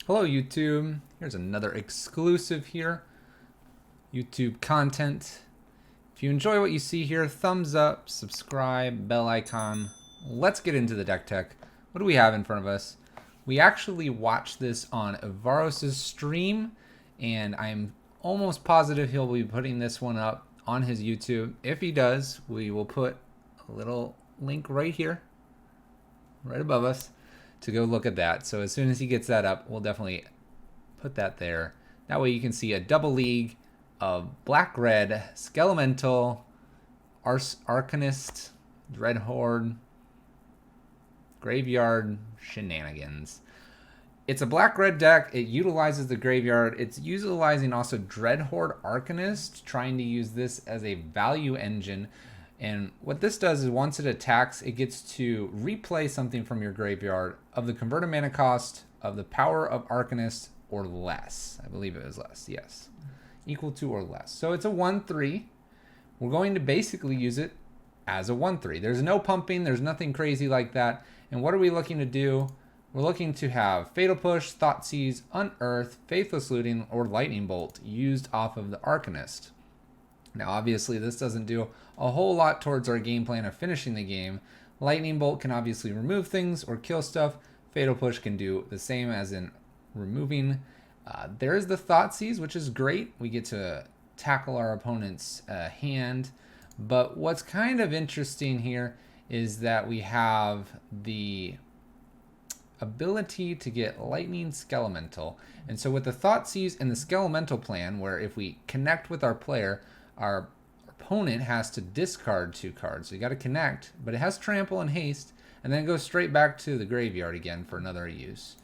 Hello YouTube, here's another exclusive here, YouTube content. If you enjoy what you see here, thumbs up, subscribe, bell icon. Let's get into the deck tech. What do we have in front of us? We actually watched this on Varos's stream, and I'm almost positive he'll be putting this one up on his YouTube. If he does, we will put a little link right here, right above us, to go look at that. So as soon as he gets that up, we'll definitely put that there. That way you can see a double league of black-red, Skelemental, Arcanist, Dread Horde, Graveyard shenanigans. It's a black-red deck. It utilizes the graveyard. It's utilizing also Dread Horde Arcanist, trying to use this as a value engine. And what this does is once it attacks, it gets to replay something from your graveyard of the converted mana cost of the power of Arcanist or less. I believe it was less, yes. Equal to or less. So it's a 1/3. We're going to basically use it as a 1/3. There's no pumping, there's nothing crazy like that. And what are we looking to do? We're looking to have Fatal Push, Thoughtseize, Unearth, Faithless Looting, or Lightning Bolt used off of the Arcanist. Now obviously this doesn't do a whole lot towards our game plan of finishing the game. Lightning Bolt can obviously remove things or kill stuff. Fatal Push can do the same as in removing. There's the Thoughtseize, which is great. We get to tackle our opponent's hand. But what's kind of interesting here is that we have the ability to get Lightning Skelemental. And so with the Thoughtseize and the Skelemental plan, where if we connect with our player, our opponent has to discard 2 cards. So you got to connect, but it has Trample and Haste, and then it goes straight back to the graveyard again for another use.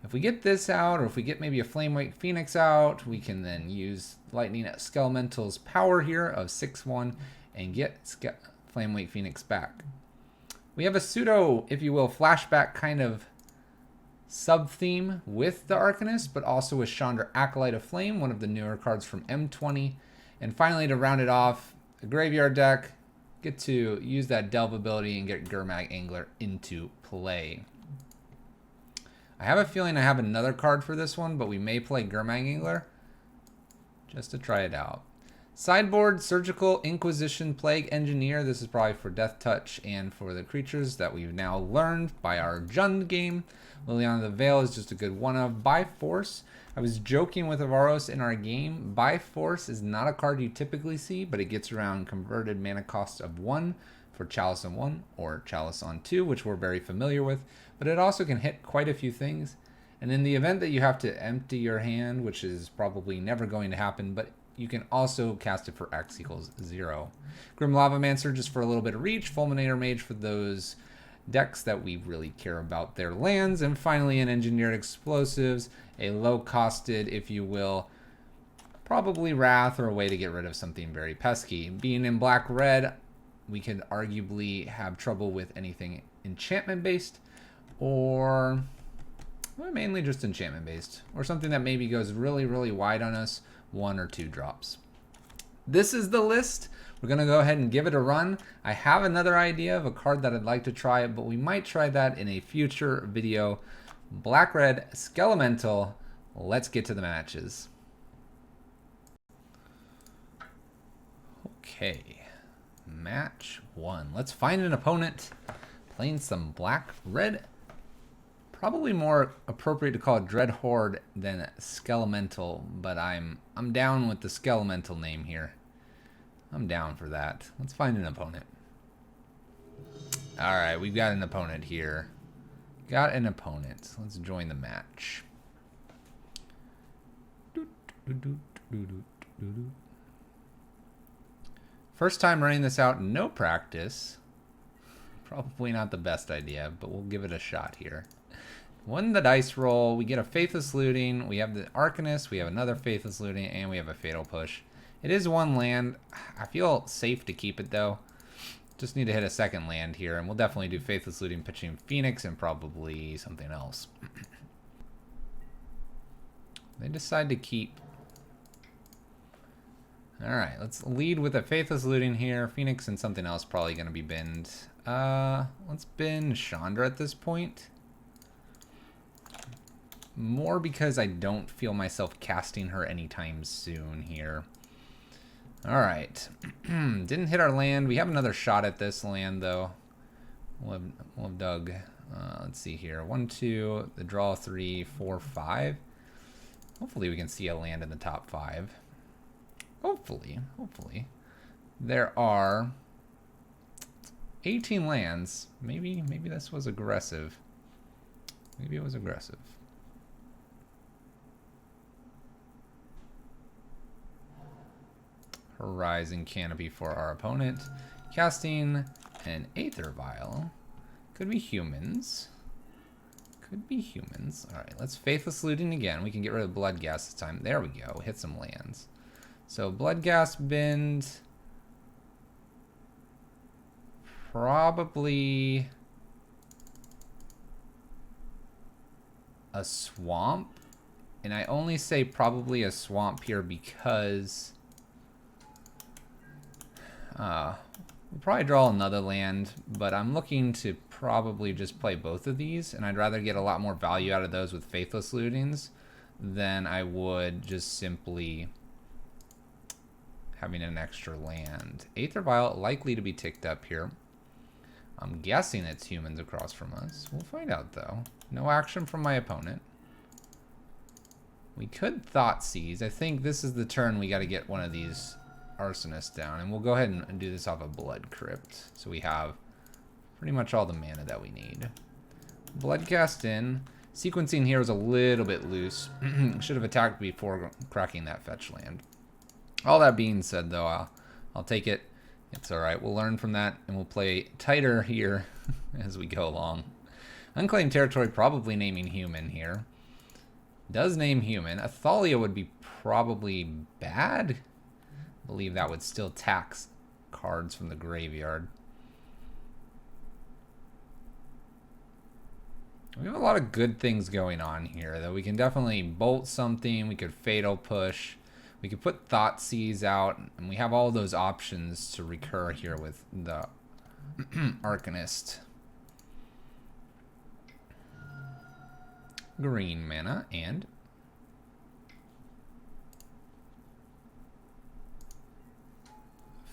If we get this out, or if we get maybe a Flamewake Phoenix out, we can then use Lightning Skelemental's power here of 6/1 and get Flamewake Phoenix back. We have a pseudo, if you will, flashback kind of sub-theme with the Arcanist, but also with Chandra, Acolyte of Flame, one of the newer cards from M20. And finally, to round it off, a graveyard deck, get to use that Delve ability and get Gurmag Angler into play. I have a feeling I have another card for this one, but we may play Gurmag Angler just to try it out. Sideboard, Surgical, Inquisition, Plague Engineer. This is probably for Death Touch and for the creatures that we've now learned by our Jund game. Liliana the Veil is just a good one-of. By Force. I was joking with Avaros in our game. By Force is not a card you typically see, but it gets around converted mana cost of 1 for Chalice on 1 or Chalice on 2, which we're very familiar with. But it also can hit quite a few things. And in the event that you have to empty your hand, which is probably never going to happen, but you can also cast it for X equals 0. Grim Lavamancer just for a little bit of reach. Fulminator Mage for those decks that we really care about their lands. And finally, an Engineered Explosives, a low-costed, if you will, probably Wrath or a way to get rid of something very pesky. Being in black-red, we could arguably have trouble with anything enchantment-based, or well, mainly just enchantment-based, or something that maybe goes really, really wide on us, 1 or 2 drops. This is the list. We're going to go ahead and give it a run. I have another idea of a card that I'd like to try, but we might try that in a future video. Black-red, Skelemental. Let's get to the matches. Okay, match 1. Let's find an opponent playing some black-red. Probably more appropriate to call it Dread Horde than Skelemental, but I'm down with the Skelemental name here. I'm down for that. Let's find an opponent. All right, we've got an opponent here. Got an opponent. Let's join the match. First time running this out, no practice. Probably not the best idea, but we'll give it a shot here. Won the dice roll. We get a Faithless Looting. We have the Arcanist. We have another Faithless Looting, and we have a Fatal Push. It is 1 land. I feel safe to keep it, though. Just need to hit a second land here, and we'll definitely do Faithless Looting, pitching Phoenix, and probably something else. They decide to keep. Alright, let's lead with a Faithless Looting here. Phoenix and something else probably going to be binned. Let's bin Chandra at this point. more because I don't feel myself casting her anytime soon here. All right. Didn't hit our land. We have another shot at this land, though. We'll have dug. Let's see here. 1, 2, the draw 3, 4, 5. Hopefully we can see a land in the top 5. Hopefully. There are 18 lands. Maybe this was aggressive. Maybe it was aggressive. Horizon Canopy for our opponent. Casting an Aether Vial. Could be humans. Could be humans. Alright, let's Faithless Looting again. We can get rid of Blood Gas this time. There we go. Hit some lands. So Blood Gas Bend. Probably a swamp. And I only say probably a swamp here because we'll probably draw another land, but I'm looking to probably just play both of these, and I'd rather get a lot more value out of those with Faithless Lootings than I would just simply having an extra land. Aether Vial likely to be ticked up here. I'm guessing it's humans across from us. We'll find out, though. No action from my opponent. We could Thoughtseize. I think this is the turn we got to get one of these Arsonists down, and we'll go ahead and do this off a Blood Crypt, so we have pretty much all the mana that we need. Bloodcast in. Sequencing here is a little bit loose. Should have attacked before cracking that fetch land. All that being said, though, I'll take it. It's alright. We'll learn from that, and we'll play tighter here as we go along. Unclaimed Territory probably naming human here. Does name human. Athalia would be probably bad. I believe that would still tax cards from the graveyard. We have a lot of good things going on here, though. We can definitely bolt something. We could Fatal Push. We could put Thoughtseize out. And we have all those options to recur here with the Arcanist. Green mana and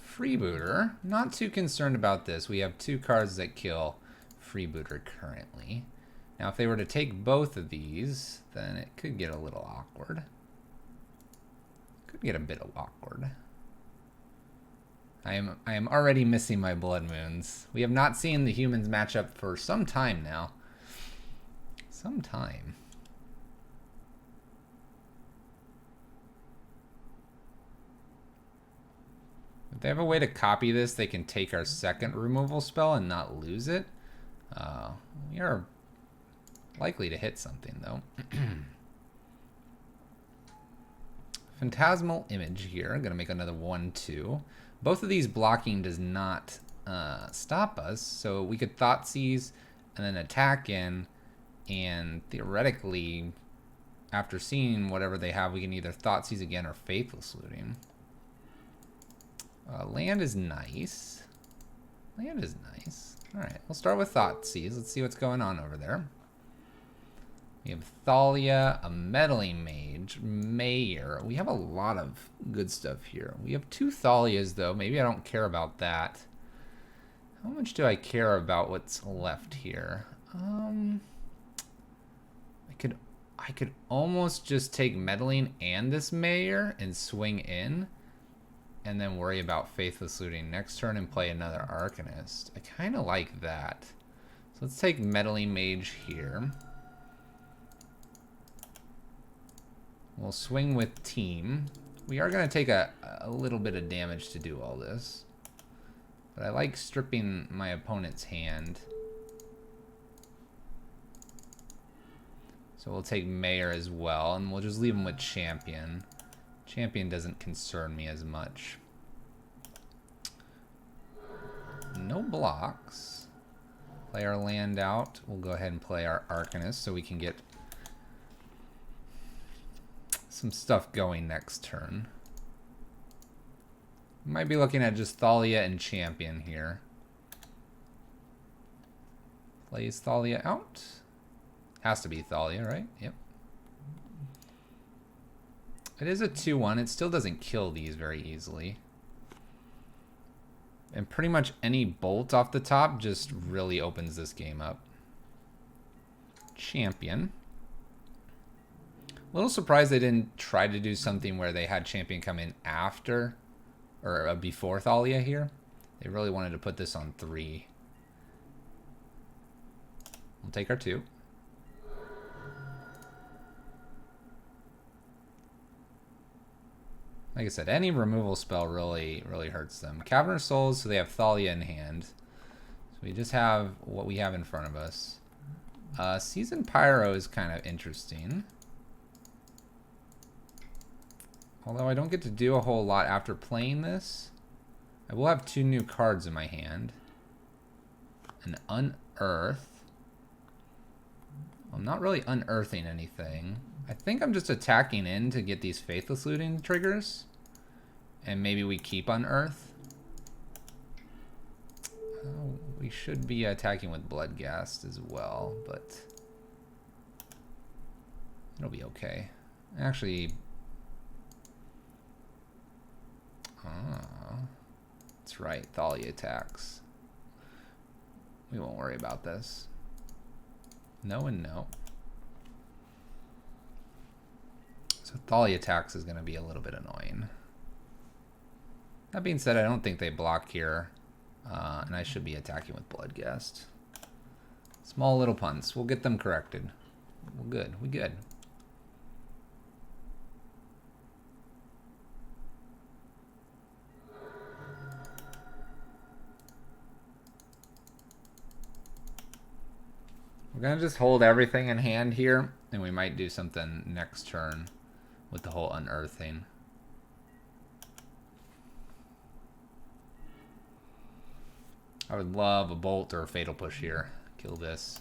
Freebooter. Not too concerned about this. We have 2 cards that kill Freebooter currently. Now, if they were to take both of these, then it could get a little awkward. Could get a bit awkward. I am already missing my Blood Moons. We have not seen the humans match up for some time now. Some time. If they have a way to copy this, they can take our second removal spell and not lose it. We are likely to hit something, though. Phantasmal Image here. I'm going to make another 1/2. Both of these blocking does not stop us, so we could Thoughtseize and then attack in, and theoretically, after seeing whatever they have, we can either Thoughtseize again or Faithless Looting. Land is nice. Land is nice. Alright, we'll start with Thoughtseize. Let's see what's going on over there. We have Thalia, a Meddling Mage, Mayor. We have a lot of good stuff here. We have 2 Thalias, though. Maybe I don't care about that. How much do I care about what's left here? I could almost just take Meddling and this Mayor and swing in, and then worry about Faithless Looting next turn and play another Arcanist. I kind of like that. So let's take Meddling Mage here. We'll swing with Team. We are going to take a little bit of damage to do all this. But I like stripping my opponent's hand. So we'll take Mayor as well, and we'll just leave him with Champion. Champion doesn't concern me as much. No blocks. Play our land out. We'll go ahead and play our Arcanist so we can get some stuff going next turn. We might be looking at just Thalia and Champion here. Plays Thalia out. Has to be Thalia, right? Yep. It is a 2/1. It still doesn't kill these very easily. And pretty much any bolt off the top just really opens this game up. Champion. A little surprised they didn't try to do something where they had Champion come in after or before Thalia here. They really wanted to put this on 3. We'll take our 2. Like I said, any removal spell really hurts them. Cavern of Souls, so they have Thalia in hand. So we just have what we have in front of us. Seasoned Pyro is kind of interesting. Although I don't get to do a whole lot after playing this. I will have 2 new cards in my hand. An Unearth. I'm not really unearthing anything. I think I'm just attacking in to get these Faithless Looting triggers. And maybe we keep Unearth. Oh, we should be attacking with Bloodghast as well, but it'll be okay. Actually, that's right, Thalia attacks. We won't worry about this. No and no. So Thalia attacks is going to be a little bit annoying. That being said, I don't think they block here. And I should be attacking with Bloodghast. Small little punts. We'll get them corrected. We're good. We good. We're going to just hold everything in hand here. And we might do something next turn with the whole unearthing. I would love a bolt or a fatal push here. Kill this.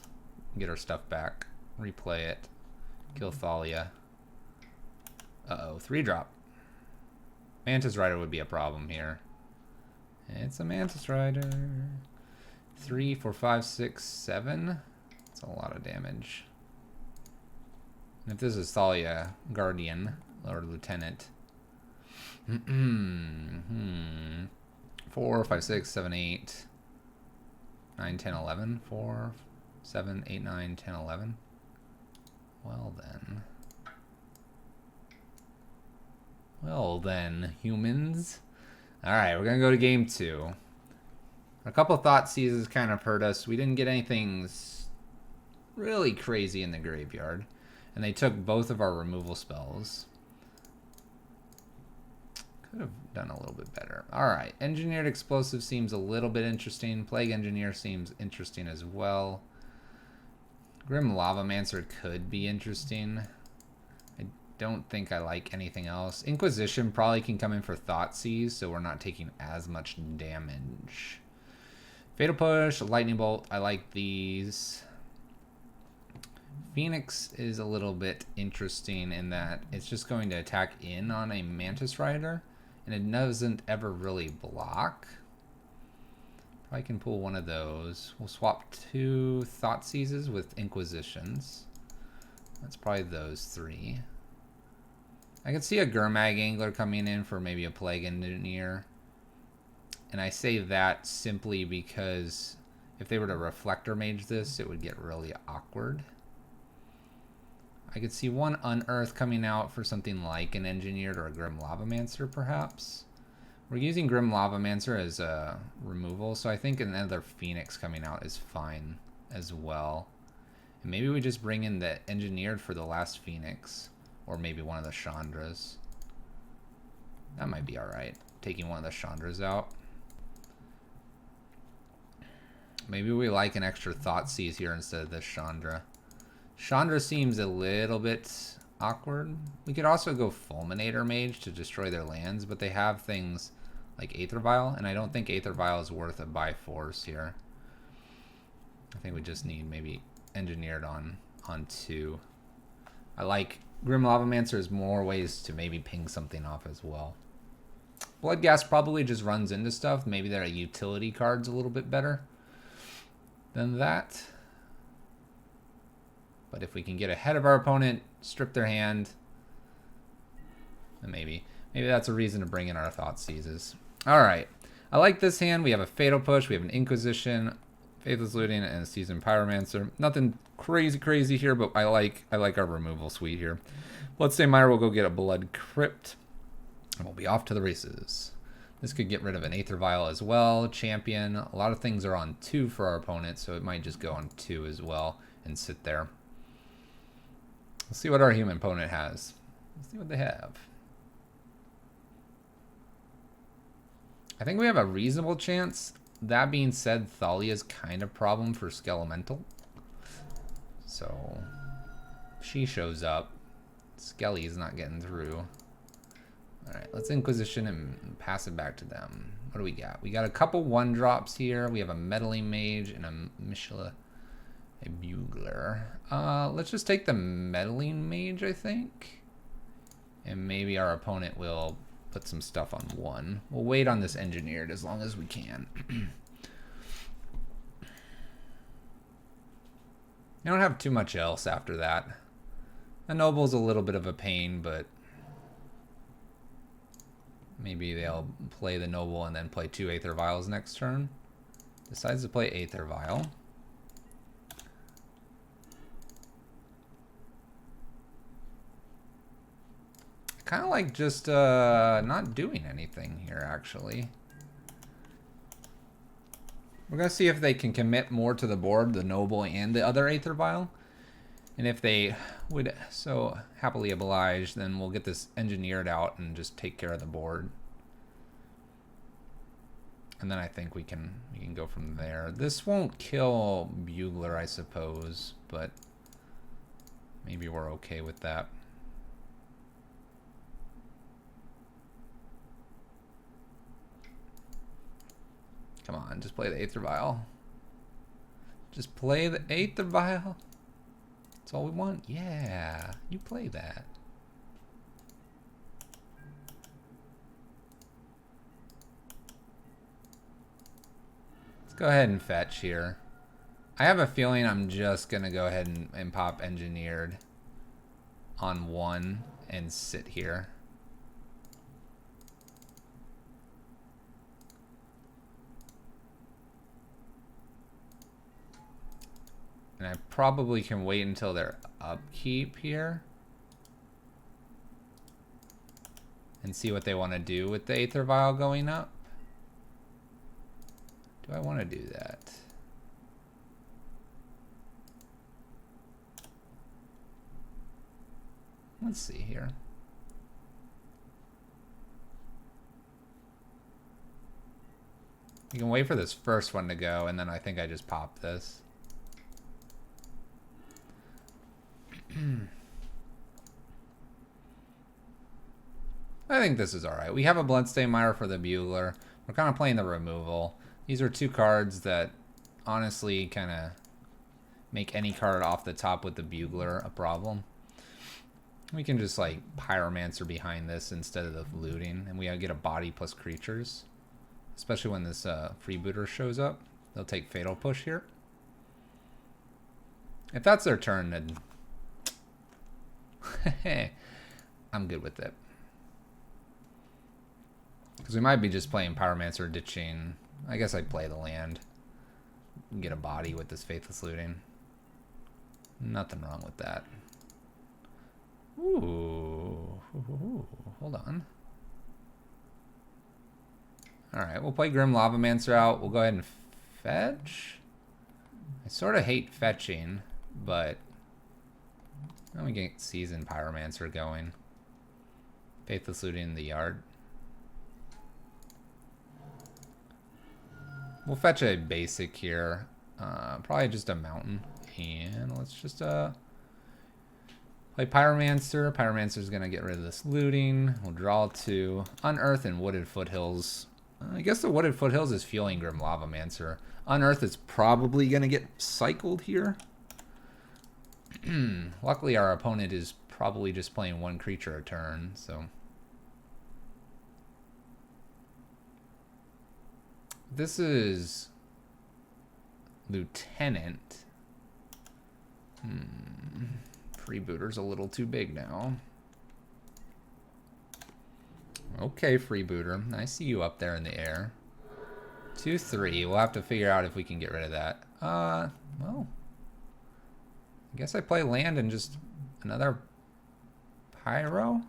Get our stuff back. Replay it. Kill Thalia. Uh-oh. 3-drop. Mantis Rider would be a problem here. It's a Mantis Rider. 3, 4, 5, 6, 7. That's a lot of damage. And if this is Thalia, Guardian, or Lieutenant. 4, 5, 6, 7, 8. 9, 10, 11. 4, 7, 8, 9, 10, 11. Well then. Well then, humans. Alright, we're going to go to game 2. A couple Thoughtseizes kind of hurt us. We didn't get anything really crazy in the graveyard. And they took both of our removal spells. Could have done a little bit better. Alright, Engineered Explosive seems a little bit interesting. Plague Engineer seems interesting as well. Grim Lavamancer could be interesting. I don't think I like anything else. Inquisition probably can come in for Thoughtseize, so we're not taking as much damage. Fatal Push, Lightning Bolt, I like these. Phoenix is a little bit interesting in that it's just going to attack in on a Mantis Rider, and it doesn't ever really block. I can pull one of those. We'll swap 2 Thoughtseizes with Inquisitions. That's probably those 3. I can see a Gurmag Angler coming in for maybe a Plague Engineer. And I say that simply because if they were to Reflector Mage this, it would get really awkward. I could see one Unearth coming out for something like an Engineered or a Grim Lavamancer, perhaps. We're using Grim Lavamancer as a removal, so I think another Phoenix coming out is fine as well. And maybe we just bring in the Engineered for the last Phoenix, or maybe one of the Chandras. That might be alright, taking one of the Chandras out. Maybe we like an extra Thoughtseize here instead of this Chandra. Chandra seems a little bit awkward. We could also go Fulminator Mage to destroy their lands, but they have things like Aether Vial, and I don't think Aether Vial is worth a buy force here. I think we just need maybe Engineered on 2. I like Grim Lavamancer has more ways to maybe ping something off as well. Bloodghast probably just runs into stuff. Maybe their utility card's a little bit better than that. But if we can get ahead of our opponent, strip their hand, Maybe that's a reason to bring in our Thoughtseizes. All right. I like this hand. We have a Fatal Push. We have an Inquisition, Faithless Looting, and a Seasoned Pyromancer. Nothing crazy here, but I like our removal suite here. Bloodstained Mire will go get a Blood Crypt. And we'll be off to the races. This could get rid of an Aether Vial as well. Champion. A lot of things are on 2 for our opponent, so it might just go on 2 as well and sit there. Let's see what our human opponent has. Let's see what they have. I think we have a reasonable chance. That being said, Thalia is kind of a problem for Skelemental. So, she shows up. Skelly's not getting through. Alright, let's Inquisition and pass it back to them. What do we got? We got a couple 1-drops here. We have a Meddling Mage and a Mishla, a Bugler. Let's just take the Meddling Mage, I think. And maybe our opponent will put some stuff on 1. We'll wait on this Engineered as long as we can. I don't have too much else after that. The Noble's a little bit of a pain, but maybe they'll play the Noble and then play 2 Aether Vials next turn. Decides to play Aether Vial. Kind of like just not doing anything here, actually. We're going to see if they can commit more to the board, the Noble and the other Aether Vial. And if they would so happily oblige, then we'll get this Engineered out and just take care of the board. And then I think we can go from there. This won't kill Bugler, I suppose, but maybe we're okay with that. Come on, just play the Aether Vial. Just play the Aether Vial. That's all we want. Yeah, you play that. Let's go ahead and fetch here. I have a feeling I'm just going to go ahead and pop Engineered on 1 and sit here. And I probably can wait until their upkeep here and see what they want to do with the Aether Vial going up. Do I want to do that? Let's see here. You can wait for this first one to go, and then I think I just pop this. I think this is alright. We have a Bloodstained Mire for the Bugler. We're kind of playing the removal. These are 2 cards that honestly kind of make any card off the top with the Bugler a problem. We can just like Pyromancer behind this instead of the looting, and we get a body plus creatures. Especially when this freebooter shows up. They'll take Fatal Push here. If that's their turn, then I'm good with it. Because we might be just playing Pyromancer, ditching. I guess I'd play the land. Get a body with this Faithless Looting. Nothing wrong with that. Ooh. Hold on. Alright, we'll play Grim Lavamancer out. We'll go ahead and fetch. I sort of hate fetching, but let me get Seasoned Pyromancer going. Faithless Looting in the yard. We'll fetch a basic here. Probably just a mountain. And let's just play Pyromancer. Pyromancer's going to get rid of this looting. We'll draw 2. Unearth and Wooded Foothills. I guess the Wooded Foothills is fueling Grim Lavamancer. Unearth is probably going to get cycled here. Luckily, our opponent is probably just playing 1 creature a turn, so. This is Lieutenant. Freebooter's a little too big now. Okay, freebooter. I see you up there in the air. 2-3. We'll have to figure out if we can get rid of that. Well, I guess I play land and just another pyro.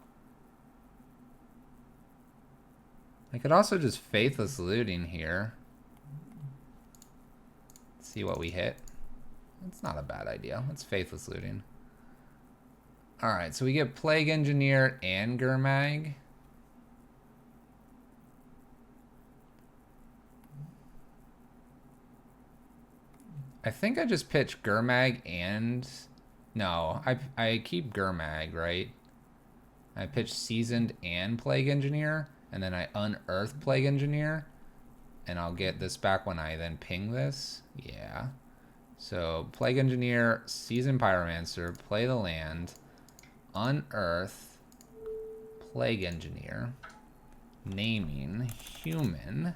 I could also just Faithless Looting here. See what we hit. That's not a bad idea. Let's Faithless Looting. Alright, so we get Plague Engineer and Gurmag. I think I just pitch Gurmag and... No, I keep Gurmag, right? I pitch Seasoned and Plague Engineer, and then I unearth Plague Engineer, and I'll get this back when I then ping this. Yeah. So, Plague Engineer, Seasoned Pyromancer, play the land, unearth, Plague Engineer, naming, human,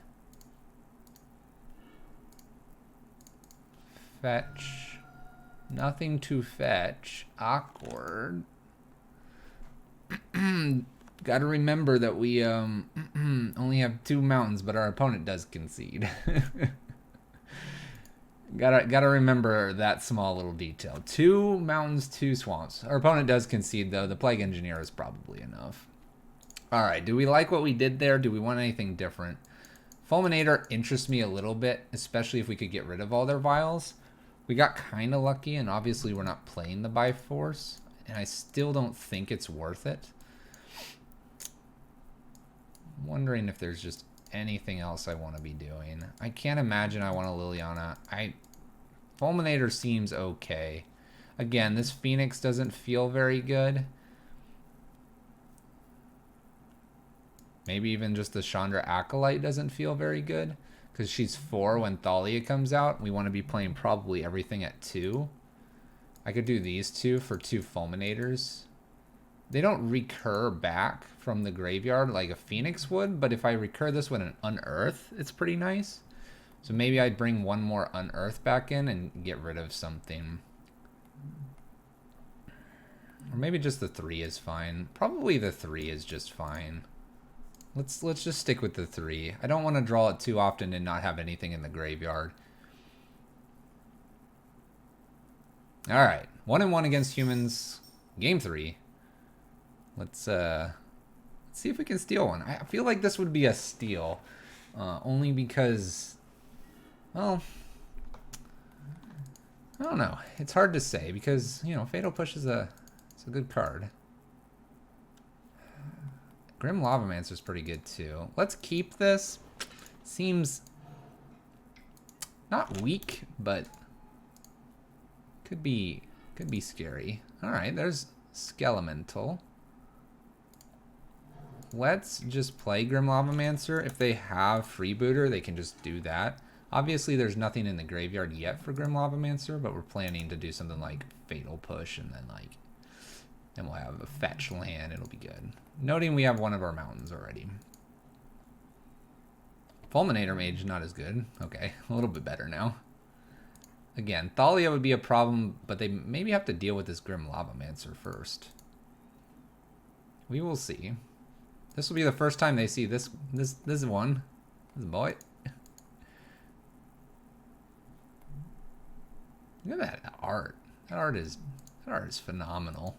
fetch, nothing to fetch, awkward. Gotta remember that we only have 2 mountains, but our opponent does concede. Gotta remember that small little detail. 2 mountains, 2 swamps. Our opponent does concede, though. The Plague Engineer is probably enough. Alright, do we like what we did there? Do we want anything different? Fulminator interests me a little bit, especially if we could get rid of all their vials. We got kind of lucky, and obviously we're not playing the Bifrost, and I still don't think it's worth it. I'm wondering if there's just anything else I want to be doing. I can't imagine I want a Liliana. Fulminator seems okay. Again, this Phoenix doesn't feel very good. Maybe even just the Chandra Acolyte doesn't feel very good. Because she's 4 when Thalia comes out. We want to be playing probably everything at 2. I could do these 2 for 2 Fulminators. They don't recur back from the graveyard like a Phoenix would, but if I recur this with an Unearth, it's pretty nice. So maybe I'd bring 1 more Unearth back in and get rid of something. Or maybe just the 3 is fine. Probably the 3 is just fine. Let's just stick with the 3. I don't want to draw it too often and not have anything in the graveyard. Alright, 1-1 against humans. Game 3. Let's see if we can steal one. I feel like this would be a steal. Only because, well, I don't know. It's hard to say because, you know, Fatal Push is it's a good card. Grim Lavamancer is pretty good too. Let's keep this. Seems not weak, but could be scary. All right, there's Skelemental. Let's just play Grim Lavamancer. If they have Freebooter, they can just do that. Obviously, there's nothing in the graveyard yet for Grim Lavamancer, but we're planning to do something like Fatal Push and then we'll have a fetch land. It'll be good. Noting we have one of our mountains already. Fulminator Mage, not as good. Okay, a little bit better now. Again, Thalia would be a problem, but they maybe have to deal with this Grim Lavamancer first. We will see. This will be the first time they see this one. This boy. Look at that art. That art is phenomenal.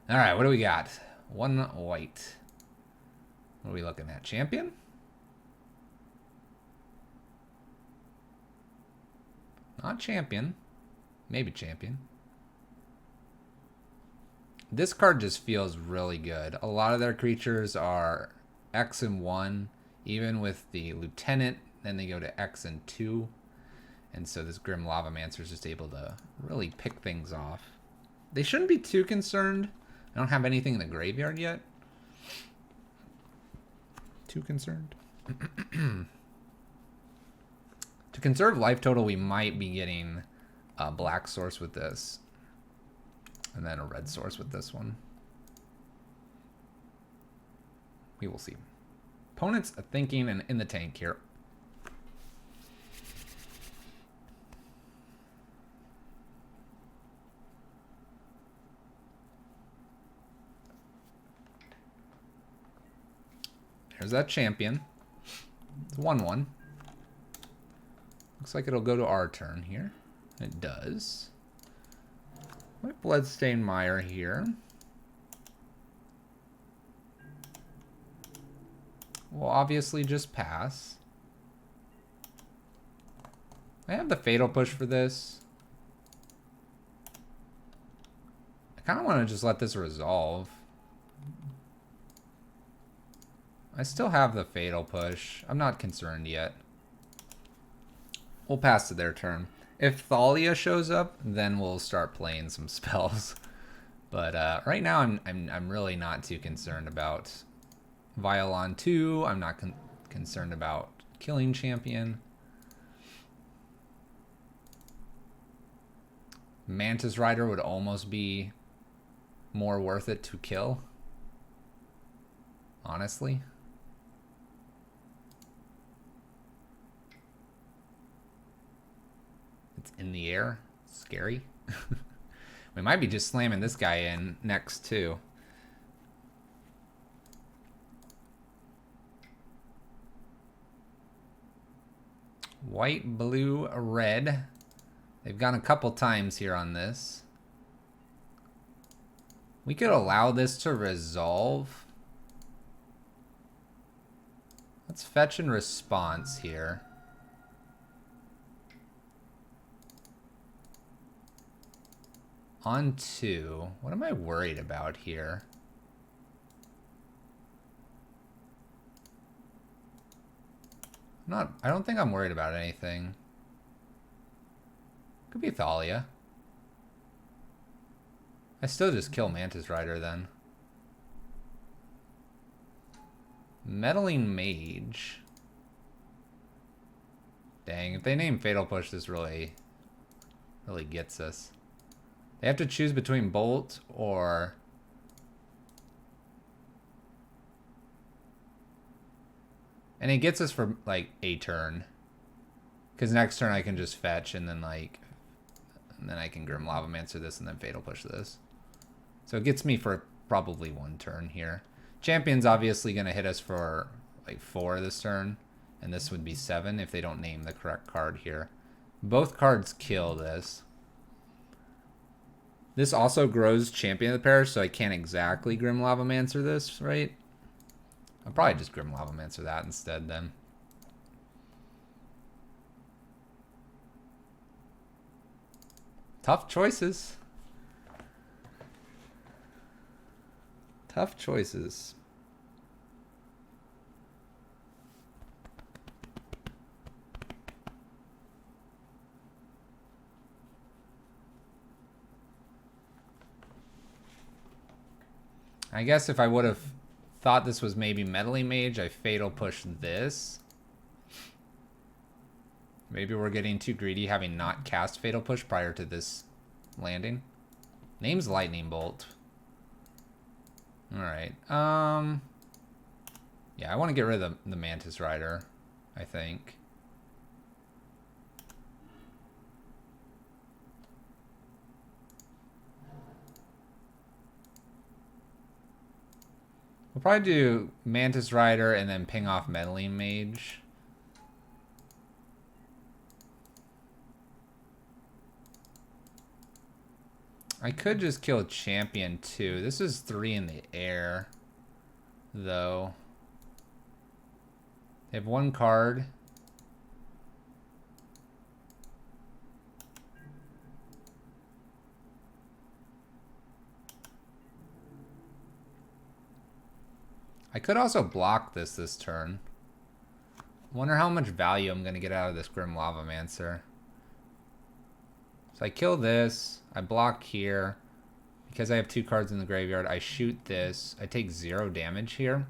All right, what do we got? 1 white. What are we looking at? Champion? Not champion. Maybe champion. This card just feels really good. A lot of their creatures are X and 1. Even with the Lieutenant, then they go to X and 2. And so this Grim Lavamancer is just able to really pick things off. They shouldn't be too concerned. I don't have anything in the graveyard yet. Too concerned. To conserve life total, we might be getting a black source with this. And then a red source with this one. We will see. Opponents are thinking and in the tank here. There's that champion. It's 1/1. Looks like it'll go to our turn here. It does. My Bloodstained Mire here. We'll obviously just pass. I have the Fatal Push for this. I kind of want to just let this resolve. I still have the Fatal Push. I'm not concerned yet. We'll pass to their turn. If Thalia shows up, then we'll start playing some spells. But right now, I'm really not too concerned about Violon 2. I'm not concerned about Killing Champion. Mantis Rider would almost be more worth it to kill. Honestly. It's in the air. Scary. We might be just slamming this guy in next too. White, blue, red. They've gone a couple times here on this. We could allow this to resolve. Let's fetch and response here. On 2. What am I worried about here? I don't think I'm worried about anything. Could be Thalia. I still just kill Mantis Rider then. Meddling Mage. Dang, if they name Fatal Push, this really gets us. They have to choose between Bolt or... And it gets us for, like, a turn. Because next turn I can just fetch and then, like... And then I can Grim Lavamancer this and then Fatal Push this. So it gets me for probably 1 turn here. Champion's obviously going to hit us for, like, 4 this turn. And this would be 7 if they don't name the correct card here. Both cards kill this. This also grows Champion of the Parish, so I can't exactly Grim Lavamancer this, right? I'll probably just Grim Lavamancer that instead then. Tough choices. Tough choices. I guess if I would have thought this was maybe Meddling Mage, I Fatal Push this. Maybe we're getting too greedy having not cast Fatal Push prior to this landing. Name's Lightning Bolt. Alright. Yeah, I want to get rid of the Mantis Rider, I think. We'll probably do Mantis Rider and then ping off Meddling Mage. I could just kill Champion too. This is 3 in the air, though. They have 1 card. I could also block this turn. Wonder how much value I'm going to get out of this Grim Lavamancer. So I kill this. I block here. Because I have 2 cards in the graveyard, I shoot this. I take 0 damage here.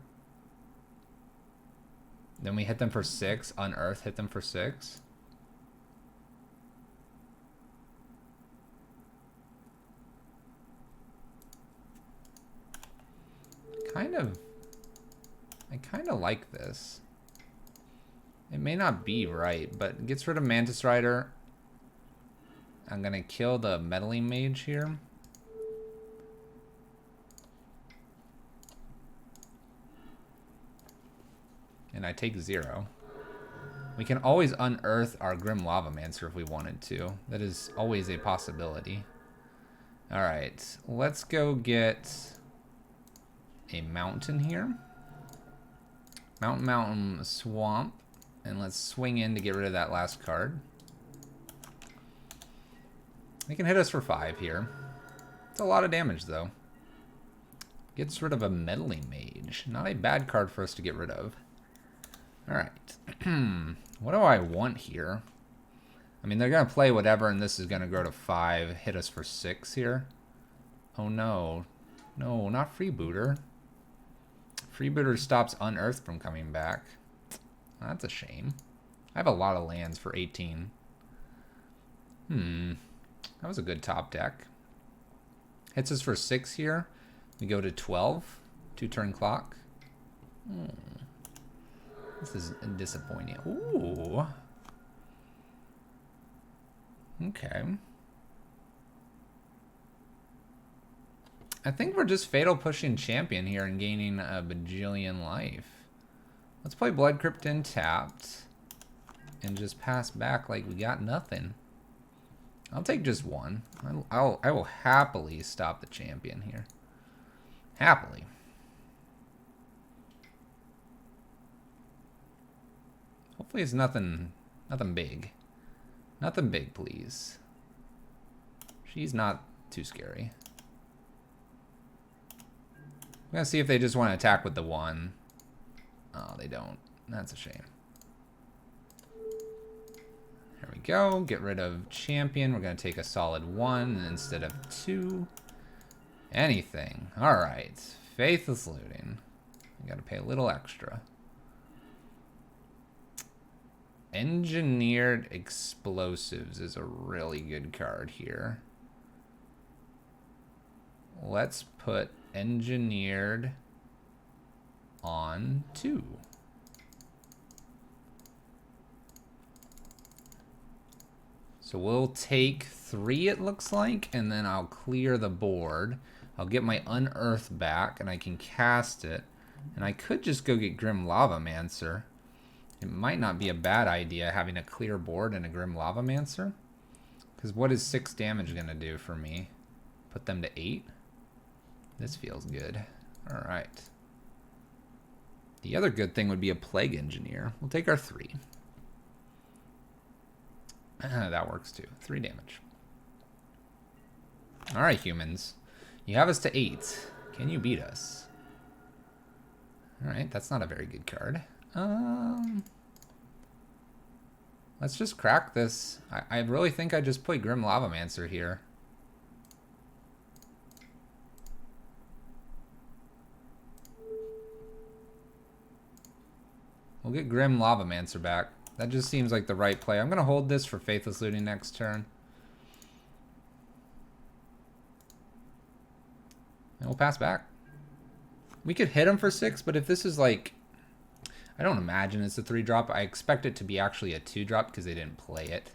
Then we hit them for 6. Unearth, hit them for 6. I kind of like this. It may not be right, but it gets rid of Mantis Rider. I'm going to kill the Meddling Mage here. and I take 0. We can always unearth our Grim Lavamancer if we wanted to. That is always a possibility. Alright, let's go get a mountain here. Mountain, swamp. And let's swing in to get rid of that last card. They can hit us for 5 here. It's a lot of damage, though. Gets rid of a Meddling Mage. Not a bad card for us to get rid of. Alright. What do I want here? I mean, they're going to play whatever, and this is going to go to 5. Hit us for 6 here. Oh, no. No, not Freebooter. Freebooter stops Unearthed from coming back. That's a shame. I have a lot of lands for 18. That was a good top deck. Hits us for 6 here. We go to 12. 2-turn clock. This is disappointing. Ooh. Okay. I think we're just Fatal pushing Champion here and gaining a bajillion life. Let's play Blood Crypt in tapped and just pass back like we got nothing. I'll take just 1. I will happily stop the Champion here. Happily. Hopefully it's nothing big. Nothing big, please. She's not too scary. I'm gonna see if they just want to attack with the 1. Oh, they don't. That's a shame. There we go. Get rid of Champion. We're gonna take a solid 1 instead of 2. Anything. Alright. Faithless Looting. We gotta pay a little extra. Engineered Explosives is a really good card here. Let's put Engineered on 2. So we'll take 3, it looks like, and then I'll clear the board. I'll get my Unearth back, and I can cast it. And I could just go get Grim Lavamancer. It might not be a bad idea having a clear board and a Grim Lavamancer. Because what is 6 damage going to do for me? Put them to 8? This feels good. Alright. The other good thing would be a Plague Engineer. We'll take our 3. That works too. 3 damage. Alright, humans. You have us to 8. Can you beat us? Alright, that's not a very good card. Let's just crack this. I really think I just put Grim Lavamancer here. We'll get Grim Lavamancer back. That just seems like the right play. I'm going to hold this for Faithless Looting next turn. And we'll pass back. We could hit him for 6, but if this is like... I don't imagine it's a 3-drop. I expect it to be actually a 2-drop because they didn't play it.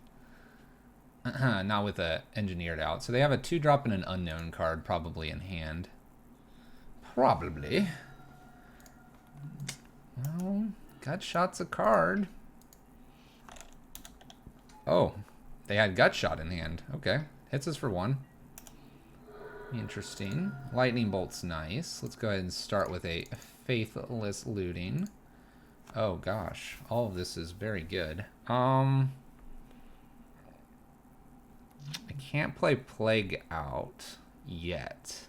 Not with a engineered out. So they have a 2-drop and an unknown card probably in hand. Probably. Well, Gutshot's a card. Oh, they had Gutshot in hand. Okay, hits us for 1. Interesting. Lightning Bolt's nice. Let's go ahead and start with a Faithless Looting. Oh gosh, all of this is very good. I can't play Plague out yet.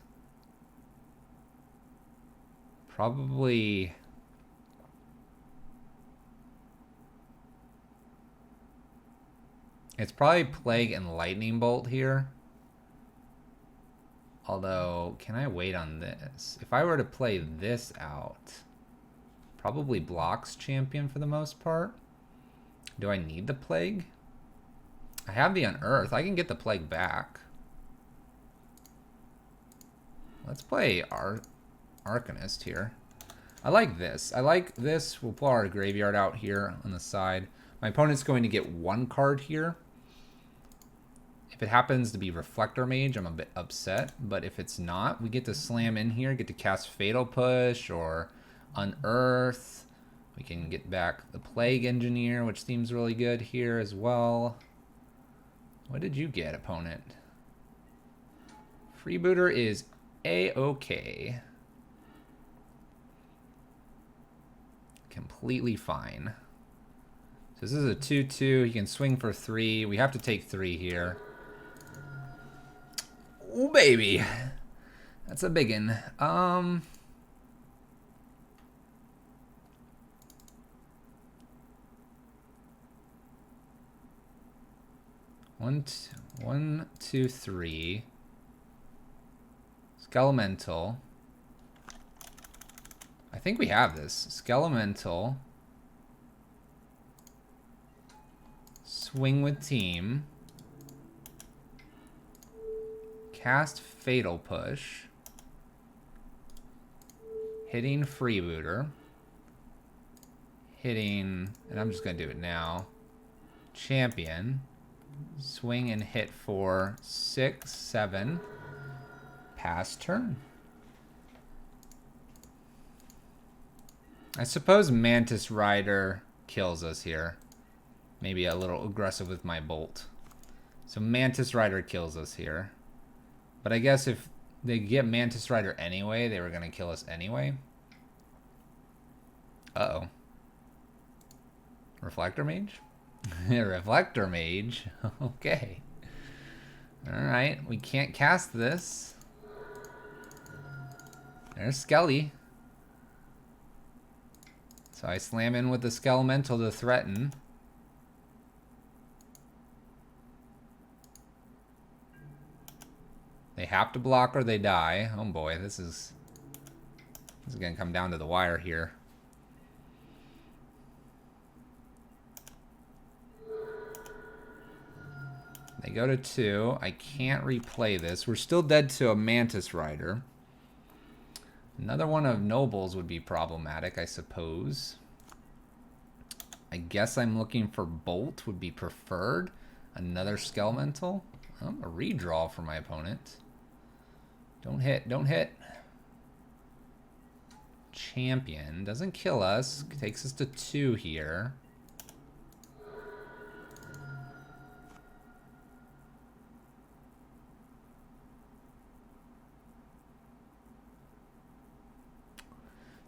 Probably... It's probably Plague and Lightning Bolt here. Although, can I wait on this? If I were to play this out, probably blocks Champion for the most part. Do I need the Plague? I have the Unearth. I can get the Plague back. Let's play Arcanist here. I like this. I like this. We'll pull our graveyard out here on the side. My opponent's going to get 1 card here. If it happens to be Reflector Mage, I'm a bit upset. But if it's not, we get to slam in here, get to cast Fatal Push or Unearth. We can get back the Plague Engineer, which seems really good here as well. What did you get, opponent? Freebooter is A-okay. Completely fine. So this is a 2-2. He can swing for 3. We have to take 3 here. Oh, baby. That's a biggin. 1, 2, 3. Skelemental. I think we have this. Skelemental. Swing with team. Cast Fatal Push. Hitting Freebooter. Hitting, and I'm just going to do it now. Champion. Swing and hit for 6, 7. Pass turn. I suppose Mantis Rider kills us here. Maybe a little aggressive with my bolt. So Mantis Rider kills us here. But I guess if they get Mantis Rider anyway, they were going to kill us anyway. Uh-oh. Reflector Mage? Reflector Mage. Okay. Alright, we can't cast this. There's Skelly. So I slam in with the Skelemental to threaten. They have to block or they die. Oh boy, this is gonna come down to the wire here. They go to 2. I can't replay this. We're still dead to a Mantis Rider. Another one of Nobles would be problematic, I suppose. I guess I'm looking for Bolt would be preferred. Another Skelemental. A redraw for my opponent. Don't hit, don't hit. Champion. Doesn't kill us. Takes us to 2 here.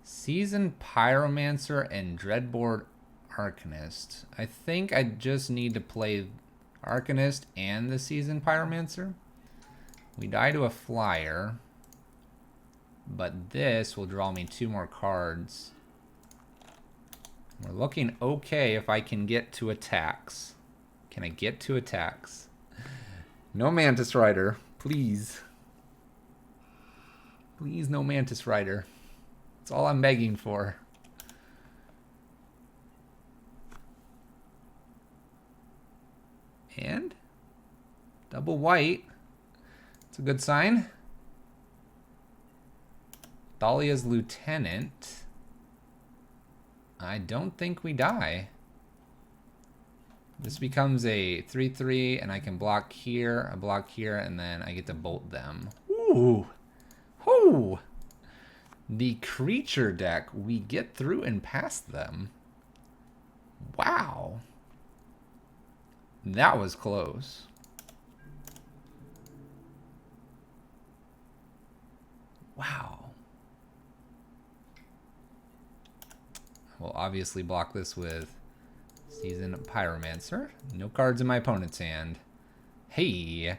Seasoned Pyromancer and Dreadboard Arcanist. I think I just need to play Arcanist and the Seasoned Pyromancer. We die to a flyer, but this will draw me 2 more cards. We're looking okay if I can get to attacks. Can I get to attacks? No Mantis Rider, please. Please, no Mantis Rider. That's all I'm begging for. And double white. It's a good sign. Thalia's Lieutenant. I don't think we die. This becomes a 3/3, and I can block here, a block here, and then I get to bolt them. Ooh. Ooh. The creature deck, we get through and past them. Wow. That was close. Wow. We'll obviously block this with Seasoned Pyromancer. No cards in my opponent's hand. Hey.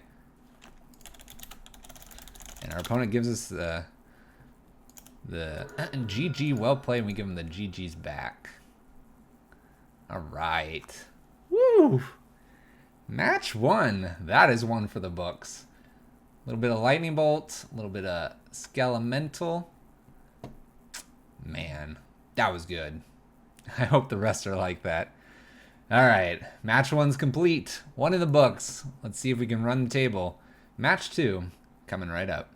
And our opponent gives us the GG, well played, and we give him the GG's back. All right. Woo! Match 1. That is one for the books. A little bit of Lightning Bolt, a little bit of Skelemental. Man, that was good. I hope the rest are like that. All right, match 1's complete. 1 in the books. Let's see if we can run the table. Match 2, coming right up.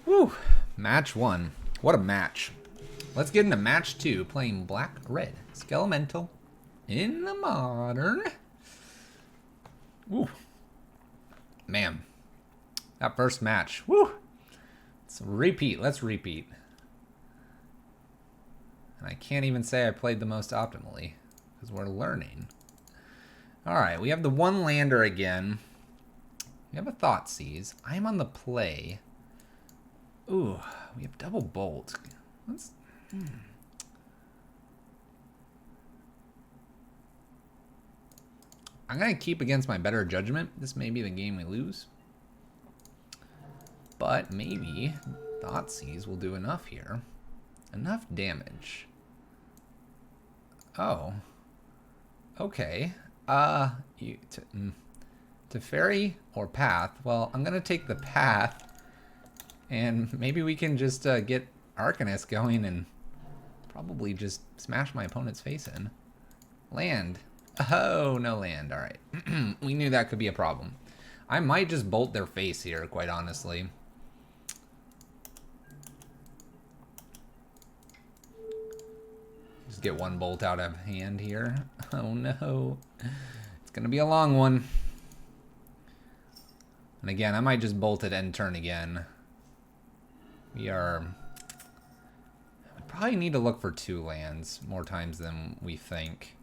Woo! Match 1. What a match. Let's get into match 2, playing black-red. Skelemental in the modern. Woo. Man. That first match. Woo! So repeat. Let's repeat. And I can't even say I played the most optimally because we're learning. All right, we have the one lander again. We have a Thoughtseize. I'm on the play. Ooh, we have double bolt. Let's. I'm gonna keep against my better judgment. This may be the game we lose, but maybe Thoughtseize will do enough here. Enough damage. Oh. Okay. Teferi or Path? Well, I'm gonna take the Path, and maybe we can just get Arcanist going and probably just smash my opponent's face in. Land. Oh, no land. All right. We knew that could be a problem. I might just bolt their face here, quite honestly. Just get one bolt out of hand here. Oh, no. It's going to be a long one. And again, I might just bolt it end turn again. We probably need to look for 2 lands more times than we think.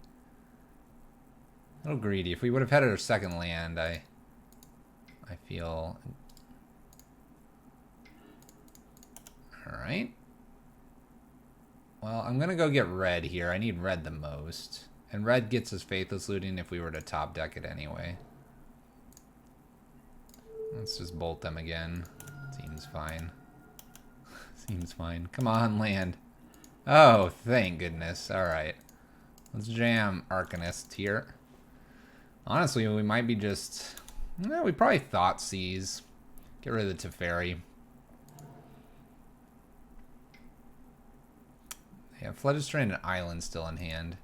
A little greedy. If we would have had our second land, I feel... Alright. Well, I'm going to go get red here. I need red the most. And red gets us Faithless Looting if we were to top deck it anyway. Let's just bolt them again. Seems fine. Seems fine. Come on, land. Oh, thank goodness. Alright. Let's jam Arcanist here. Honestly, we might be just... No, we probably Thoughtseize. Get rid of the Teferi. They have Flooded Stranded Island still in hand.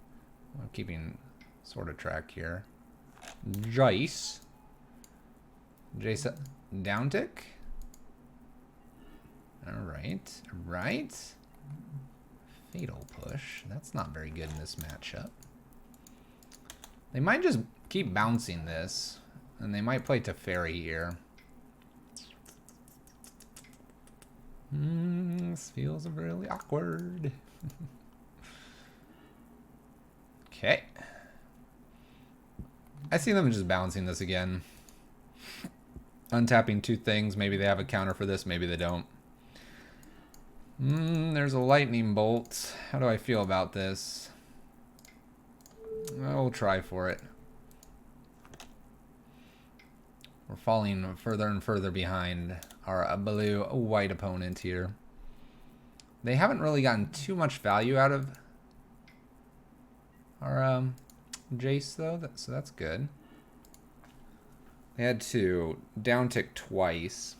I'm keeping sort of track here. Jace. Jace Downtick. Alright. Right. Fatal Push. That's not very good in this matchup. They might just keep bouncing this. And they might play Teferi here. This feels really awkward. Okay. I see them just bouncing this again. Untapping 2 things. Maybe they have a counter for this. Maybe they don't. There's a lightning bolt. How do I feel about this? We'll try for it. We're falling further and further behind our blue-white opponent here. They haven't really gotten too much value out of our Jace, though, so that's good. They had to downtick twice.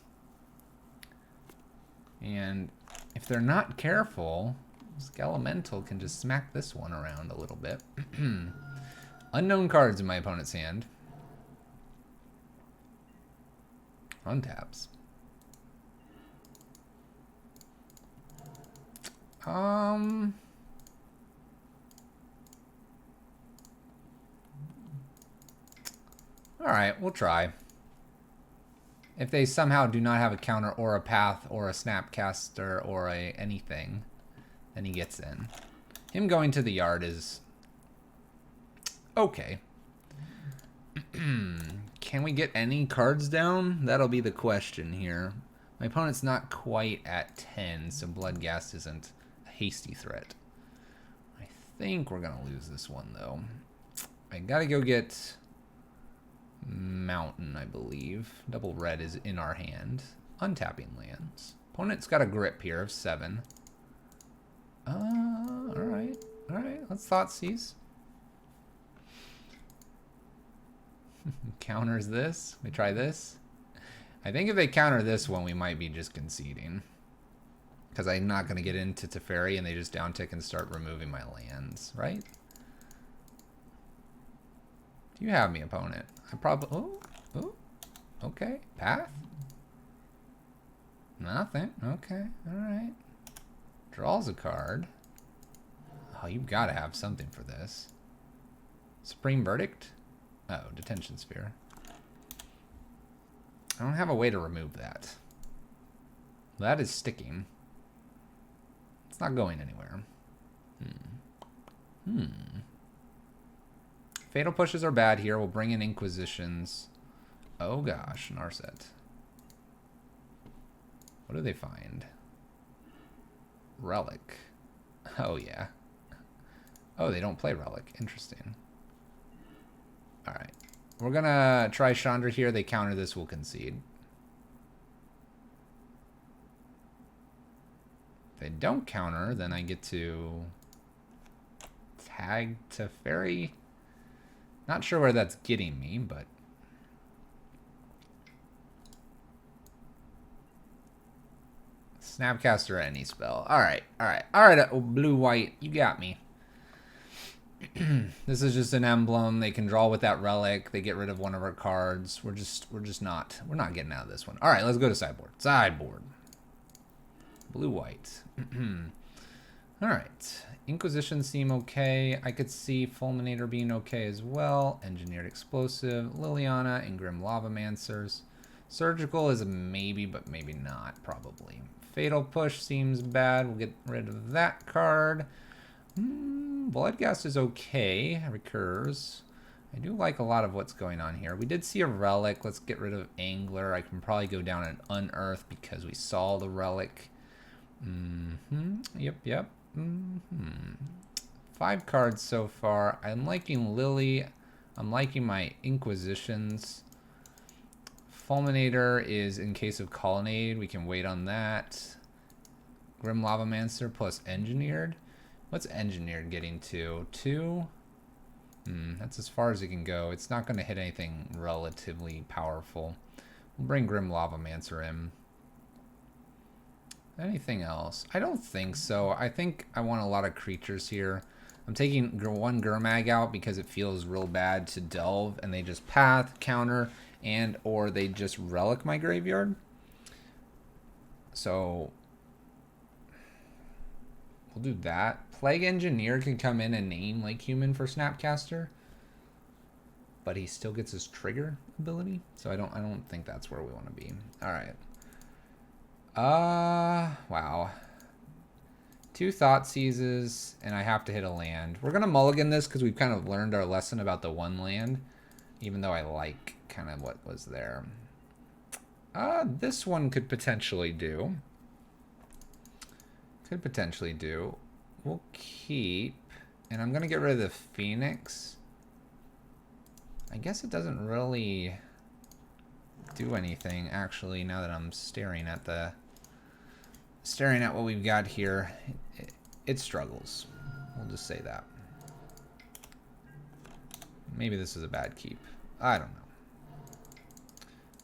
And if they're not careful, Skelemental can just smack this one around a little bit. Unknown cards in my opponent's hand. Untaps. Alright, we'll try. If they somehow do not have a counter or a path or a snapcaster or a anything, then he gets in. Him going to the yard is okay. Can we get any cards down? That'll be the question here. My opponent's not quite at 10, so Bloodghast isn't a hasty threat. I think we're gonna lose this one, though. I gotta go get Mountain, I believe. Double red is in our hand. Untapping lands. Opponent's got a grip here of 7. Alright. Alright, let's Thoughtseize. Counters this. We try this. I think if they counter this one, we might be just conceding. Because I'm not going to get into Teferi and they just downtick and start removing my lands, right? Do you have me, opponent? I probably... Oh, okay. Path? Nothing. Okay, alright. Draws a card. Oh, you've got to have something for this. Supreme Verdict? Oh, Detention Sphere. I don't have a way to remove that. That is sticking. It's not going anywhere. Fatal pushes are bad here. We'll bring in Inquisitions. Oh gosh, Narset. What do they find? Relic. Oh yeah. Oh, they don't play Relic. Interesting. Alright. We're gonna try Chandra here. They counter this, we'll concede. If they don't counter, then I get to tag to Fairy. Not sure where that's getting me, but Snapcaster or any spell. Alright, alright. Alright, blue-white, you got me. This is just an emblem. They can draw with that relic. They get rid of one of our cards. We're not getting out of this one. Alright, let's go to sideboard. Sideboard. Blue-white. Alright. Inquisition seem okay. I could see Fulminator being okay as well. Engineered Explosive. Liliana and Grim Lavamancers. Surgical is a maybe, but maybe not, probably. Fatal Push seems bad. We'll get rid of that card. Bloodghast is okay. Recurs. I do like a lot of what's going on here. We did see a relic. Let's get rid of Angler. I can probably go down and unearth because we saw the relic. Yep. 5 cards so far. I'm liking Lily. I'm liking my Inquisitions. Fulminator is in case of Colonnade. We can wait on that. Grim Lavamancer plus Engineered. What's Engineered getting to? 2? That's as far as it can go. It's not going to hit anything relatively powerful. We'll bring Grim Lavamancer in. Anything else? I don't think so. I think I want a lot of creatures here. I'm taking one Gurmag out because it feels real bad to delve and they just path, counter, and or they just relic my graveyard. So we'll do that. Plague Engineer can come in and name like human for Snapcaster, but he still gets his trigger ability. So I don't think that's where we want to be. All right. Wow. 2 Thought Seizes, and I have to hit a land. We're gonna mulligan this because we've kind of learned our lesson about the 1 land, even though I like kind of what was there. This one could potentially do. We'll keep, and I'm gonna get rid of the Phoenix. I guess it doesn't really do anything actually now that I'm staring at what we've got here. It struggles. We'll just say that. Maybe this is a bad keep. I don't know.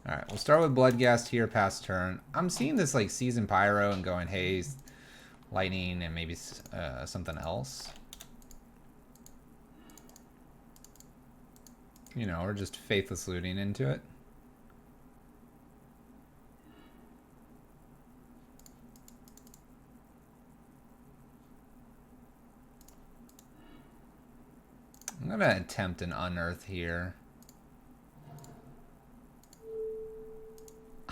Alright, we'll start with Bloodghast here, pass turn. I'm seeing this like Season Pyro and going Haze, Lightning, and maybe something else. You know, or just Faithless Looting into it. I'm gonna attempt an unearth here.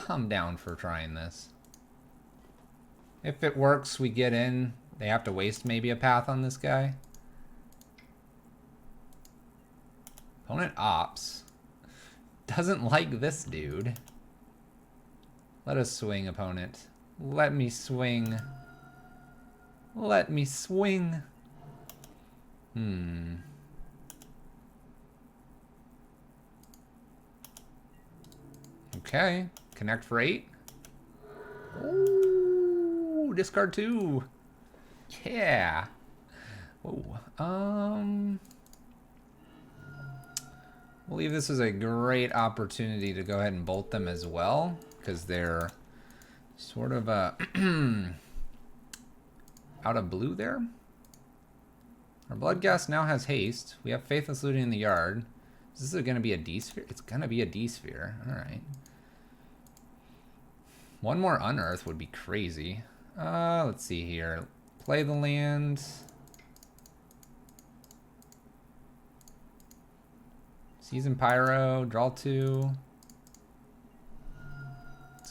I'm down for trying this. If it works, we get in. They have to waste maybe a path on this guy. Opponent opts. Doesn't like this dude. Let us swing, opponent. Let me swing. Let me swing. Okay. Connect for 8. Ooh, discard 2. Yeah. Oh. I believe this is a great opportunity to go ahead and bolt them as well, because they're sort of out of blue there. Our Bloodghast now has haste. We have Faithless Looting in the yard. Is this going to be a D-Sphere? It's going to be a D-Sphere. All right. One more unearth would be crazy. Let's see here. Play the land. Season Pyro, draw 2.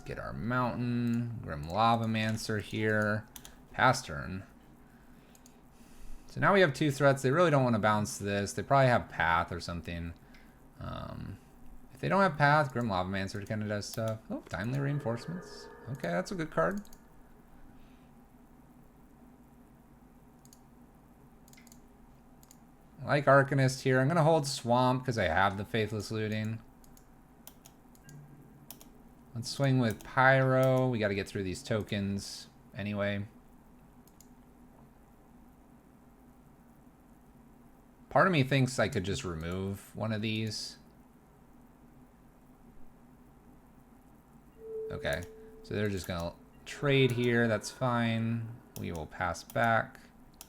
Let's get our mountain. Grim Lavamancer here. Pass turn. So now we have 2 threats. They really don't want to bounce this. They probably have Path or something. If they don't have Path, Grim Lavamancer kind of does stuff. Oh, Timely Reinforcements. Okay, that's a good card. I like Arcanist here. I'm going to hold Swamp because I have the Faithless Looting. Let's swing with Pyro. We got to get through these tokens anyway. Part of me thinks I could just remove one of these. Okay, so they're just gonna trade here. That's fine. We will pass back.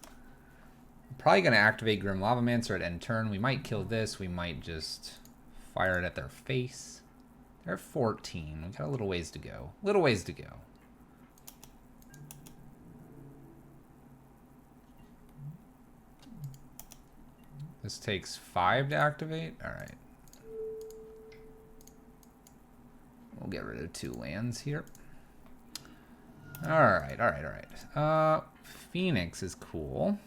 I'm probably gonna activate Grim Lavamancer at end turn. We might kill this. We might just fire it at their face. They're at 14. We got a little ways to go. Little ways to go. This takes 5 to activate. All right. We'll get rid of 2 lands here. All right, all right, all right. Phoenix is cool.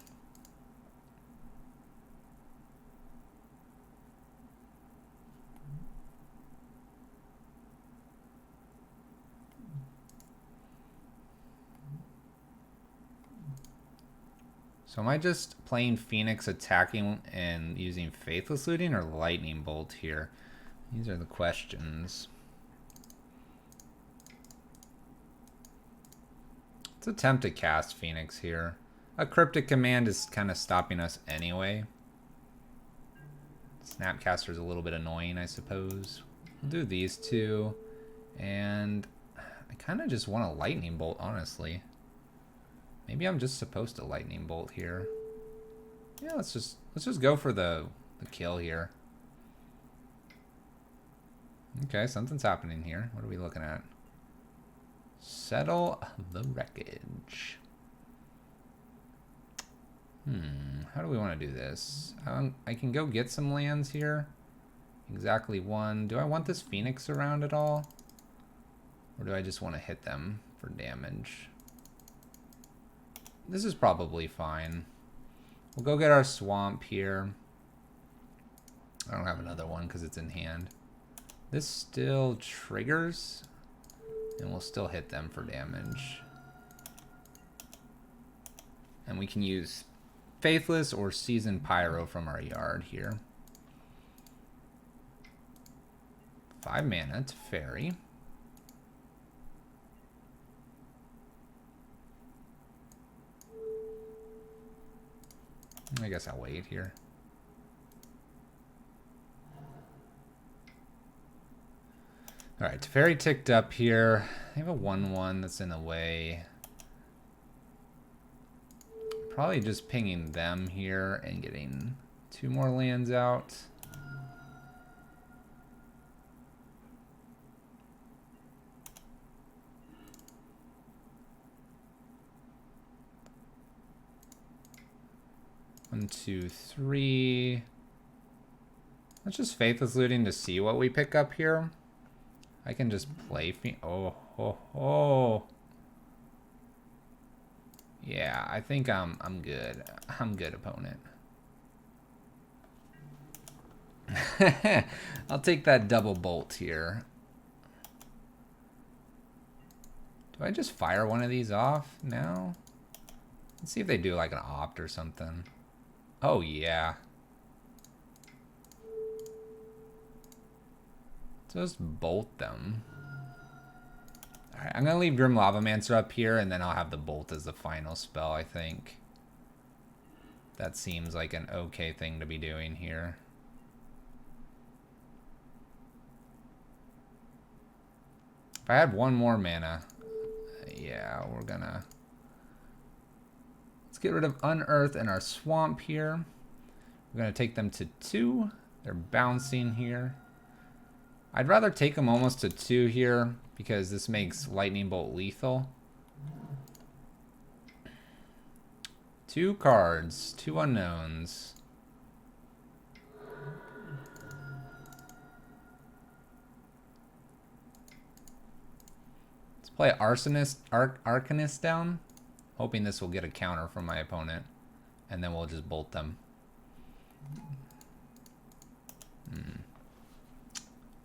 So am I just playing Phoenix attacking and using Faithless Looting or Lightning Bolt here? These are the questions. Let's attempt to cast Phoenix here. A Cryptic Command is kind of stopping us anyway. Snapcaster is a little bit annoying, I suppose. We'll do these 2. And I kind of just want a Lightning Bolt, honestly. Maybe I'm just supposed to Lightning Bolt here. Yeah, let's just go for the kill here. Okay, something's happening here. What are we looking at? Settle the Wreckage. How do we want to do this? I can go get some lands here. Exactly 1. Do I want this Phoenix around at all? Or do I just want to hit them for damage? This is probably fine. We'll go get our Swamp here. I don't have another one because it's in hand. This still triggers, and we'll still hit them for damage. And we can use Faithless or Seasoned Pyro from our yard here. 5 mana to Fairy. I guess I'll wait here. Alright, Teferi ticked up here. I have a 1/1 that's in the way. Probably just pinging them here and getting 2 more lands out. One, 2, 3. Let's just Faithless Looting to see what we pick up here. I can just play. Oh. Yeah, I think I'm good. I'm good, opponent. I'll take that double bolt here. Do I just fire one of these off now? Let's see if they do like an opt or something. Oh yeah. Just bolt them. Alright, I'm gonna leave Grim Lavamancer up here and then I'll have the bolt as the final spell, I think. That seems like an okay thing to be doing here. If I had 1 more mana, yeah, we're gonna... Let's get rid of Unearth and our Swamp here. We're gonna take them to 2. They're bouncing here. I'd rather take them almost to 2 here because this makes Lightning Bolt lethal. 2 cards, 2 unknowns. Play Arcanist down. Hoping this will get a counter from my opponent. And then we'll just bolt them.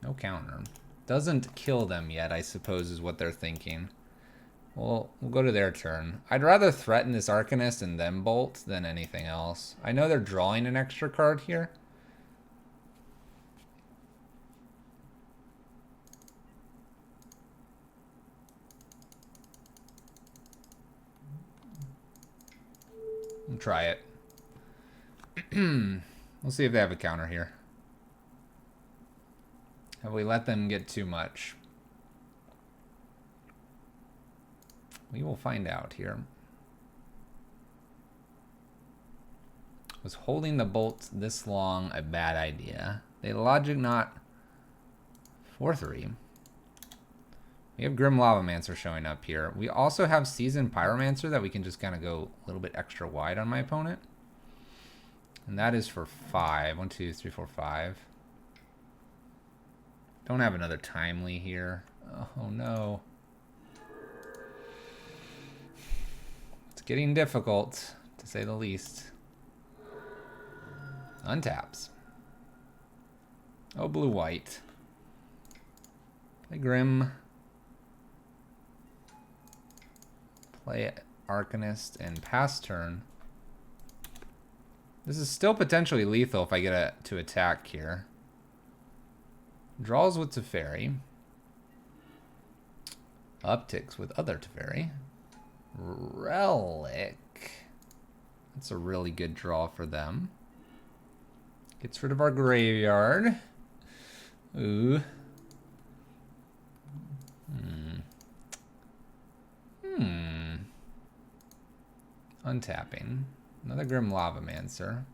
No counter. Doesn't kill them yet, I suppose, is what they're thinking. Well, we'll go to their turn. I'd rather threaten this Arcanist and then bolt than anything else. I know they're drawing an extra card here. We'll try it. We'll see if they have a counter here. Have we let them get too much? We will find out here. Was holding the bolt this long a bad idea? They logic not 4/3. We have Grim Lavamancer showing up here. We also have Seasoned Pyromancer that we can just kind of go a little bit extra wide on my opponent. And that is for 5. 1, 2, 3, 4, 5. Don't have another Timely here. Oh no. It's getting difficult, to say the least. Untaps. Oh, blue-white. Play Grim. Play Arcanist and pass turn. This is still potentially lethal if I get to attack here. Draws with Teferi. Upticks with other Teferi. Relic. That's a really good draw for them. Gets rid of our graveyard. Ooh. Untapping. Another Grim Lavamancer.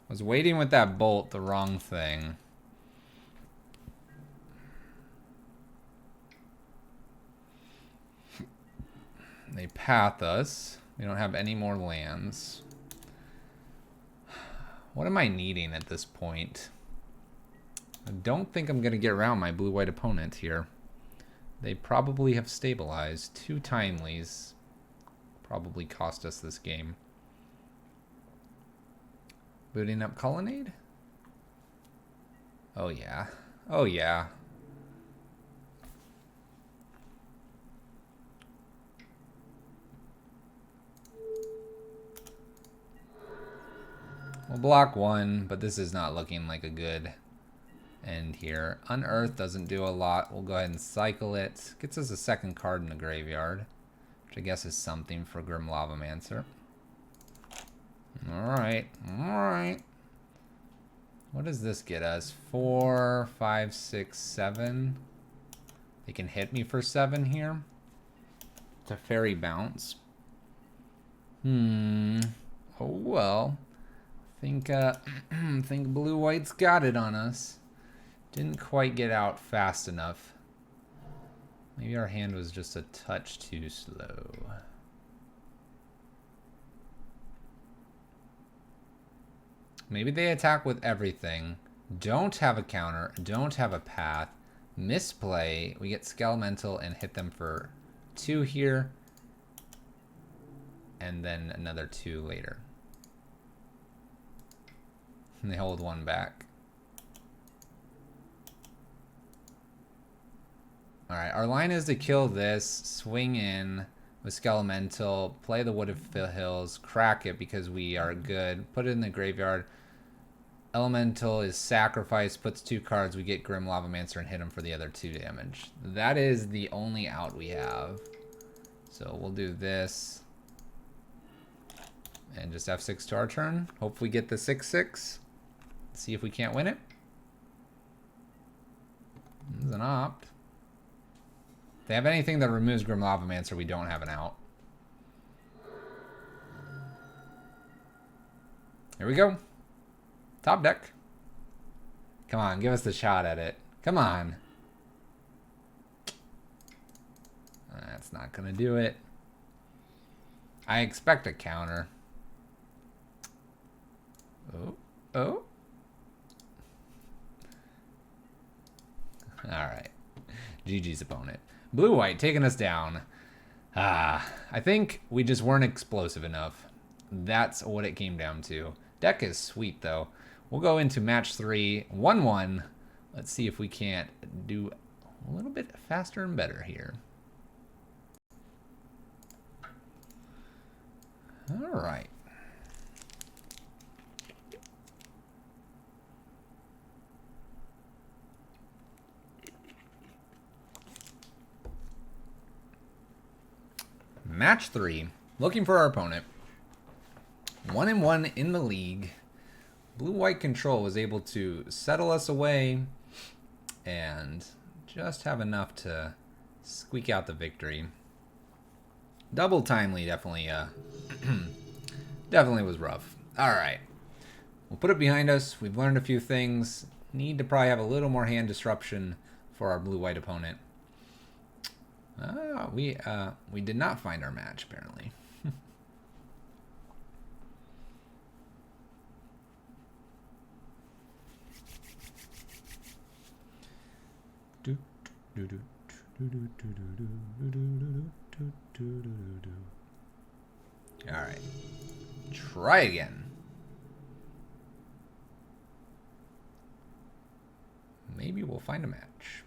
Was waiting with that bolt the wrong thing. They path us. We don't have any more lands. What am I needing at this point? I don't think I'm going to get around my blue-white opponent here. They probably have stabilized. 2 Timelies probably cost us this game. Booting up Colonnade? Oh yeah. Oh yeah. We'll block 1, but this is not looking like a good end here. Unearth doesn't do a lot. We'll go ahead and cycle it. Gets us a second card in the graveyard, which I guess is something for Grim Lavamancer. Alright, alright. What does this get us? 4, 5, 6, 7. They can hit me for 7 here. Teferi bounce. Oh well. Think blue-white's got it on us. Didn't quite get out fast enough. Maybe our hand was just a touch too slow. Maybe they attack with everything. Don't have a counter. Don't have a path. Misplay. We get Skelemental and hit them for 2 here. And then another 2 later. And they hold 1 back. Alright, our line is to kill this, swing in with Skelemental, play the Wood of Hills, crack it because we are good, put it in the graveyard. Elemental is sacrificed, puts 2 cards, we get Grim Lavamancer and hit him for the other 2 damage. That is the only out we have. So we'll do this. And just F6 to our turn. Hope we get the 6/6. See if we can't win it. This is an opt. If they have anything that removes Grim Lavamancer, we don't have an out. Here we go. Top deck. Come on, give us the shot at it. Come on. That's not going to do it. I expect a counter. Oh. Oh. All right. GG's opponent. Blue-white taking us down. I think we just weren't explosive enough. That's what it came down to. Deck is sweet, though. We'll go into match 3, 1-1. Let's see if we can't do a little bit faster and better here. All right. Match 3. Looking for our opponent. 1-1 in the league. Blue-white control was able to settle us away and just have enough to squeak out the victory. Double timely definitely definitely was rough. All right. We'll put it behind us. We've learned a few things. Need to probably have a little more hand disruption for our blue-white opponent. We did not find our match, apparently. All right. Try again. Maybe we'll find a match.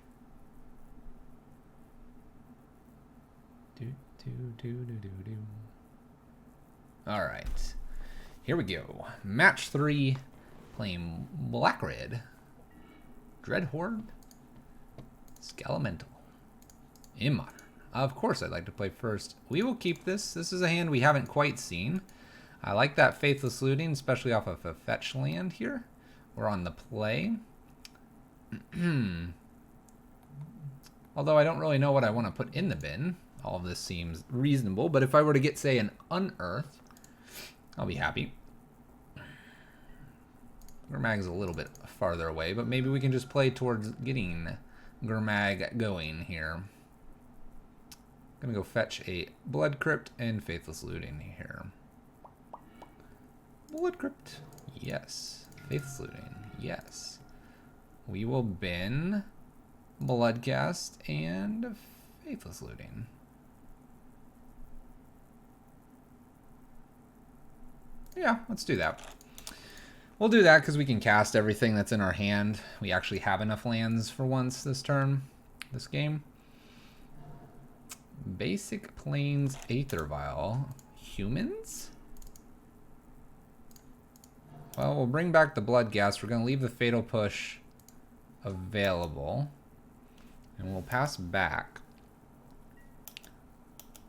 All right. Here we go. Match 3. Playing black-red. Dreadhorde. Skelemental. In Modern. Of course I'd like to play first. We will keep this. This is a hand we haven't quite seen. I like that Faithless Looting, especially off of a fetch land here. We're on the play. Although I don't really know what I want to put in the bin. All of this seems reasonable, but if I were to get, say, an Unearth, I'll be happy. Gurmag's a little bit farther away, but maybe we can just play towards getting Gurmag going here. Gonna go fetch a Blood Crypt and Faithless Looting here. Blood Crypt, yes. Faithless Looting, yes. We will bin Bloodcast and Faithless Looting. Yeah, let's do that. We'll do that because we can cast everything that's in our hand. We actually have enough lands for once this turn, this game. Basic Plains Aether Vial. Humans? Well, we'll bring back the Bloodghast. We're going to leave the Fatal Push available. And we'll pass back.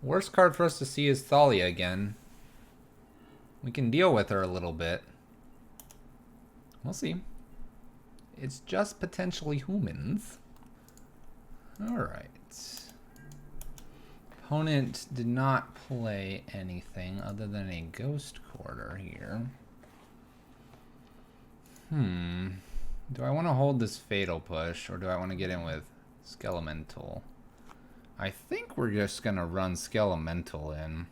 Worst card for us to see is Thalia again. We can deal with her a little bit. We'll see. It's just potentially humans. Alright. Opponent did not play anything other than a Ghost Quarter here. Do I want to hold this Fatal Push, or do I want to get in with Skelemental? I think we're just going to run Skelemental in.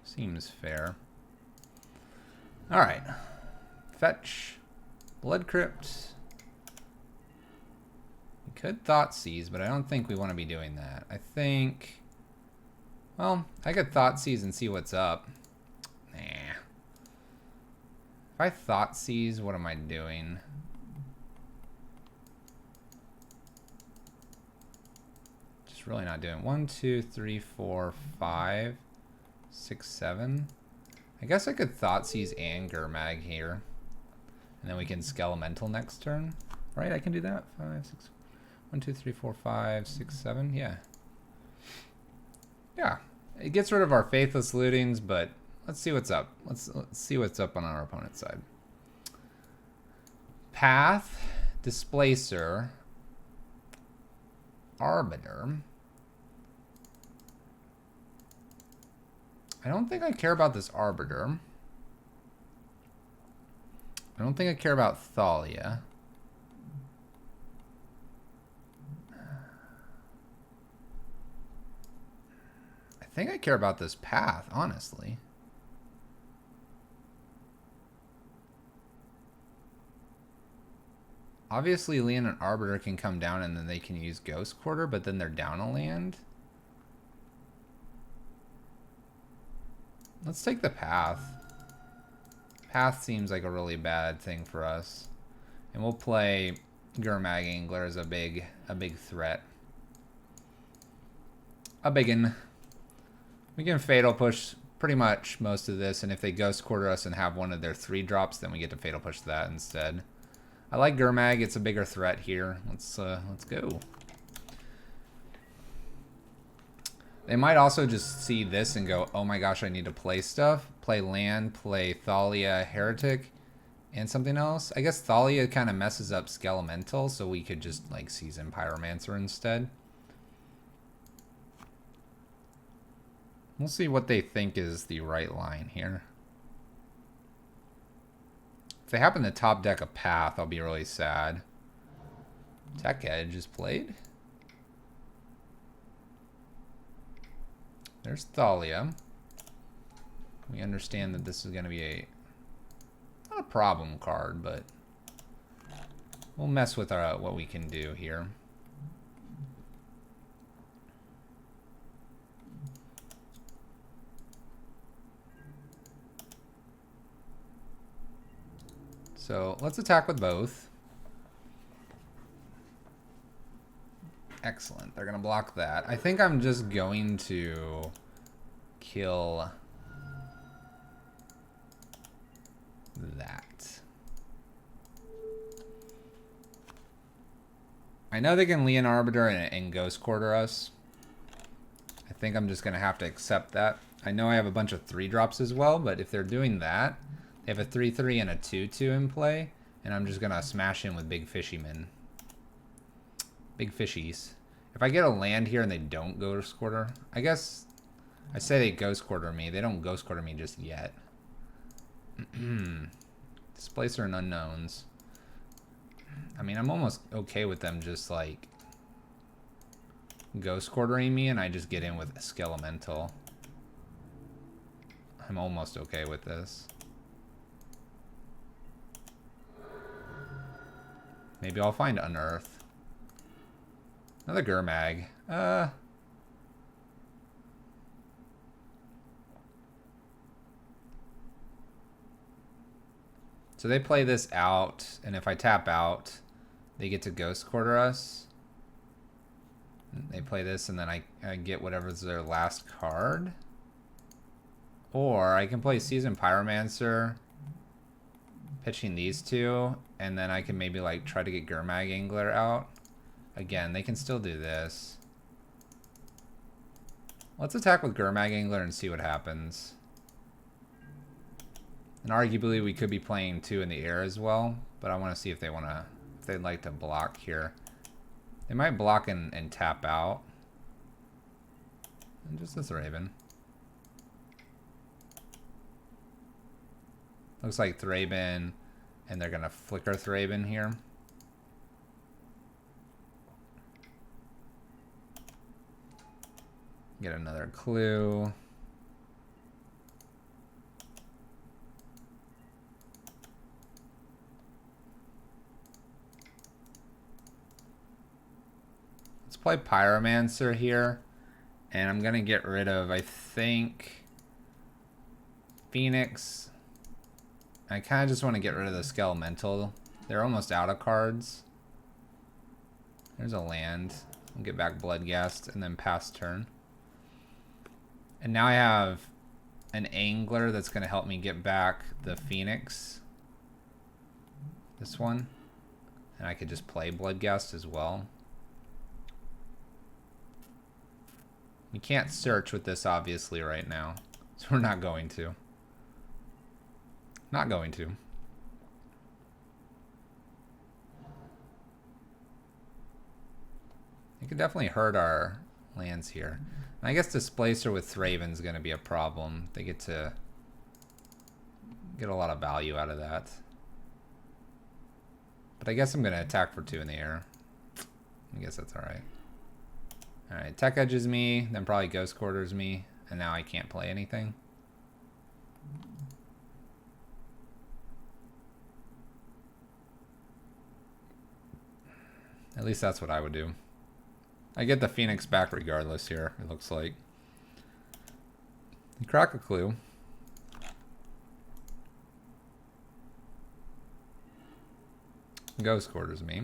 Seems fair. Alright. Fetch. Blood Crypt. We could Thoughtseize, but I don't think we want to be doing that. I think... Well, I could Thoughtseize and see what's up. Nah. If I Thoughtseize, what am I doing? Just really not doing 1, 2, 3, 4, 5, 6, 7. I guess I could Thoughtseize and Gurmag here. And then we can Skelemental next turn. Right, I can do that. 5, 6, 1, 2, 3, 4, 5, 6, 7. Yeah. Yeah. It gets rid of our Faithless Lootings, but let's see what's up. Let's see what's up on our opponent's side. Path, Displacer, Arbiter. I don't think I care about this Arbiter. I don't think I care about Thalia. I think I care about this Path, honestly. Obviously, Leon and Arbiter can come down and then they can use Ghost Quarter, but then they're down a land. Let's take the Path. Path seems like a really bad thing for us. And we'll play Gurmag Angler as a big threat. A biggin. We can Fatal Push pretty much most of this, and if they Ghost Quarter us and have one of their 3-drops, then we get to Fatal Push that instead. I like Gurmag. It's a bigger threat here. Let's go. They might also just see this and go, oh my gosh, I need to play stuff. Play land, play Thalia, Heretic, and something else. I guess Thalia kind of messes up Skelemental, so we could just like Season Pyromancer instead. We'll see what they think is the right line here. If they happen to top deck a Path, I'll be really sad. Tech Edge is played. There's Thalia. We understand that this is going to be not a problem card, but we'll mess with what we can do here. So let's attack with both. Excellent. They're going to block that. I think I'm just going to kill that. I know they can Leon Arbiter and Ghost Quarter us. I think I'm just going to have to accept that. I know I have a bunch of 3-drops as well, but if they're doing that, they have a 3/3 and a 2/2 in play, and I'm just going to smash in with Big Fishymen. Big fishies. If I get a land here and they don't Ghost Quarter, I guess I say they Ghost Quarter me. They don't Ghost Quarter me just yet. Displacer and Unknowns. I mean, I'm almost okay with them just like Ghost Quartering me and I just get in with Skelemental. I'm almost okay with this. Maybe I'll find Unearth. Another Gurmag. So they play this out, and if I tap out, they get to Ghost Quarter us. They play this, and then I get whatever's their last card. Or I can play Season Pyromancer, pitching these two, and then I can maybe like try to get Gurmag Angler out. Again, they can still do this. Let's attack with Gurmag Angler and see what happens. And arguably we could be playing 2 in the air as well, but I want to see if they want to, if they'd like to block here. They might block and tap out. And just this Raven. Looks like Thraben, and they're gonna flicker Thraben here. Get another clue. Let's play Pyromancer here. And I'm gonna get rid of, I think, Phoenix. I kind of just want to get rid of the Skelemental. They're almost out of cards. There's a land. I'll get back Bloodghast and then pass turn. And now I have an Angler that's going to help me get back the Phoenix. This one. And I could just play Bloodghast as well. We can't search with this obviously right now. So we're not going to. Not going to. It could definitely hurt our lands here. And I guess Displacer with Thraben is going to be a problem. They get to get a lot of value out of that. But I guess I'm going to attack for 2 in the air. I guess that's alright. Alright, Tech Edges me, then probably Ghost Quarters me, and now I can't play anything. At least that's what I would do. I get the Phoenix back regardless here, it looks like. You crack a clue. Ghost Quarters me.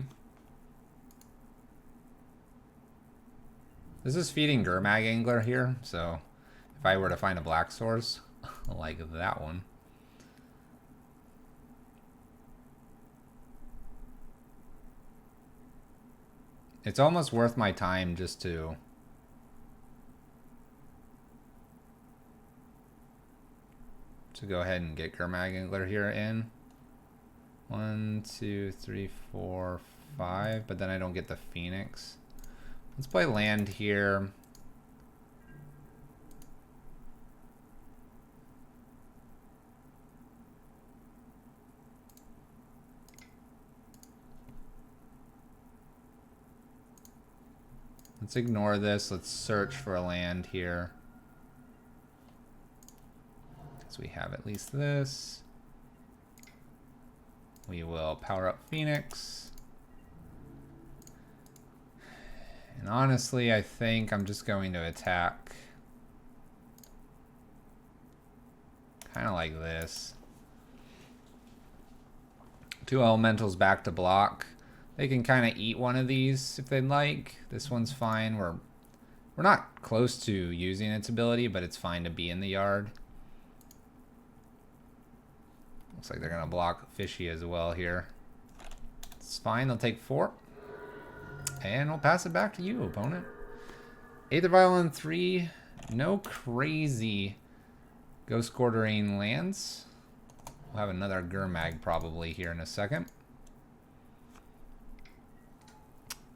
This is feeding Gurmag Angler here, so if I were to find a black source, like that one. It's almost worth my time just to go ahead and get Gurmag Angler here in. 1, 2, 3, 4, 5, but then I don't get the Phoenix. Let's play land here. Let's ignore this. Let's search for a land here. So we have at least this. We will power up Phoenix. And honestly, I think I'm just going to attack kind of like this. 2 elementals back to block. They can kind of eat one of these if they'd like. This one's fine. We're not close to using its ability, but it's fine to be in the yard. Looks like they're going to block Fishy as well here. It's fine. They'll take 4. And we'll pass it back to you, opponent. Aether Vial in 3. No crazy Ghost Quartering lands. We'll have another Gurmag probably here in a second.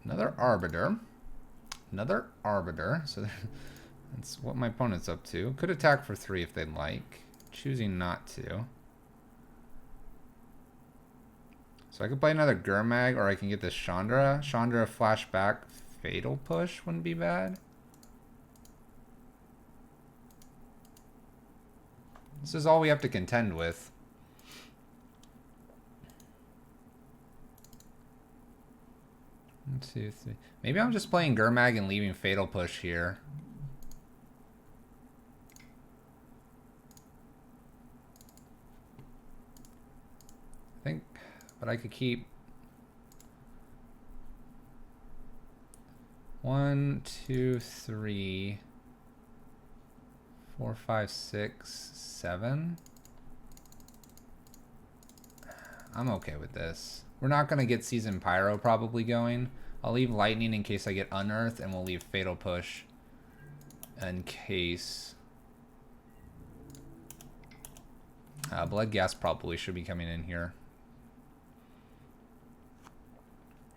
Another Arbiter. Another Arbiter. So that's what my opponent's up to. Could attack for 3 if they'd like. Choosing not to. So I could play another Gurmag, or I can get this Chandra. Chandra flashback Fatal Push wouldn't be bad. This is all we have to contend with. One, 2, 3. Maybe I'm just playing Gurmag and leaving Fatal Push here. I think, but I could keep 1, 2, 3, 4, 5, 6, 7. I'm okay with this. We're not going to get Season Pyro probably going. I'll leave Lightning in case I get Unearthed, and we'll leave Fatal Push in case... Blood Gas probably should be coming in here.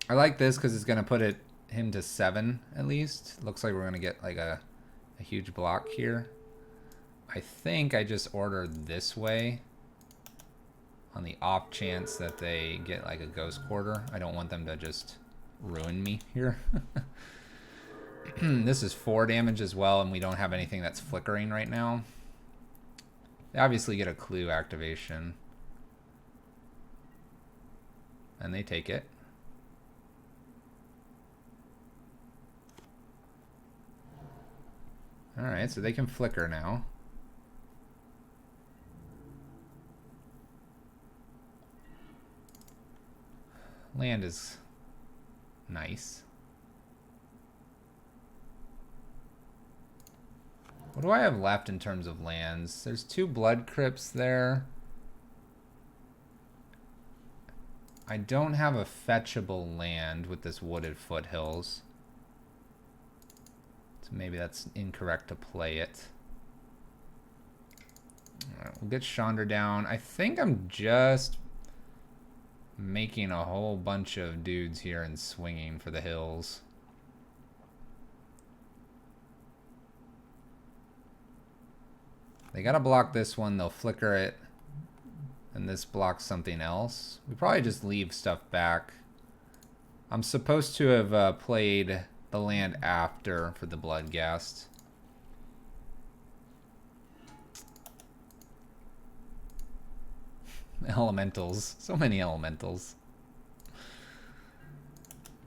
I like this because it's going to put him to 7 at least. Looks like we're going to get like a huge block here. I think I just ordered this way on the off chance that they get like a Ghost Quarter. I don't want them to just ruin me here. This is 4 damage as well, and we don't have anything that's flickering right now. They obviously get a clue activation. And they take it. Alright, so they can flicker now. Land is nice. What do I have left in terms of lands? There's 2 Blood Crypts there. I don't have a fetchable land with this Wooded Foothills. So maybe that's incorrect to play it. Alright, we'll get Chandra down. I think I'm just making a whole bunch of dudes here and swinging for the hills. They gotta block this one, they'll flicker it, and this blocks something else. We probably just leave stuff back. I'm supposed to have played the land after for the Bloodghast. Elementals. So many elementals.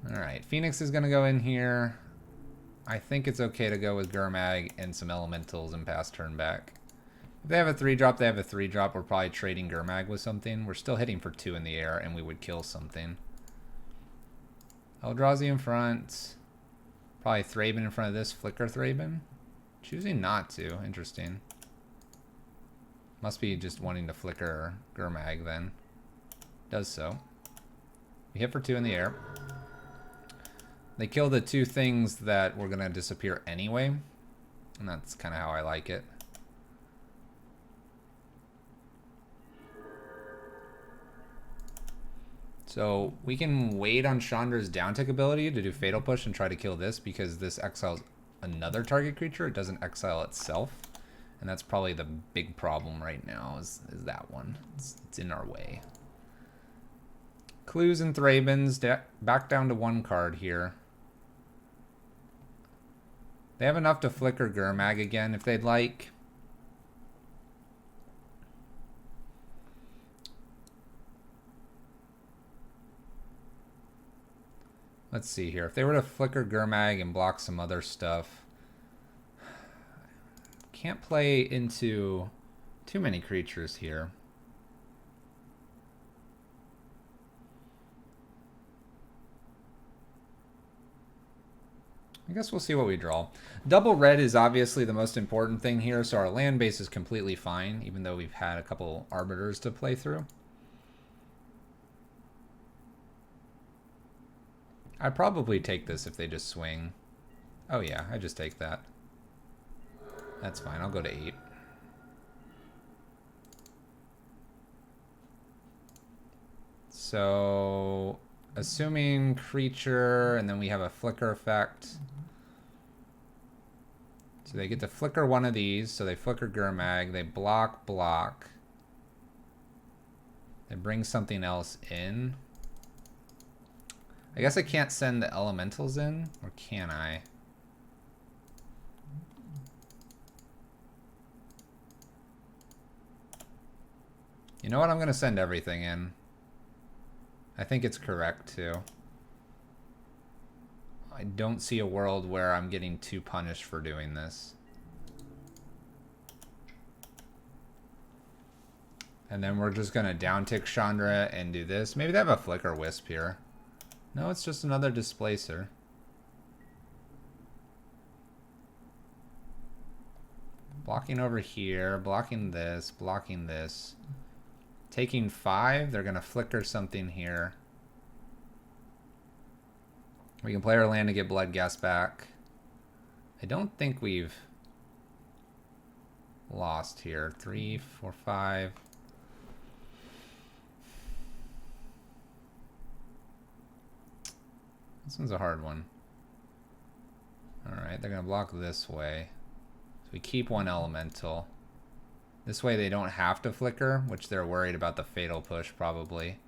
Alright, Phoenix is going to go in here. I think it's okay to go with Gurmag and some Elementals and pass turn back. If they have a 3-drop, they have a 3-drop. We're probably trading Gurmag with something. We're still hitting for 2 in the air, and we would kill something. Eldrazi in front. Probably Thraben in front of this. Flicker Thraben. Choosing not to. Interesting. Must be just wanting to flicker Gurmag then. Does so. We hit for 2 in the air. They kill the 2 things that were going to disappear anyway. And that's kind of how I like it. So we can wait on Chandra's downtick ability to do Fatal Push and try to kill this because this exiles another target creature. It doesn't exile itself. And that's probably the big problem right now is that one. It's in our way. Clues and Thrabens back down to 1 card here. They have enough to flicker Gurmag again if they'd like. Let's see here. If they were to flicker Gurmag and block some other stuff. Can't play into too many creatures here. I guess we'll see what we draw. Double red is obviously the most important thing here, so our land base is completely fine, even though we've had a couple arbiters to play through. I'd probably take this if they just swing. Oh yeah, I just take that. That's fine, I'll go to 8. So, assuming creature, and then we have a flicker effect. So they get to flicker one of these, so they flicker Gurmag, they block. They bring something else in. I guess I can't send the elementals in, or can I? You know what? I'm going to send everything in. I think it's correct, too. I don't see a world where I'm getting too punished for doing this. And then we're just going to downtick Chandra and do this. Maybe they have a Flicker Wisp here. No, it's just another Displacer. Blocking over here, blocking this, blocking this. Taking 5, they're going to flicker something here. We can play our land to get Bloodghast back. I don't think we've lost here. 3, 4, 5. This one's a hard one. Alright, they're going to block this way. So we keep 1 elemental. This way they don't have to flicker, which they're worried about the Fatal Push probably.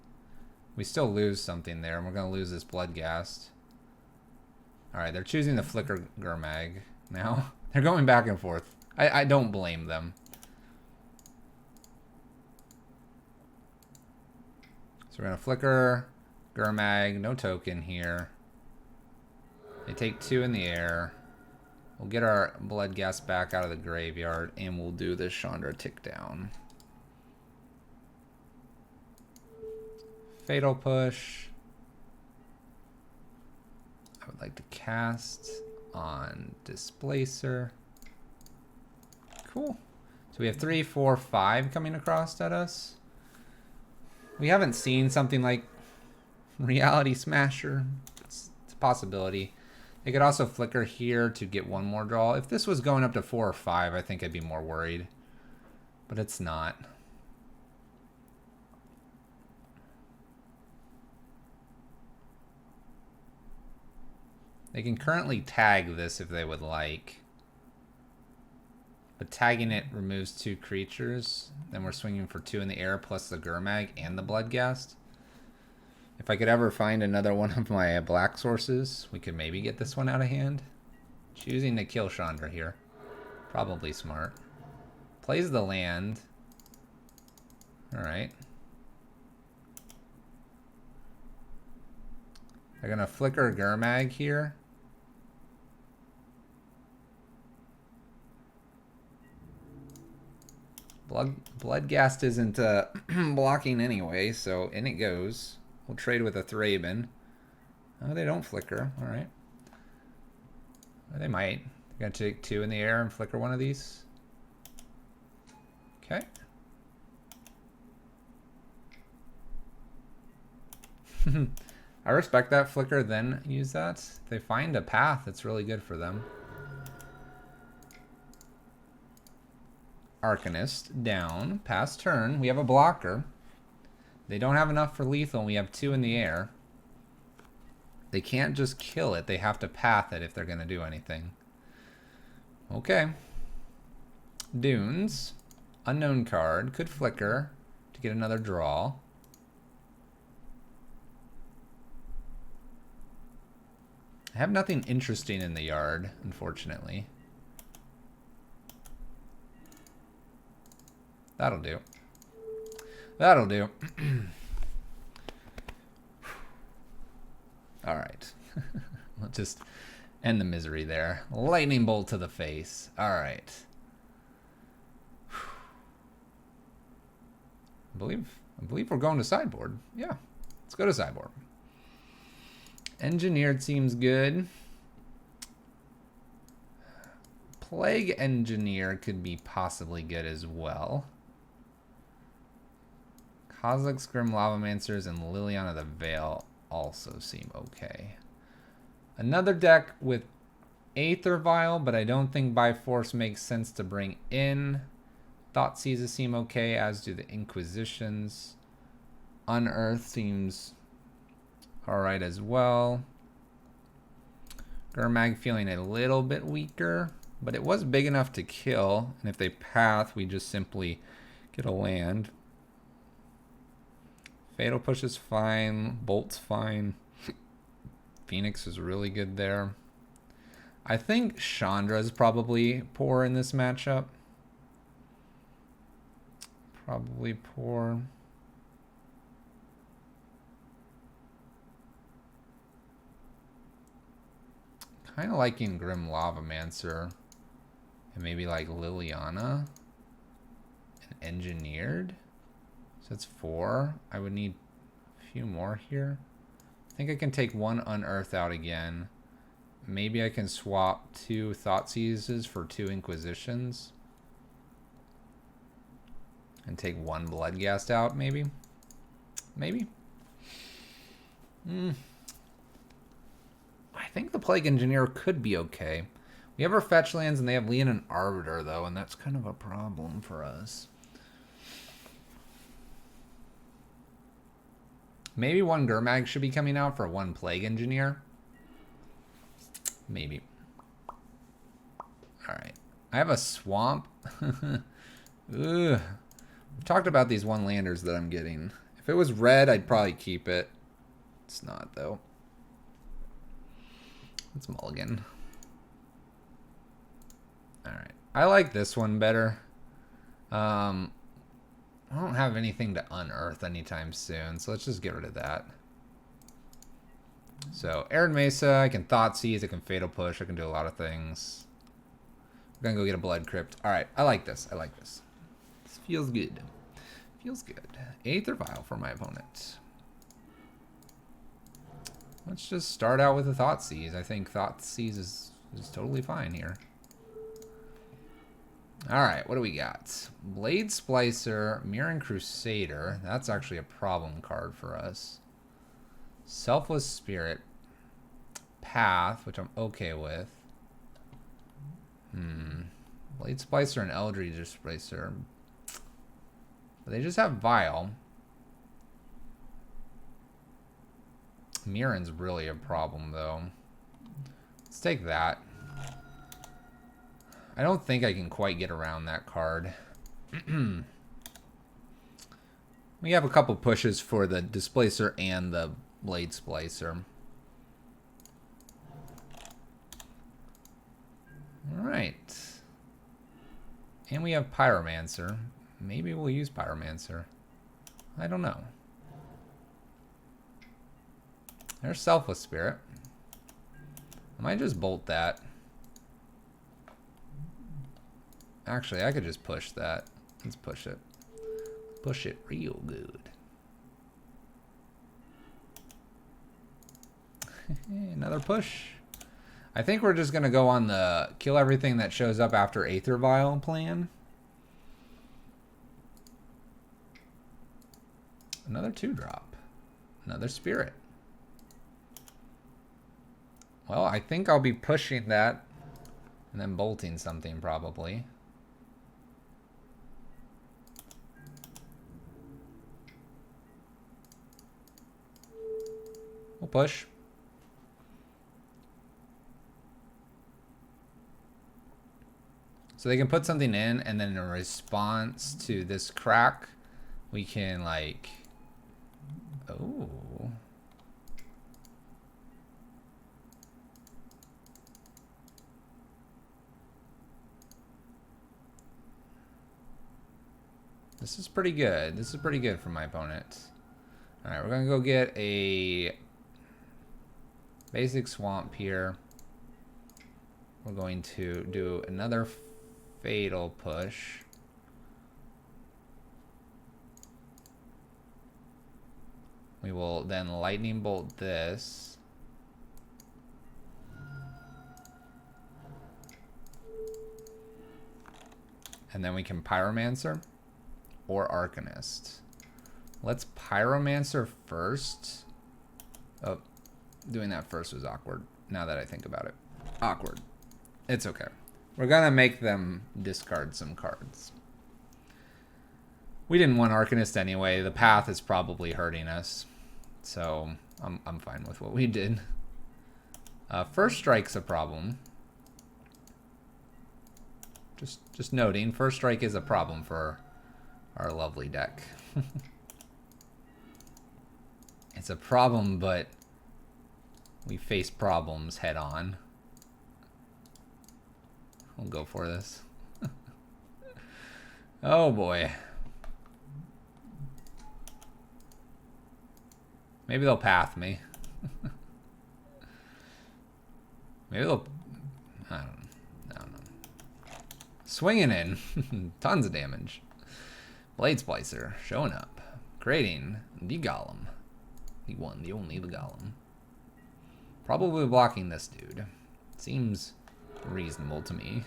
We still lose something there, and we're going to lose this Bloodghast. Alright, they're choosing the flicker Gurmag now. They're going back and forth. I don't blame them. So we're going to flicker Gurmag, no token here. They take 2 in the air. We'll get our Bloodghast back out of the graveyard, and we'll do this Chandra tick down. Fatal Push. I would like to cast on Displacer. Cool. So we have 3, 4, 5 coming across at us. We haven't seen something like Reality Smasher. It's a possibility. They could also flicker here to get 1 more draw. If this was going up to 4 or 5, I think I'd be more worried. But it's not. They can currently tag this if they would like. But tagging it removes 2 creatures. Then we're swinging for 2 in the air plus the Gurmag and the Bloodghast. If I could ever find another one of my black sources, we could maybe get this one out of hand. Choosing to kill Chandra here. Probably smart. Plays the land. Alright. They're going to flicker Gurmag here. Bloodghast isn't blocking anyway, so in it goes. We'll trade with a Thraben. Oh, they don't flicker. All right. Or they might. They're going to take 2 in the air and flicker one of these. Okay. I respect that. Flicker, then use that. If they find a path, it's really good for them. Arcanist down. Pass turn. We have a blocker. They don't have enough for lethal, and we have 2 in the air. They can't just kill it. They have to path it if they're going to do anything. Okay. Dunes. Unknown card. Could flicker to get another draw. I have nothing interesting in the yard, unfortunately. That'll do. That'll do. All right. We'll just end the misery there. Lightning bolt to the face. All right. I believe we're going to sideboard. Yeah. Let's go to sideboard. Engineered seems good. Plague Engineer could be possibly good as well. Kozilek's Grim Lavamancers and Liliana the Veil also seem okay. Another deck with Aether Vial, but I don't think by force makes sense to bring in. Thoughtseizes seem okay, as do the Inquisitions. Unearth seems alright as well. Gurmag feeling a little bit weaker, but it was big enough to kill, and if they path, we just simply get a land. Fatal Push is fine. Bolt's fine. Phoenix is really good there. I think Chandra is probably poor in this matchup. Probably poor. Kind of liking Grim Lavamancer. And maybe like Liliana. And Engineered. So that's 4. I would need a few more here. I think I can take 1 Unearth out again. Maybe I can swap 2 Thoughtseizes for 2 Inquisitions. And take 1 Bloodghast out, maybe? Maybe? I think the Plague Engineer could be okay. We have our fetch lands, and they have Leonin Arbiter, though, and that's kind of a problem for us. Maybe 1 Gurmag should be coming out for 1 Plague Engineer. Maybe. Alright. I have a Swamp. Ugh. We've talked about these 1-landers that I'm getting. If it was red, I'd probably keep it. It's not, though. Let's mulligan. Alright. I like this one better. I don't have anything to unearth anytime soon, so let's just get rid of that. So, Arid Mesa, I can Thoughtseize, I can Fatal Push, I can do a lot of things. I'm gonna go get a Blood Crypt. Alright, I like this, I like this. This feels good. Feels good. Aether Vial for my opponent. Let's just start out with a Thoughtseize. I think Thoughtseize is totally fine here. Alright, what do we got? Blade Splicer, Mirren Crusader. That's actually a problem card for us. Selfless Spirit. Path, which I'm okay with. Blade Splicer and Eldritch Displacer. But they just have Vial. Mirren's really a problem, though. Let's take that. I don't think I can quite get around that card. We have a couple pushes for the Displacer and the Blade Splicer. Alright. And we have Pyromancer. Maybe we'll use Pyromancer. I don't know. There's Selfless Spirit. I might just bolt that. Actually, I could just push that. Let's push it. Push it real good. Another push. I think we're just going to go on the kill everything that shows up after Aether Vial plan. Another 2-drop. Another Spirit. Well, I think I'll be pushing that and then bolting something probably. We'll push. So they can put something in, and then in response to this crack, we can like, oh. This is pretty good. This is pretty good for my opponent. All right, we're gonna go get a basic swamp here. We're going to do another fatal push. We will then lightning bolt this. And then we can Pyromancer or Arcanist. Let's Pyromancer first. Oh, doing that first was awkward, now that I think about it. Awkward. It's okay. We're gonna make them discard some cards. We didn't want Arcanist anyway. The path is probably hurting us. So I'm fine with what we did. First strike's a problem. Just noting, first strike is a problem for our lovely deck. It's a problem, but we face problems head on. We'll go for this. Oh boy. Maybe they'll path me. Maybe they'll... I don't know. Swinging in. Tons of damage. Blade Splicer showing up. Creating the Golem. The one, the only, the Golem. Probably blocking this dude. Seems reasonable to me.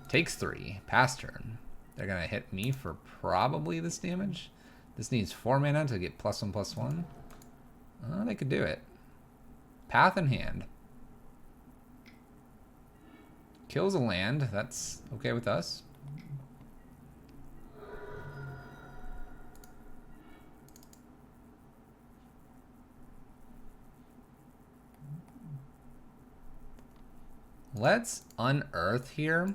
Takes 3. Pass turn. They're going to hit me for probably this damage. This needs 4 mana to get +1/+1. Oh, they could do it. Path in hand. Kills a land. That's okay with us. Let's unearth here.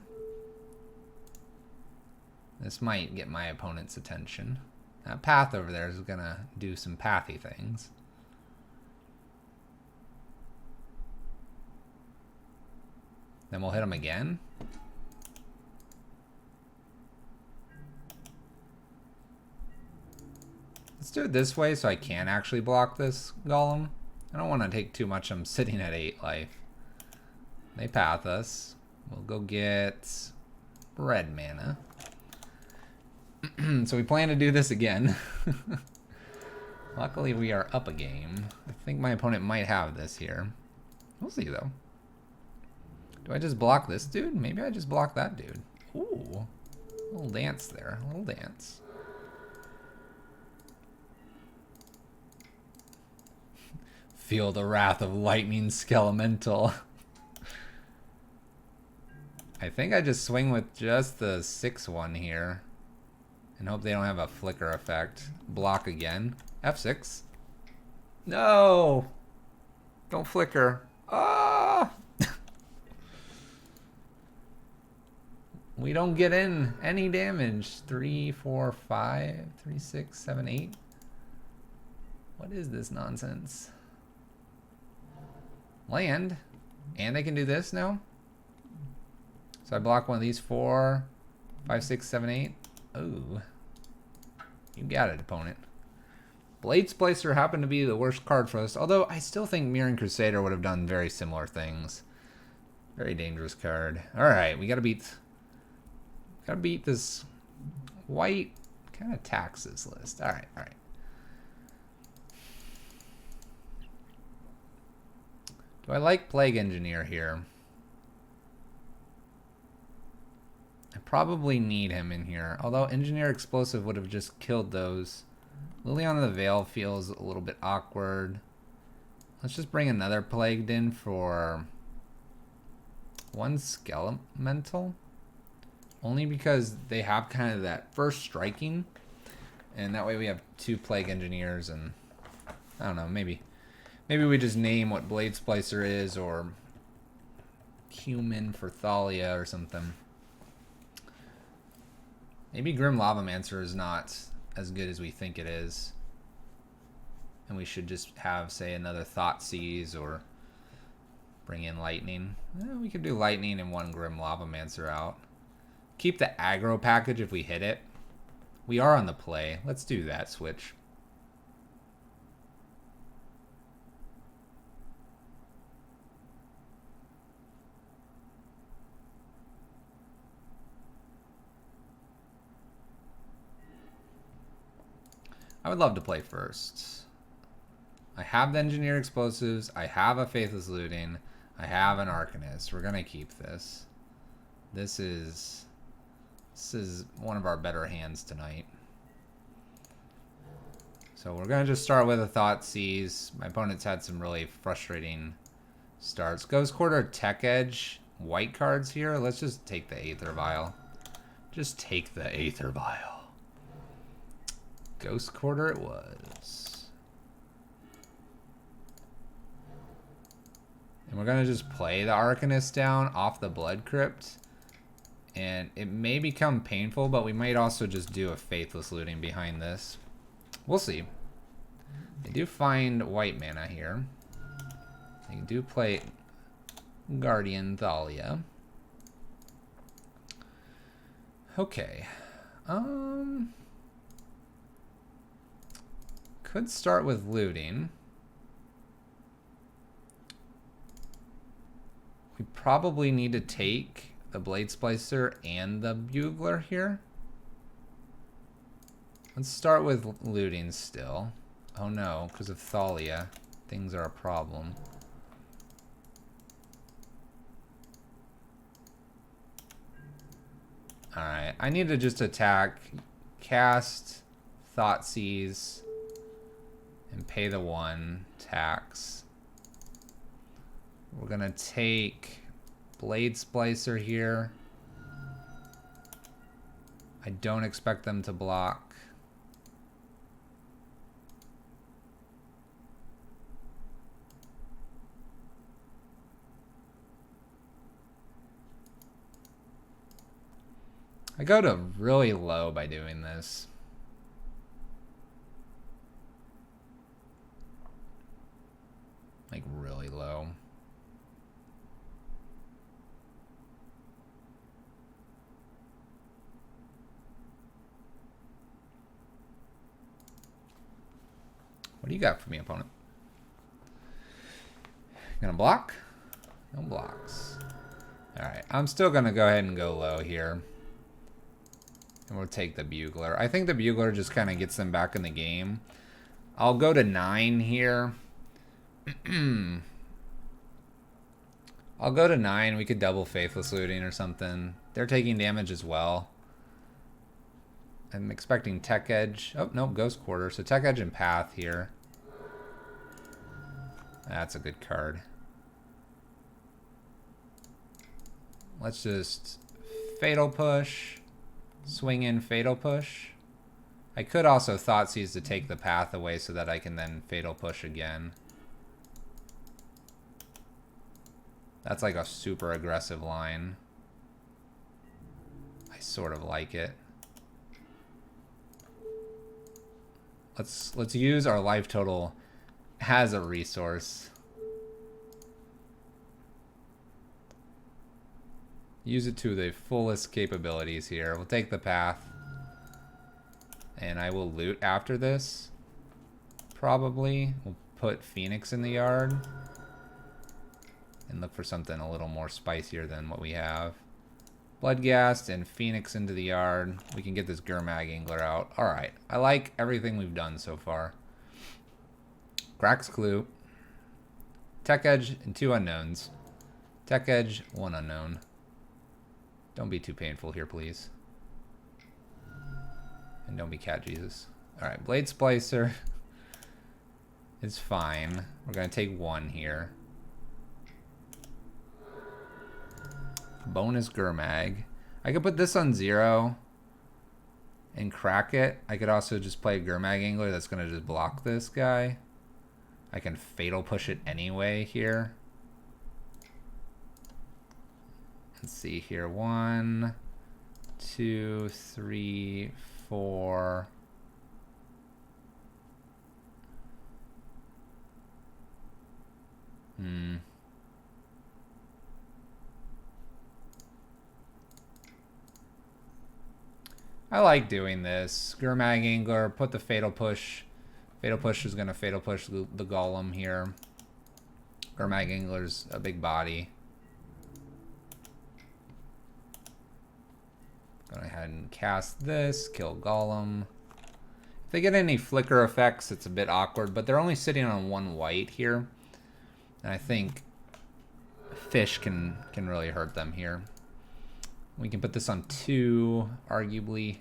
This might get my opponent's attention. That path over there is gonna do some pathy things. Then we'll hit him again. Let's do it this way so I can actually block this golem. I don't want to take too much. I'm sitting at 8 life. They path us. We'll go get red mana. So we plan to do this again. Luckily we are up a game. I think my opponent might have this here. We'll see though. Do I just block this dude? Maybe I just block that dude. Ooh. A little dance there. A little dance. Feel the wrath of lightning, Skelemental. I think I just swing with just the 6/1 here. And hope they don't have a flicker effect. Block again. F6. No! Don't flicker. Ah! We don't get in any damage. 3, 4, 5, 3, 6, 7, 8. What is this nonsense? Land. And I can do this now? So I block one of these. 4, 5, 6, 7, 8. Oh. You got it, opponent. Blade Splicer happened to be the worst card for us, although I still think Mirran Crusader would have done very similar things. Very dangerous card. Alright, we gotta beat this white kind of taxes list. Alright, alright. Do I like Plague Engineer here? I probably need him in here. Although Engineer Explosive would have just killed those. Liliana the Veil feels a little bit awkward. Let's just bring another Plagued in for one Skelemental. Only because they have kind of that first striking. And that way we have 2 Plague Engineers and I don't know, maybe we just name what Blade Splicer is or Human for Thalia or something. Maybe Grim Lavamancer is not as good as we think it is. And we should just have, say, another Thoughtseize or bring in Lightning. We could do Lightning and 1 Grim Lavamancer out. Keep the aggro package if we hit it. We are on the play. Let's do that switch. I would love to play first. I have the Engineer Explosives. I have a Faithless Looting. I have an Arcanist. We're going to keep this. This is one of our better hands tonight. So we're going to just start with a Thoughtseize. My opponent's had some really frustrating starts. Ghost Quarter, Tech Edge, white cards here. Let's just take the Aether Vial. Just take the Aether Vial. Ghost Quarter it was. And we're going to just play the Arcanist down off the Blood Crypt. And it may become painful, but we might also just do a Faithless Looting behind this. We'll see. They do find white mana here. They do play Guardian Thalia. Okay. Could start with looting. We probably need to take the Blade Splicer and the Bugler here. Let's start with looting still. Oh no, because of Thalia, things are a problem. Alright, I need to just attack, cast, Thoughtseize, and pay the 1 tax. We're gonna take Blade Splicer here. I don't expect them to block. I go to really low by doing this. Like really low. What do you got for me, opponent? Gonna block? No blocks. Alright, I'm still gonna go ahead and go low here. And we'll take the Bugler. I think the Bugler just kind of gets them back in the game. I'll go to 9 here. I'll go to 9. We could double Faithless Looting or something. They're taking damage as well. I'm expecting Tech Edge. Oh, no, Ghost Quarter. So Tech Edge and Path here. That's a good card. Let's just Fatal Push. Swing in Fatal Push. I could also Thoughtseize to take the path away so that I can then Fatal Push again. That's like a super aggressive line. I sort of like it. Let's use our life total as a resource. Use it to the fullest capabilities here. We'll take the path. And I will loot after this. probably. We'll put Phoenix in the yard. And look for something a little more spicier than what we have. Bloodghast and Phoenix into the yard. We can get this Gurmag Angler out. Alright, I like everything we've done so far. Crack's Clue. Tech Edge and 2 unknowns. Tech Edge, 1 unknown. Don't be too painful here, please. And don't be Cat Jesus. Alright, Blade Splicer is fine. We're going to take 1 here. Bonus Gurmag. I could put this on 0 and crack it. I could also just play a Gurmag Angler that's going to just block this guy. I can Fatal Push it anyway here. Let's see here. 1, 2, 3, 4. I like doing this. Gurmag Angler, put the Fatal Push. Fatal Push is going to Fatal Push the Golem here. Gurmag Angler's a big body. Go ahead and cast this, kill Golem. If they get any flicker effects, it's a bit awkward, but they're only sitting on 1 white here. And I think fish can really hurt them here. We can put this on 2, arguably.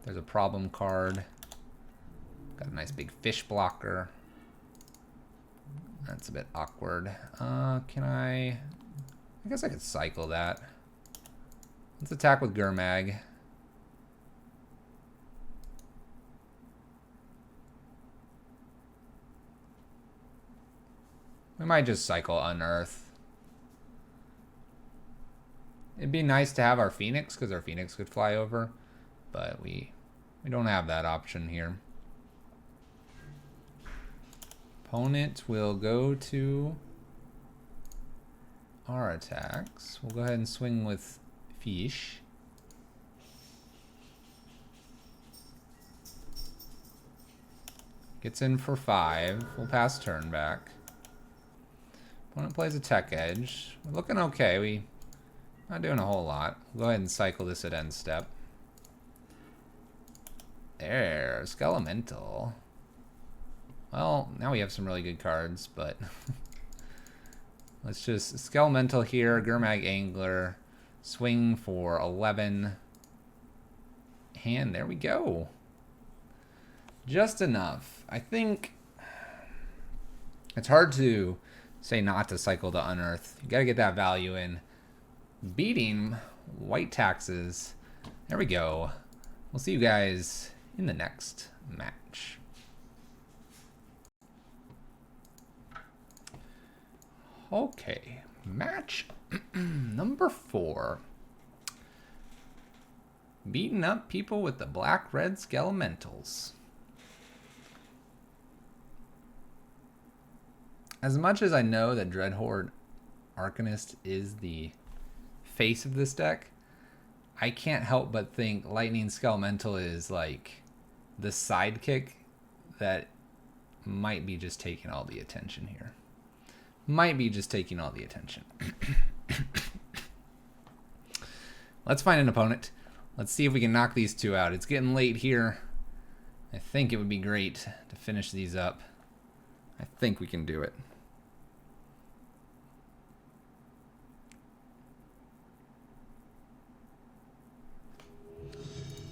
There's a problem card. Got a nice big fish blocker. That's a bit awkward. Can I guess I could cycle that. Let's attack with Gurmag. We might just cycle Unearth. It'd be nice to have our Phoenix, because our Phoenix could fly over. But we don't have that option here. Opponent will go to our attacks. We'll go ahead and swing with Fish. Gets in for 5. We'll pass turn back. Opponent plays a Tech Edge. We're looking okay. We're not doing a whole lot. We'll go ahead and cycle this at end step. There, Skelemental. Well, now we have some really good cards, but let's just Skelemental here, Gurmag Angler, swing for 11. And there we go. Just enough. I think it's hard to say not to cycle to Unearth. You gotta get that value in. Beating white taxes. There we go. We'll see you guys in the next match. Okay, match number 4. Beating up people with the black-red Skelementals. As much as I know that Dreadhorde Arcanist is the face of this deck, I can't help but think Lightning Skelemental is like the sidekick that might be just taking all the attention here. Might be just taking all the attention. Let's find an opponent. Let's see if we can knock these 2 out. It's getting late here. I think it would be great to finish these up. I think we can do it.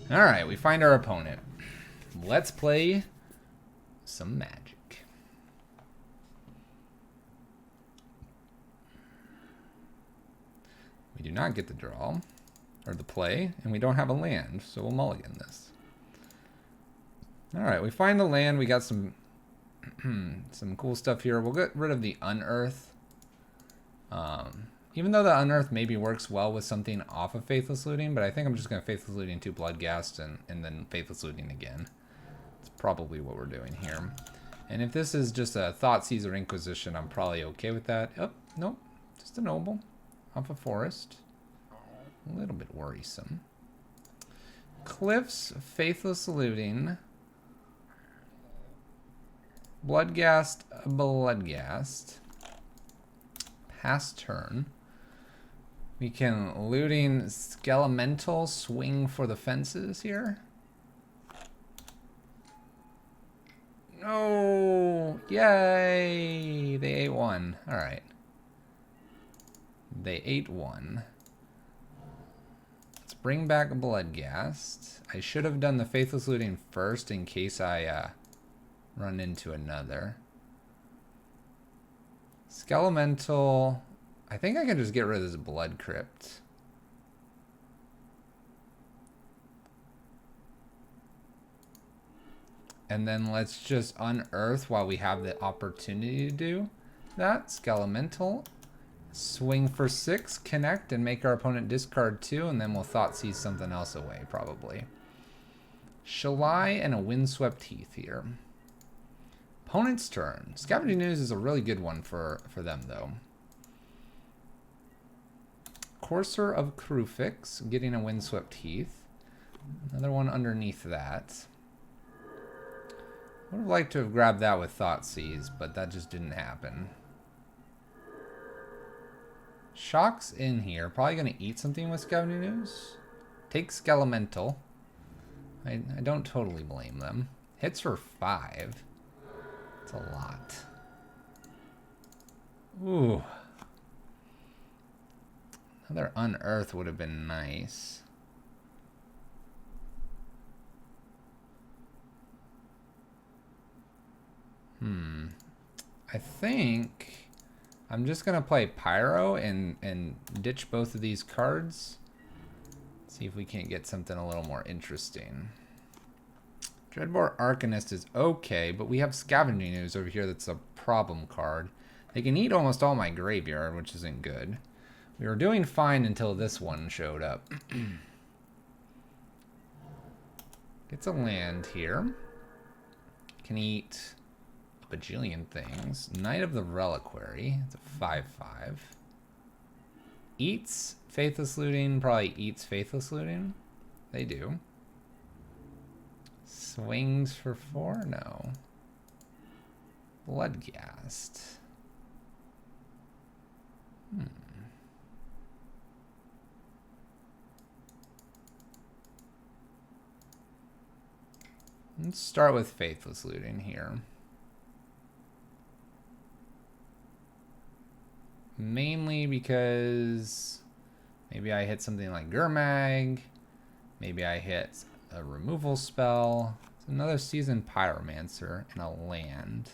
All right, we find our opponent. Let's play some Magic. We do not get the draw, or the play, and we don't have a land, so we'll mulligan this. All right, we find the land. We got some some cool stuff here. We'll get rid of the Unearth. Even though the Unearth maybe works well with something off of Faithless Looting, but I think I'm just going to Faithless Looting 2 Bloodghast and then Faithless Looting again. That's probably what we're doing here. And if this is just a Thoughtseize or Inquisition, I'm probably okay with that. Oh, nope. Just a Noble off a Forest. A little bit worrisome. Cliffs, Faithless Looting. Bloodghast, Bloodghast. Pass turn. We can looting Skelemental swing for the fences here. No! Yay! They ate one. Alright. They ate one. Let's bring back Bloodghast. I should have done the Faithless Looting first in case I run into another. Skelemental. I think I can just get rid of this Blood Crypt. And then let's just unearth while we have the opportunity to do that. Skelemental. Swing for 6, connect, and make our opponent discard 2, and then we'll Thoughtseize something else away, probably. Shalai and a Windswept Heath here. Opponent's turn. Scavenging Ooze is a really good one for them, though. Courser of Krufix, getting a Windswept Heath. Another one underneath that. Would have liked to have grabbed that with Thoughtseize, but that just didn't happen. Shock's in here. Probably going to eat something with Scavenging Ooze. Take Skelemental. I don't totally blame them. Hits for 5. That's a lot. Ooh. Another Unearth would have been nice. I think I'm just going to play Pyro and ditch both of these cards. See if we can't get something a little more interesting. Dreadbore Arcanist is okay, but we have Scavenging Ooze over here that's a problem card. They can eat almost all my graveyard, which isn't good. We were doing fine until this one showed up. Gets a land here. Can eat a bajillion things. Knight of the Reliquary. It's a 5/5. Eats Faithless Looting. Probably eats Faithless Looting. They do. Swings for 4? No. Bloodghast. Let's start with Faithless Looting here. Mainly because maybe I hit something like Gurmag. Maybe I hit a removal spell. It's another Seasoned Pyromancer and a land.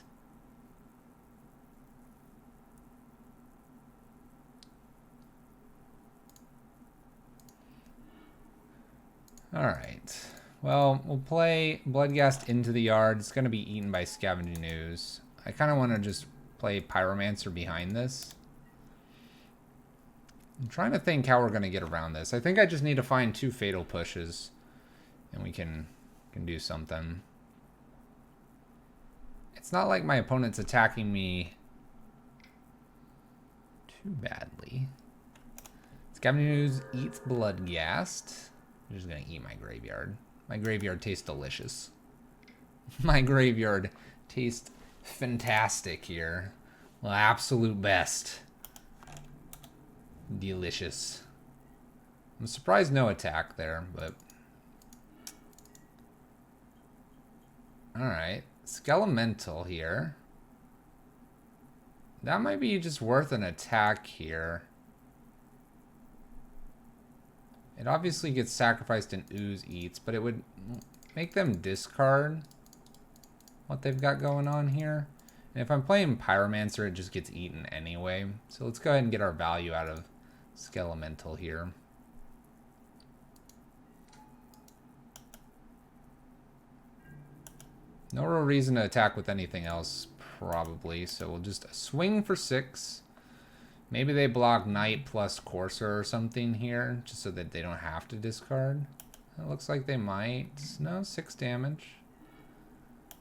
Alright. Well, we'll play Bloodghast into the yard. It's going to be eaten by Scavenging Ooze. I kind of want to just play Pyromancer behind this. I'm trying to think how we're going to get around this. I think I just need to find 2 Fatal Pushes, and we can do something. It's not like my opponent's attacking me too badly. Scavenging Ooze eats Bloodghast. I'm just going to eat my graveyard. My graveyard tastes delicious. My graveyard tastes fantastic here. Well, absolute best. Delicious. I'm surprised no attack there, but... Alright. Skelemental here. That might be just worth an attack here. It obviously gets sacrificed and Ooze eats, but it would make them discard what they've got going on here. And if I'm playing Pyromancer, it just gets eaten anyway. So let's go ahead and get our value out of Skelemental here. No real reason to attack with anything else, probably. So we'll just swing for 6. Maybe they block Knight plus Courser or something here, just so that they don't have to discard. It looks like they might. No, 6 damage.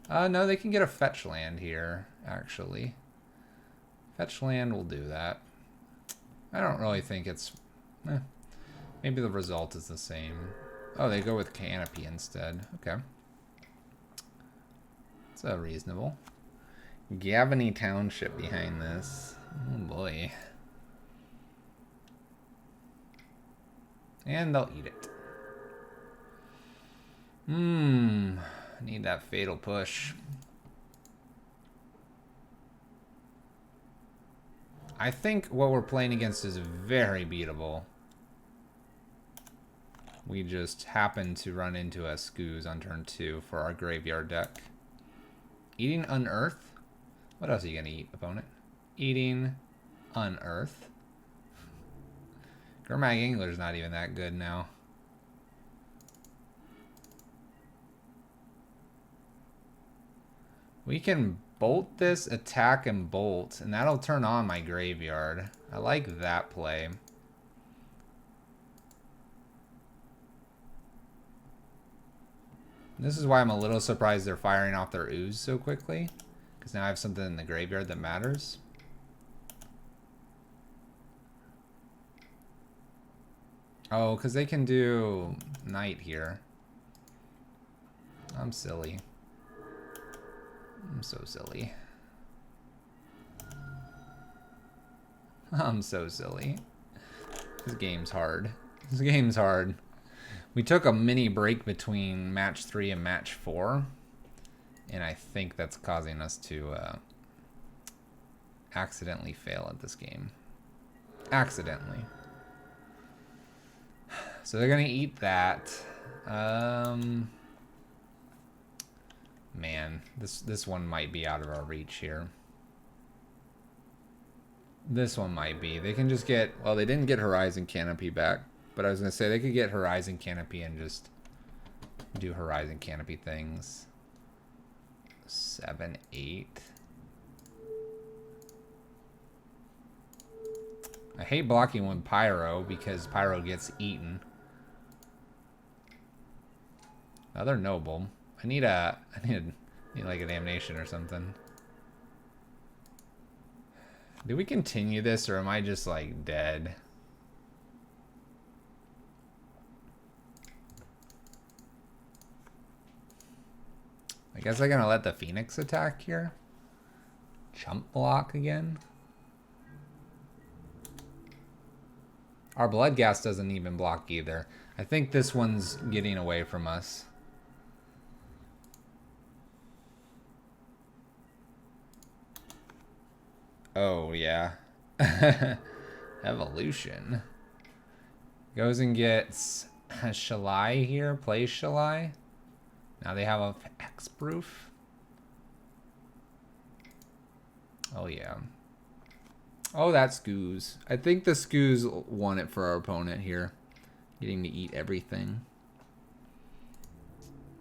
No, they can get a fetch land here, actually. Fetch land will do that. I don't really think it's... maybe the result is the same. Oh, they go with Canopy instead. Okay. That's reasonable. Gavany Township behind this. Oh boy. And they'll eat it. Need that fatal push. I think what we're playing against is very beatable. We just happen to run into a Skoos on turn 2 for our graveyard deck. Eating Unearth? What else are you going to eat, opponent? Eating Unearth. Gurmag Angler's not even that good now. We can bolt this, attack, and bolt, and that'll turn on my graveyard. I like that play. This is why I'm a little surprised they're firing off their ooze so quickly, because now I have something in the graveyard that matters. Oh, because they can do Knight here. I'm silly. I'm so silly. I'm so silly. This game's hard. This game's hard. We took a mini break between match 3 and match 4. And I think that's causing us to accidentally fail at this game. Accidentally. So they're going to eat that. Man, this one might be out of our reach here. This one might be. They can just get... Well, they didn't get Horizon Canopy back. But I was going to say they could get Horizon Canopy and just do Horizon Canopy things. 7, 8. I hate blocking with Pyro because Pyro gets eaten. Another Noble. I need like a Damnation or something. Do we continue this or am I just like dead? I guess I'm gonna let the Phoenix attack here. Chump block again. Our Bloodghast doesn't even block either. I think this one's getting away from us. Oh, yeah. Evolution. Goes and gets Shalai here. Plays Shalai. Now they have a X-proof. Oh, yeah. Oh, that's Skoos. I think the Skoos won it for our opponent here. Getting to eat everything.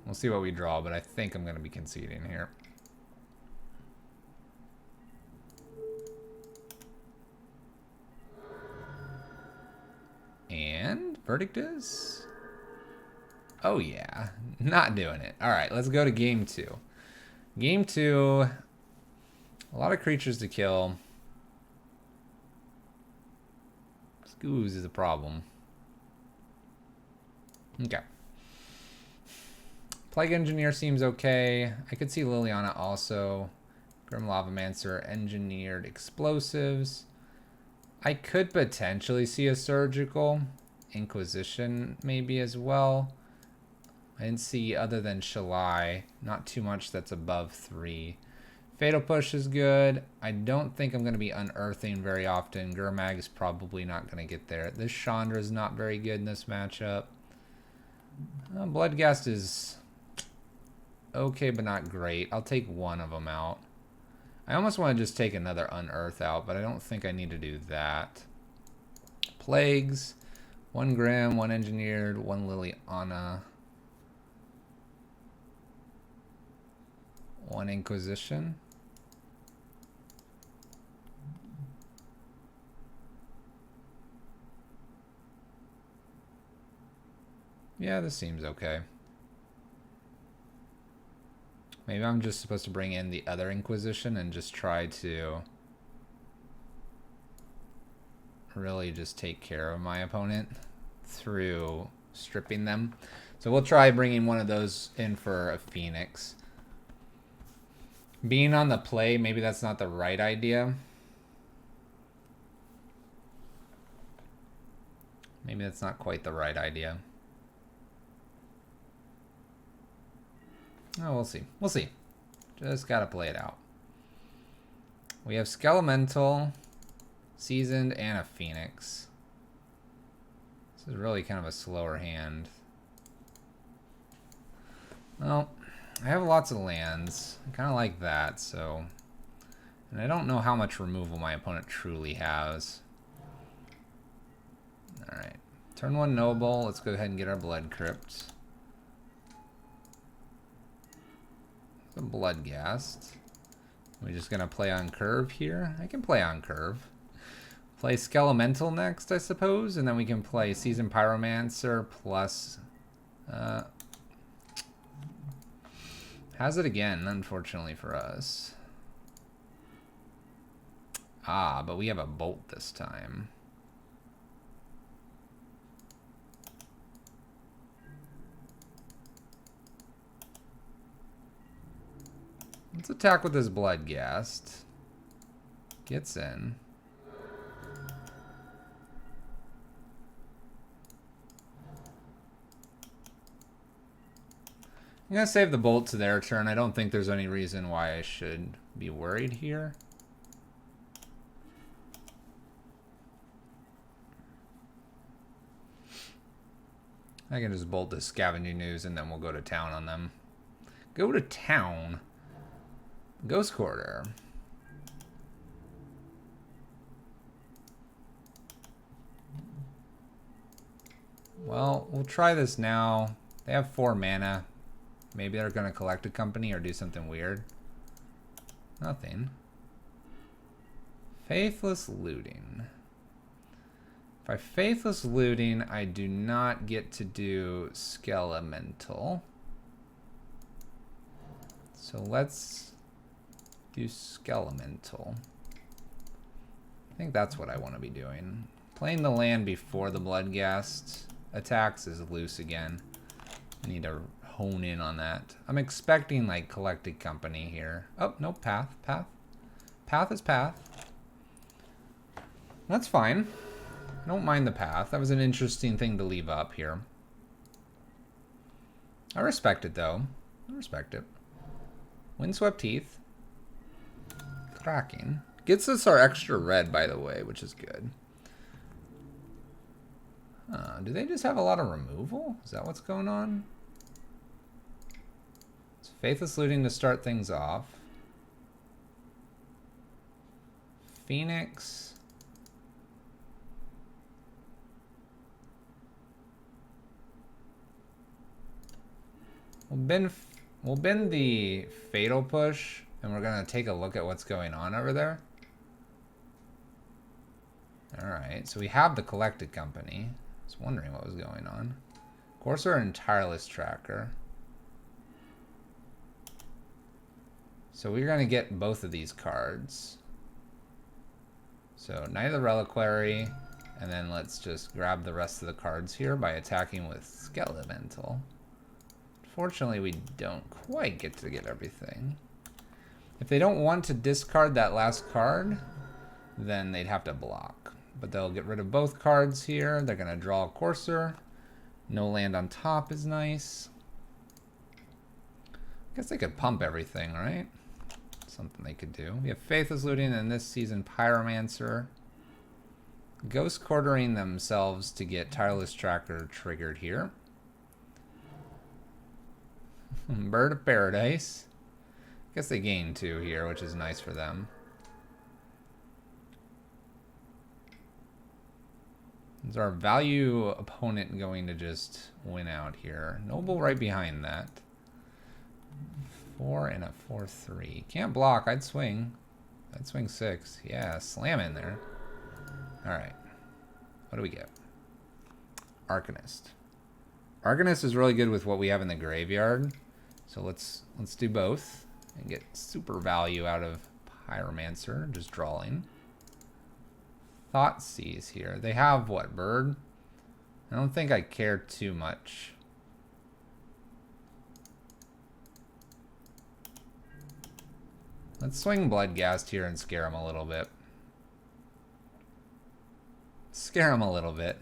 We'll see what we draw, but I think I'm going to be conceding here. And verdict is... Oh, yeah. Not doing it. All right, let's go to game 2. Game 2. A lot of creatures to kill. Skoos is a problem. Okay. Plague Engineer seems okay. I could see Liliana also. Grim Lavamancer, Engineered Explosives. I could potentially see a Surgical. Inquisition maybe as well. I didn't see other than Shalai. Not too much that's above 3. Fatal Push is good. I don't think I'm going to be unearthing very often. Gurmag is probably not going to get there. This Chandra is not very good in this matchup. Bloodghast is okay, but not great. I'll take one of them out. I almost want to just take another Unearth out, but I don't think I need to do that. Plagues. 1 Grim, 1 Engineered, 1 Liliana. 1 Inquisition. Yeah, this seems okay. Maybe I'm just supposed to bring in the other Inquisition and just try to really just take care of my opponent through stripping them. So we'll try bringing one of those in for a Phoenix. Being on the play, maybe that's not the right idea. Maybe that's not quite the right idea. Oh, we'll see. We'll see. Just gotta play it out. We have Skelemental, Seasoned, and a Phoenix. This is really kind of a slower hand. Well, I have lots of lands. I kind of like that, so... And I don't know how much removal my opponent truly has. Alright. Turn 1 Noble. Let's go ahead and get our Blood Crypt. Some Bloodghast. We're just going to play on curve here. I can play on curve. Play Skelemental next, I suppose. And then we can play Seasoned Pyromancer plus... has it again, unfortunately for us. Ah, but we have a Bolt this time. Let's attack with this Bloodghast. Gets in. I'm going to save the Bolt to their turn. I don't think there's any reason why I should be worried here. I can just Bolt this Scavenging Ooze and then we'll go to town on them. Go to town. Ghost Quarter. Well, we'll try this now. They have 4 mana. Maybe they're going to collect a company or do something weird. Nothing. Faithless Looting. By Faithless Looting, I do not get to do Skelemental. So let's do Skelemental. I think that's what I want to be doing. Playing the land before the Bloodghast attacks is loose again. I need to hone in on that. I'm expecting like collected company here. Oh, no, path. Path is path. That's fine. I don't mind the path. That was an interesting thing to leave up here. I respect it though. I respect it. Windswept Heath. Cracking. Gets us our extra red, by the way, which is good. Do they just have a lot of removal? Is that what's going on? It's Faithless Looting to start things off. Phoenix. We'll bend the Fatal Push, and we're going to take a look at what's going on over there. Alright, so we have the collected company. I was wondering what was going on. Courser and Tireless Tracker. So we're going to get both of these cards. So Knight of the Reliquary, and then let's just grab the rest of the cards here by attacking with Skelemental. Fortunately, we don't quite get to get everything. If they don't want to discard that last card, then they'd have to block. But they'll get rid of both cards here. They're going to draw a Courser. No land on top is nice. I guess they could pump everything, right? Something they could do. We have Faithless Looting and this season Pyromancer. Ghost Quartering themselves to get Tireless Tracker triggered here. Bird of Paradise. I guess they gain 2 here, which is nice for them. Is our value opponent going to just win out here? Noble right behind that. 4 and a 4/3. Can't block. I'd swing. I'd swing 6. Yeah, slam in there. Alright. What do we get? Arcanist. Arcanist is really good with what we have in the graveyard. So let's do both and get super value out of Pyromancer, just drawing. Thoughtseize here. They have what, bird? I don't think I care too much. Let's swing Bloodghast here and scare him a little bit. Scare him a little bit.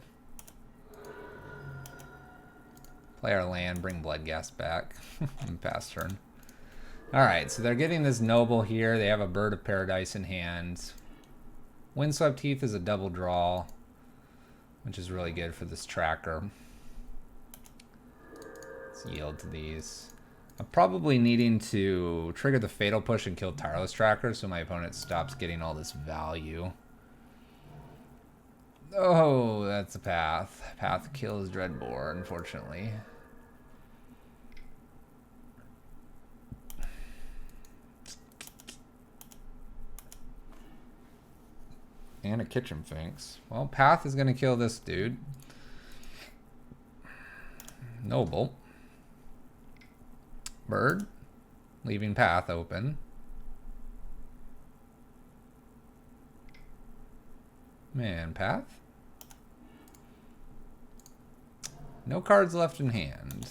Play our land, bring Bloodghast back. Pass turn. Alright, so they're getting this Noble here. They have a Bird of Paradise in hand. Windswept Heath is a double draw, which is really good for this tracker. Let's yield to these. I'm probably needing to trigger the Fatal Push and kill Tireless Tracker so my opponent stops getting all this value. Oh, that's a path. Path kills Dreadbore, unfortunately. And a Kitchen Finks. Well, Path is going to kill this dude. Noble. Bird. Leaving Path open. Man, Path. No cards left in hand.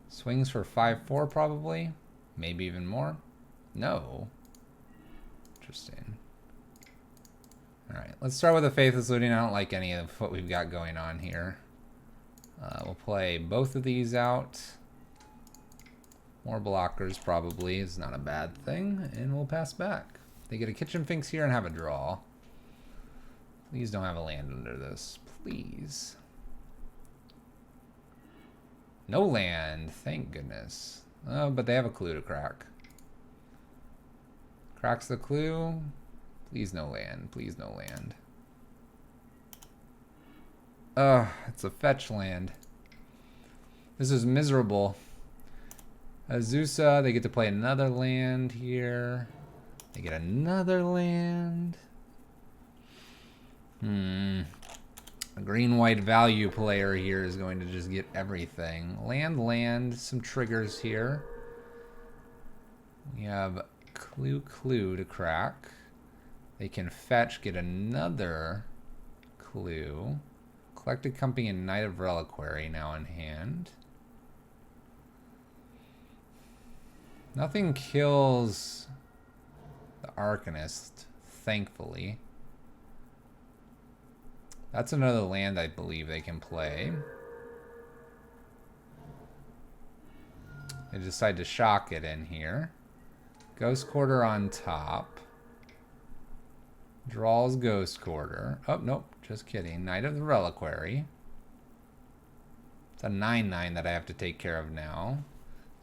Swings for 5/4 probably. Maybe even more. No. Interesting. Alright, let's start with a Faithless Looting. I don't like any of what we've got going on here. We'll play both of these out. More blockers probably is not a bad thing. And we'll pass back. They get a Kitchen Finks here and have a draw. Please don't have a land under this. Please. No land. Thank goodness. Oh, but they have a clue to crack. Cracks the clue. Please no land. Please no land. Ugh, it's a fetch land. This is miserable. Azusa, they get to play another land here. They get another land. A green-white value player here is going to just get everything. Land, some triggers here. We have clue to crack. They can fetch, get another clue. Collected Company and Knight of Reliquary now in hand. Nothing kills the Arcanist, thankfully. That's another land I believe they can play. They decide to shock it in here. Ghost Quarter on top. Draws Ghost Quarter. Oh, nope. Just kidding. Knight of the Reliquary. It's a 9/9 that I have to take care of now.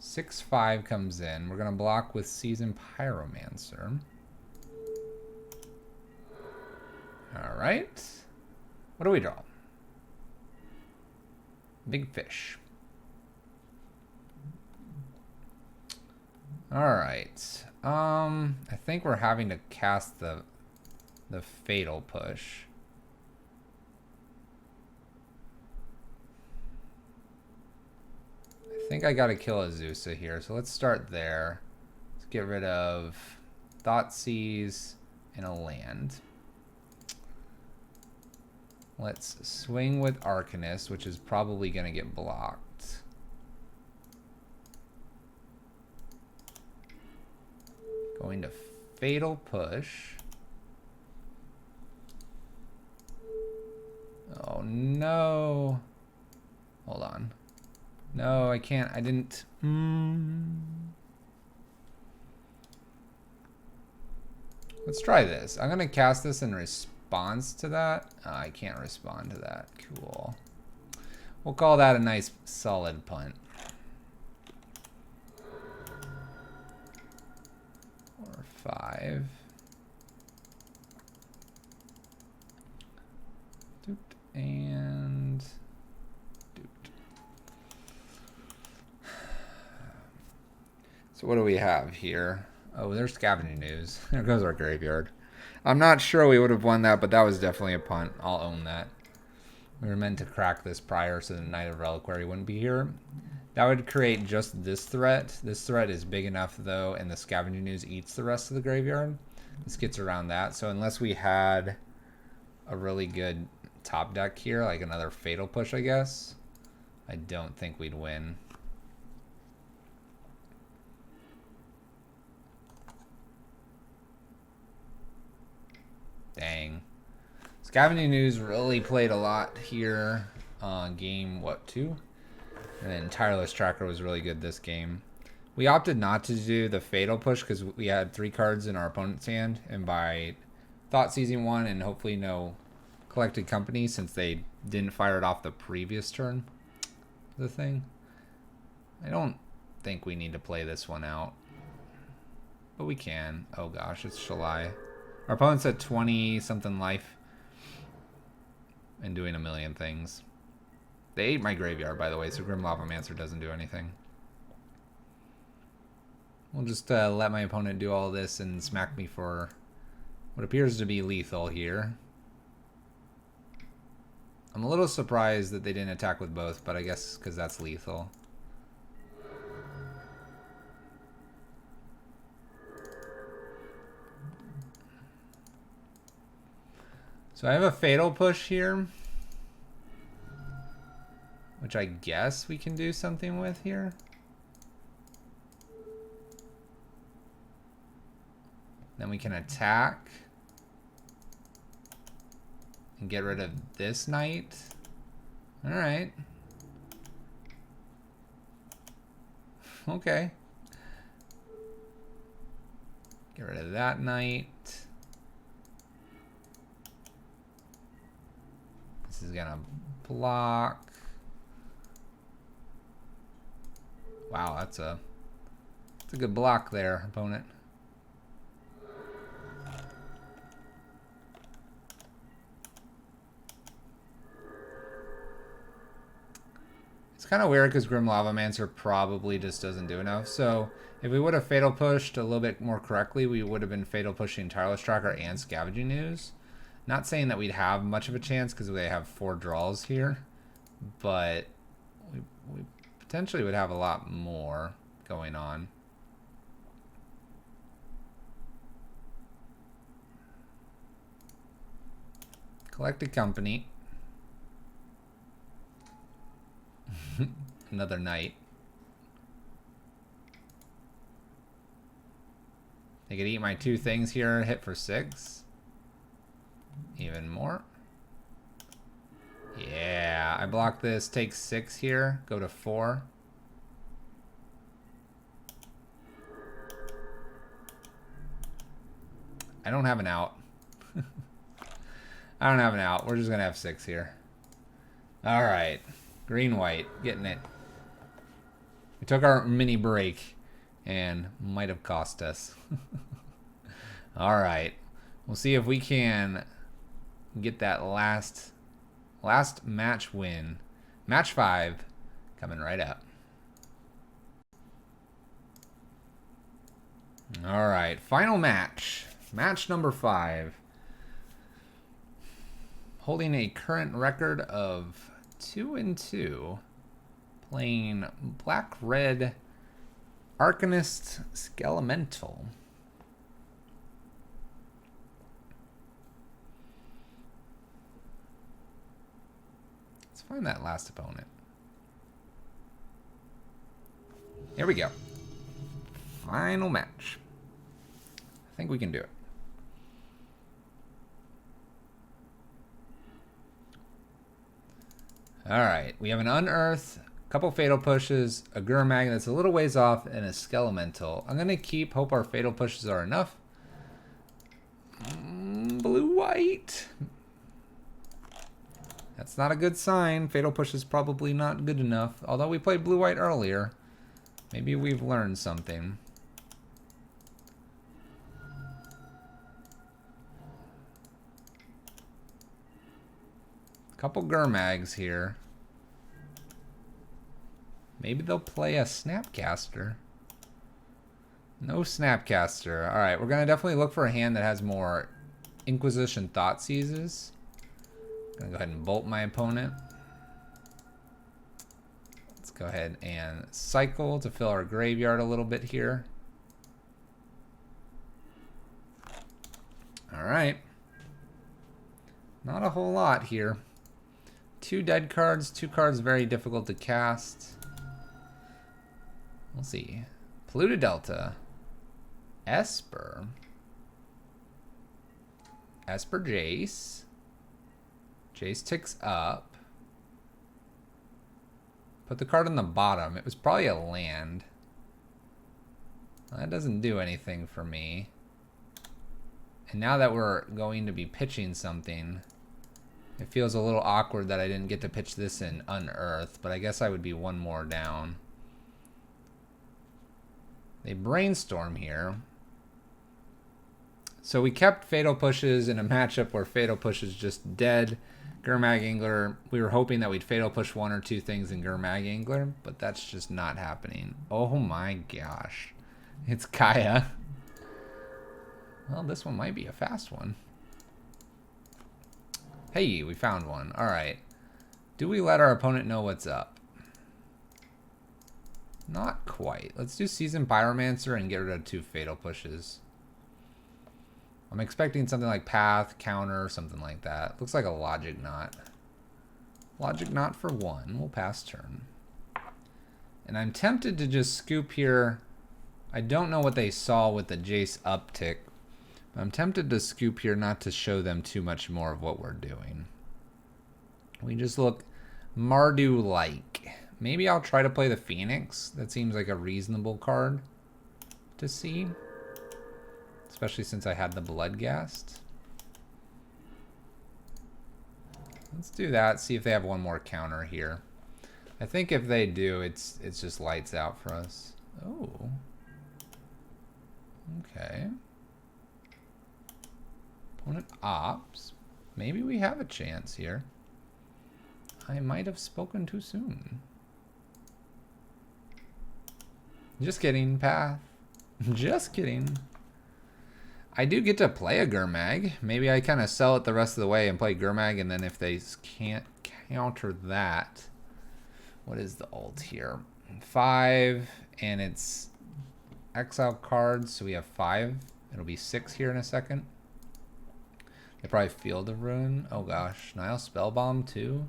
6/5 comes in. We're going to block with Seasoned Pyromancer. Alright. What do we draw? Big Fish. Alright. I think we're having to cast the Fatal Push. I think I gotta kill Azusa here, so let's start there. Let's get rid of Thoughtseize and a land. Let's swing with Arcanist, which is probably gonna get blocked. Going to Fatal Push. Oh no. Hold on. No, I can't. I didn't. Let's try this. I'm going to cast this in response to that. I can't respond to that. Cool. We'll call that a nice solid punt. 4, 5. Doot and doot. So what do we have here? Oh, there's Scavenging News. There goes our graveyard. I'm not sure we would have won that, but that was definitely a punt. I'll own that. We were meant to crack this prior so the Knight of Reliquary wouldn't be here. That would create just this threat. This threat is big enough, though, and the Scavenging News eats the rest of the graveyard. This gets around that. So unless we had a really good top deck here, like another Fatal Push, I guess, I don't think we'd win. Dang. Scavenging News really played a lot here on game, what, 2? And then Tireless Tracker was really good this game. We opted not to do the Fatal Push because we had 3 cards in our opponent's hand. And by Thought Seizing 1 and hopefully no Collected Company, since they didn't fire it off the previous turn, the thing. I don't think we need to play this one out. But we can. Oh gosh, it's Shalai. Our opponent's at 20-something life. And doing a million things. They ate my graveyard, by the way, so Grim Lavamancer doesn't do anything. We'll just let my opponent do all this and smack me for what appears to be lethal here. I'm a little surprised that they didn't attack with both, but I guess because that's lethal. So I have a Fatal Push here, which I guess we can do something with here. Then we can attack and get rid of this knight. All right. Okay. Get rid of that knight. This is gonna block. Wow, that's a good block there, opponent. It's kind of weird because Grim Lavamancer probably just doesn't do enough. So if we would have Fatal Pushed a little bit more correctly, we would have been Fatal Pushing Tireless Tracker and Scavenging News. Not saying that we'd have much of a chance because they have 4 draws here, but we potentially would have a lot more going on. Collected Company. Another knight. They could eat my 2 things here, hit for 6. Even more. Yeah, I block this, take 6 here, go to 4. I don't have an out. I don't have an out. We're just going to have 6 here. All right. Green-white, getting it. We took our mini break and might have cost us. All right. We'll see if we can get that last match win. Match 5 coming right up. All right, final match. Match number 5. Holding a current record of 2-2. Playing black-red Arcanist Skelemental. Let's find that last opponent. Here we go. Final match. I think we can do it. Alright, we have an Unearth, a couple Fatal Pushes, a Gurmag that's a little ways off, and a Skelemental. I'm going to keep, hope our Fatal Pushes are enough. Blue-white. That's not a good sign. Fatal Push is probably not good enough. Although we played blue-white earlier. Maybe we've learned something. Couple Gurmags here. Maybe they'll play a Snapcaster. No Snapcaster. Alright, we're going to definitely look for a hand that has more Inquisition Thought Seizes. Going to go ahead and bolt my opponent. Let's go ahead and cycle to fill our graveyard a little bit here. Alright. Not a whole lot here. 2 dead cards, 2 cards very difficult to cast. We'll see. Polluted Delta. Esper. Esper Jace. Jace ticks up. Put the card on the bottom. It was probably a land. That doesn't do anything for me. And now that we're going to be pitching something, it feels a little awkward that I didn't get to pitch this in Unearth, but I guess I would be one more down. They brainstorm here. So we kept Fatal Pushes in a matchup where Fatal Push is just dead. Gurmag Angler, we were hoping that we'd Fatal Push one or two things in Gurmag Angler, but that's just not happening. Oh my gosh. It's Kaya. Well, this one might be a fast one. Hey, we found one. Alright. Do we let our opponent know what's up? Not quite. Let's do Seasoned Pyromancer and get rid of 2 Fatal Pushes. I'm expecting something like Path, Counter, something like that. Looks like a Logic Knot. Logic Knot for 1. We'll pass turn. And I'm tempted to just scoop here. I don't know what they saw with the Jace uptick. But I'm tempted to scoop here not to show them too much more of what we're doing. We just look Mardu-like. Maybe I'll try to play the Phoenix. That seems like a reasonable card to see. Especially since I had the Bloodghast. Let's do that. See if they have one more counter here. I think if they do, it's just lights out for us. Oh. Okay. Opponent ops. Maybe we have a chance here. I might have spoken too soon. Just kidding, Path. Just kidding. I do get to play a Gurmag. Maybe I kind of sell it the rest of the way and play Gurmag, and then if they can't counter that, what is the ult here? 5, and it's exile cards, so we have 5. It'll be 6 here in a second. They probably Field of Ruin. Oh gosh, Nile Spellbomb too.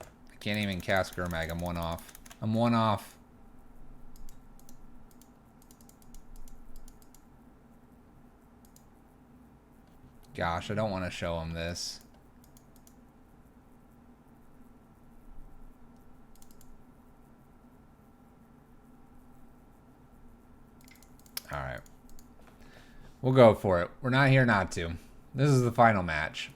I can't even cast Gurmag. I'm 1 off. I'm 1 off. Gosh, I don't want to show him this. Alright. We'll go for it. We're not here not to. This is the final match.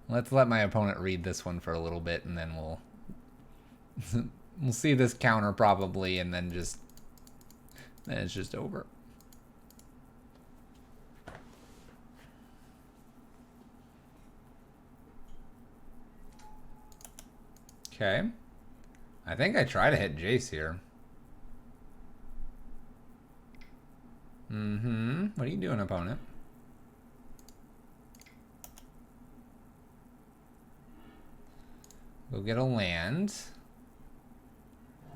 Let's let my opponent read this one for a little bit, and then we'll we'll see this counter probably, and then it's just over. Okay. I think I try to hit Jace here. What are you doing, opponent? Go get a land.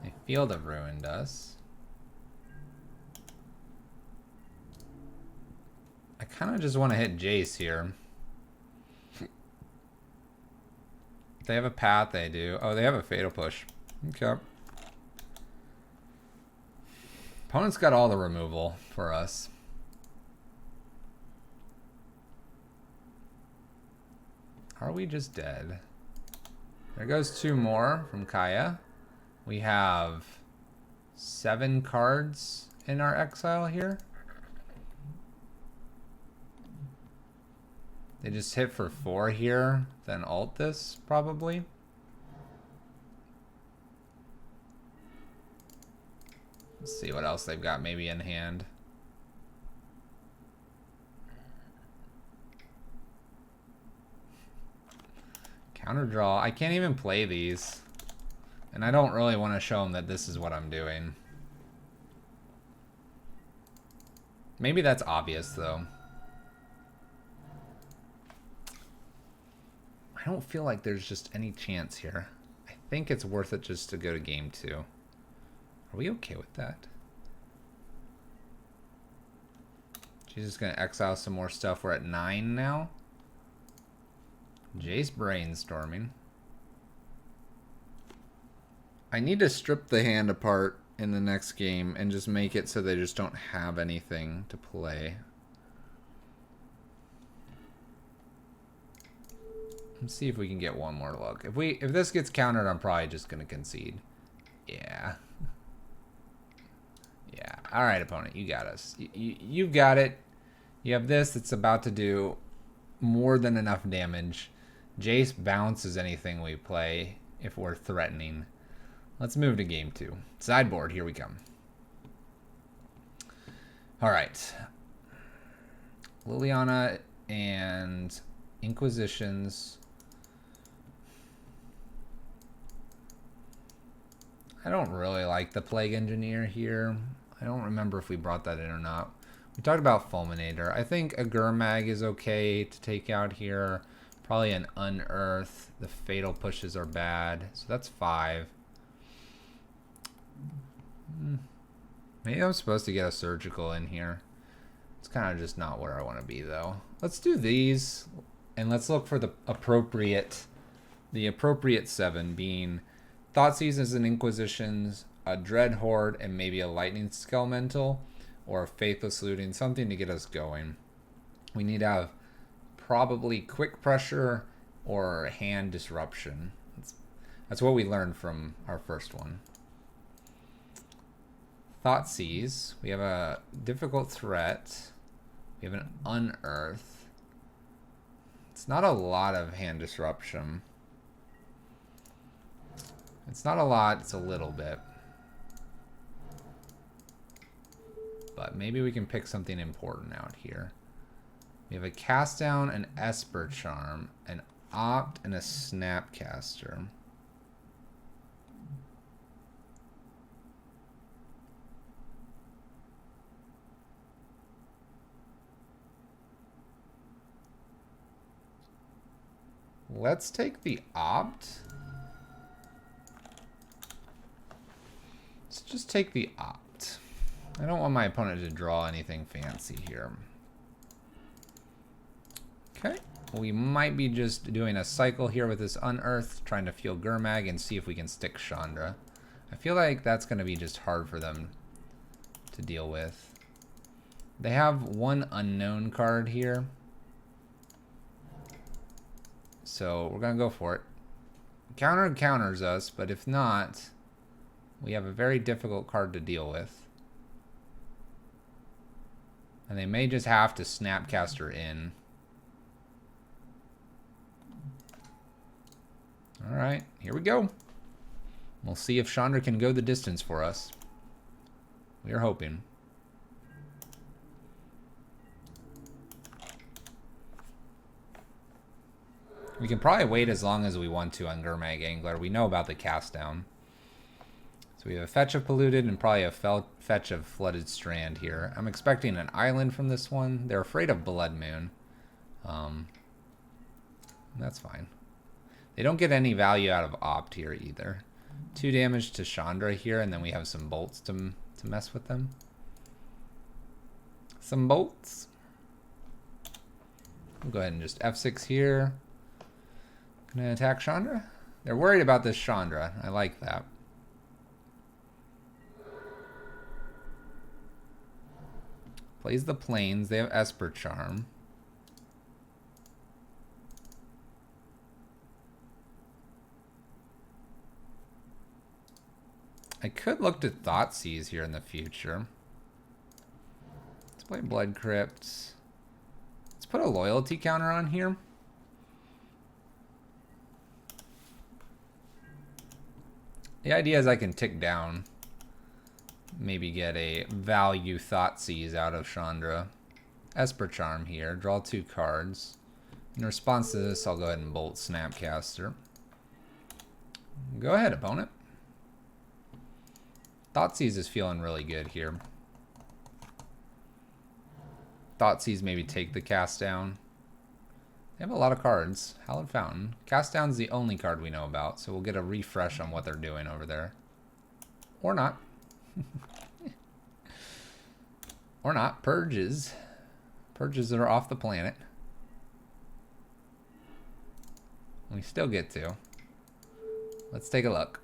They Field of Ruined us. I kind of just want to hit Jace here. They have a Path, they do. Oh, they have a Fatal Push. Okay. Opponent's got all the removal for us. Are we just dead? There goes 2 more from Kaya. We have 7 cards in our exile here. They just hit for 4 here, then ult this, probably. Let's see what else they've got maybe in hand. Counter draw. I can't even play these. And I don't really want to show them that this is what I'm doing. Maybe that's obvious, though. I don't feel like there's just any chance here. I think it's worth it just to go to game 2. Are we okay with that? She's just going to exile some more stuff. We're at 9 now. Jace brainstorming. I need to strip the hand apart in the next game and just make it so they just don't have anything to play. Let's see if we can get one more look. If this gets countered, I'm probably just gonna concede. Yeah. Yeah. All right, opponent, you got us. You've got it. You have this that's about to do more than enough damage. Jace bounces anything we play if we're threatening. Let's move to game 2. Sideboard, here we come. All right. Liliana and Inquisitions. I don't really like the Plague Engineer here. I don't remember if we brought that in or not. We talked about Fulminator. I think a Gurmag is okay to take out here. Probably an Unearth. The Fatal Pushes are bad. So that's 5. Maybe I'm supposed to get a Surgical in here. It's kind of just not where I want to be, though. Let's do these. And let's look for the appropriate 7 being Thoughtseizes and Inquisitions, a Dreadhorde, and maybe a Lightning Skelemental, or a Faithless Looting, something to get us going. We need to have probably Quick Pressure or Hand Disruption. That's what we learned from our first one. Thoughtseize. We have a Difficult Threat. We have an Unearth. It's not a lot of Hand Disruption. It's not a lot, it's a little bit. But maybe we can pick something important out here. We have a Cast Down, an Esper Charm, an Opt, and a Snapcaster. Let's take the Opt. Let's just take the Opt. I don't want my opponent to draw anything fancy here. Okay. We might be just doing a cycle here with this Unearth, trying to feel Gurmag and see if we can stick Chandra. I feel like that's going to be just hard for them to deal with. They have one unknown card here. So we're going to go for it. Counter counters us, but if not, we have a very difficult card to deal with. And they may just have to Snapcaster in. Alright, here we go. We'll see if Chandra can go the distance for us. We are hoping. We can probably wait as long as we want to on Gurmag Angler. We know about the Cast Down. So we have a Fetch of Polluted and probably a Fetch of Flooded Strand here. I'm expecting an island from this one. They're afraid of Blood Moon. That's fine. They don't get any value out of Opt here either. 2 damage to Chandra here, and then we have some bolts to mess with them. Some bolts. We'll go ahead and just F6 here. Gonna attack Chandra. They're worried about this Chandra. I like that. Plays the Plains. They have Esper Charm. I could look to Thoughtseize here in the future. Let's play Blood Crypt. Let's put a loyalty counter on here. The idea is I can tick down. Maybe get a value Thoughtseize out of Chandra. Esper Charm here. Draw 2 cards. In response to this, I'll go ahead and Bolt Snapcaster. Go ahead, opponent. Thoughtseize is feeling really good here. Thoughtseize maybe take the Cast Down. They have a lot of cards. Hallowed Fountain. Cast Down's the only card we know about, so we'll get a refresh on what they're doing over there. Or not. Or not. Purges. Purges that are off the planet. We still get to. Let's take a look.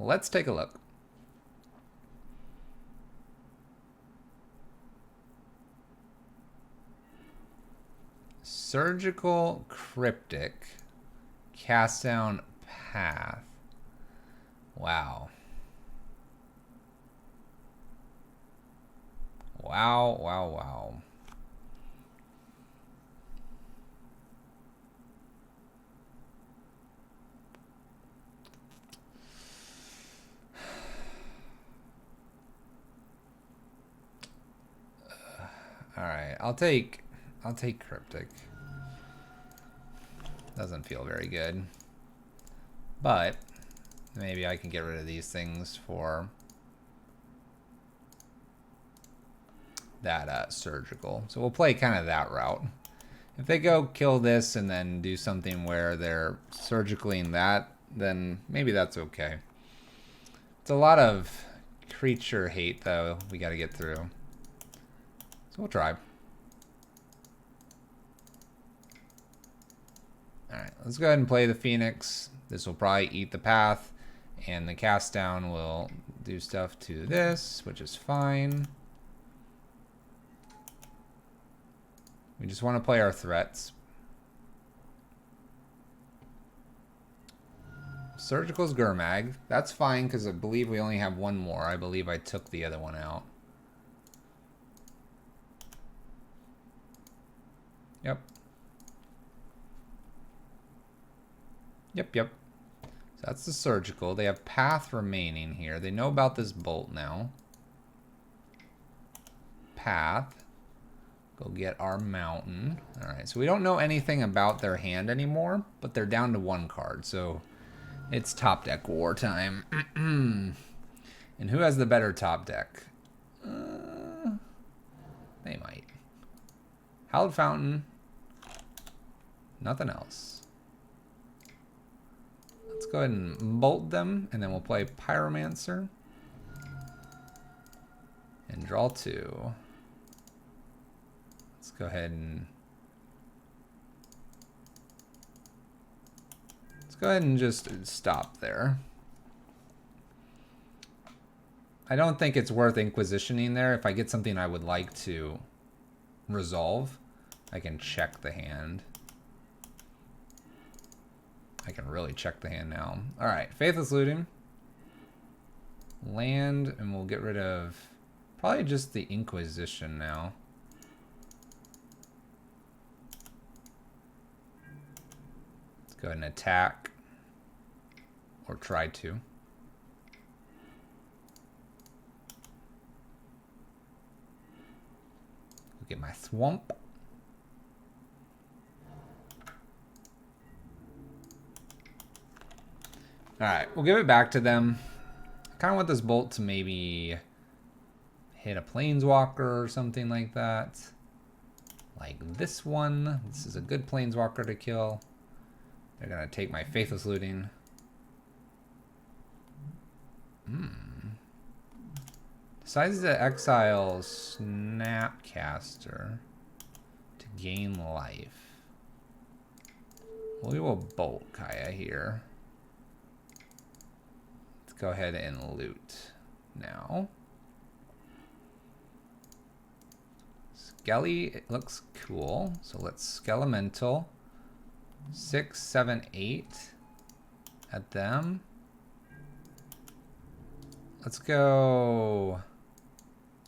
Let's take a look. Surgical Cryptic. Cast down Path. Wow. Wow, wow, wow. All right, I'll take Cryptic. Doesn't feel very good. But maybe I can get rid of these things for that surgical. So we'll play kind of that route. If they go kill this and then do something where they're surgicaling that, then maybe that's okay. It's a lot of creature hate, though, we got to get through. So we'll try. Alright, let's go ahead and play the Phoenix. This will probably eat the path, and the cast down will do stuff to this, which is fine. We just want to play our threats. Surgical's Gurmag. That's fine, because I believe we only have one more. I believe I took the other one out. Yep. Yep. So that's the surgical. They have path remaining here. They know about this bolt now. Path. Go get our mountain. Alright, so we don't know anything about their hand anymore, but they're down to one card, so it's top deck war time. And who has the better top deck? They might. Hallowed Fountain. Nothing else. Let's go ahead and bolt them, and then we'll play Pyromancer. And draw 2. Let's go ahead and... Let's go ahead and just stop there. I don't think it's worth Inquisitioning there. If I get something I would like to resolve, I can check the hand. I can really check the hand now. Alright, Faithless Looting. Land, and we'll get rid of probably just the Inquisition now. Let's go ahead and attack. Or try to. Look at my Thwomp. Alright, we'll give it back to them. I kind of want this bolt to maybe hit a Planeswalker or something like that. Like this one. This is a good Planeswalker to kill. They're going to take my Faithless Looting. Decides to exile Snapcaster to gain life. We will bolt Kaya here. Go ahead and loot now. Skelly, it looks cool. So let's Skelemental. 6, 7, 8 at them. Let's go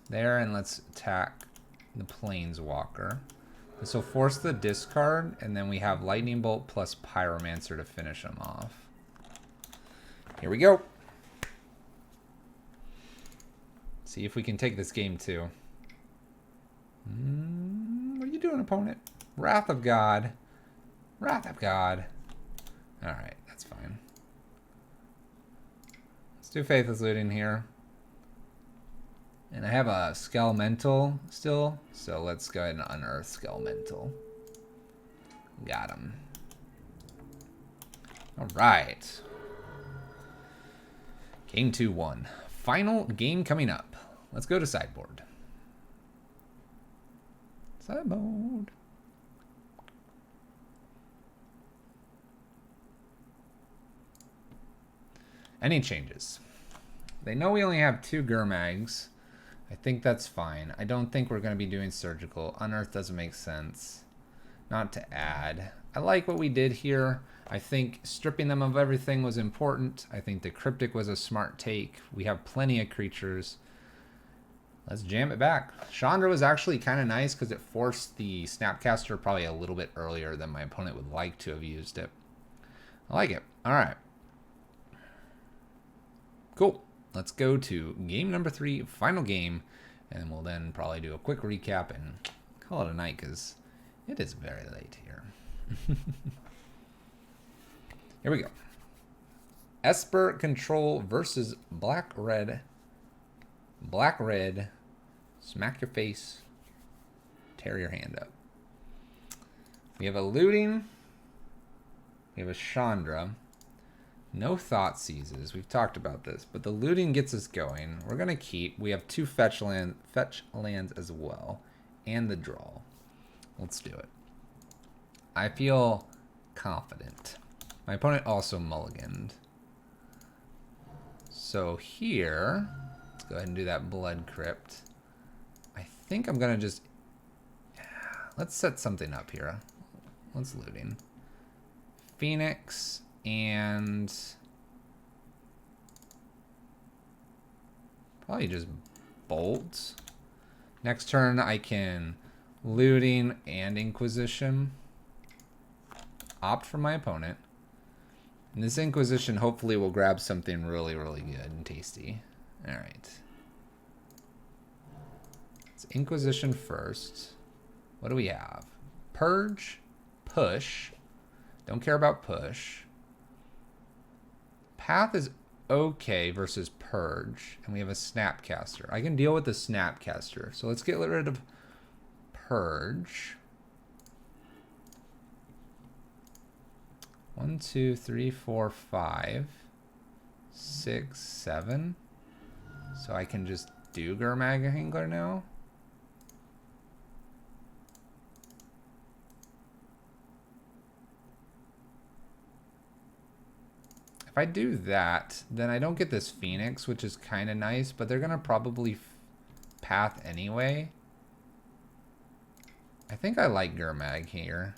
there and let's attack the Planeswalker. This will force the discard, and then we have Lightning Bolt plus Pyromancer to finish them off. Here we go. See if we can take this game too. What are you doing, opponent? Wrath of God. Wrath of God. Alright, that's fine. Let's do Faithless Looting here. And I have a Skelemental still, so let's go ahead and unearth Skelemental. Got him. Alright. Game 2-1. Final game coming up. Let's go to sideboard. Sideboard. Any changes? They know we only have 2 Gurmags. I think that's fine. I don't think we're going to be doing surgical. Unearth doesn't make sense. Not to add. I like what we did here. I think stripping them of everything was important. I think the Cryptic was a smart take. We have plenty of creatures. Let's jam it back. Chandra was actually kind of nice because it forced the Snapcaster probably a little bit earlier than my opponent would like to have used it. I like it. All right. Cool. Let's go to game number 3, final game, and we'll then probably do a quick recap and call it a night because it is very late here. Here we go. Esper Control versus Black Red. Black Red. Smack your face. Tear your hand up. We have a Looting. We have a Chandra. No Thought Seizes. We've talked about this, but the Looting gets us going. We're going to keep. We have 2 fetch lands as well, and the draw. Let's do it. I feel confident. My opponent also mulliganed. So here, let's go ahead and do that Blood Crypt. I think I'm going to just... Let's set something up here. Let's Looting. Phoenix and... Probably just Bolt. Next turn I can Looting and Inquisition. Opt for my opponent. And this Inquisition hopefully will grab something really, really good and tasty. Alright. It's Inquisition first. What do we have? Purge, Push. Don't care about Push. Path is okay versus Purge. And we have a Snapcaster. I can deal with the Snapcaster. So let's get rid of Purge. 1, 2, 3, 4, 5, 6, 7. So I can just do Gurmag Hangler now. If I do that, then I don't get this Phoenix, which is kind of nice, but they're going to probably path anyway. I think I like Gurmag here.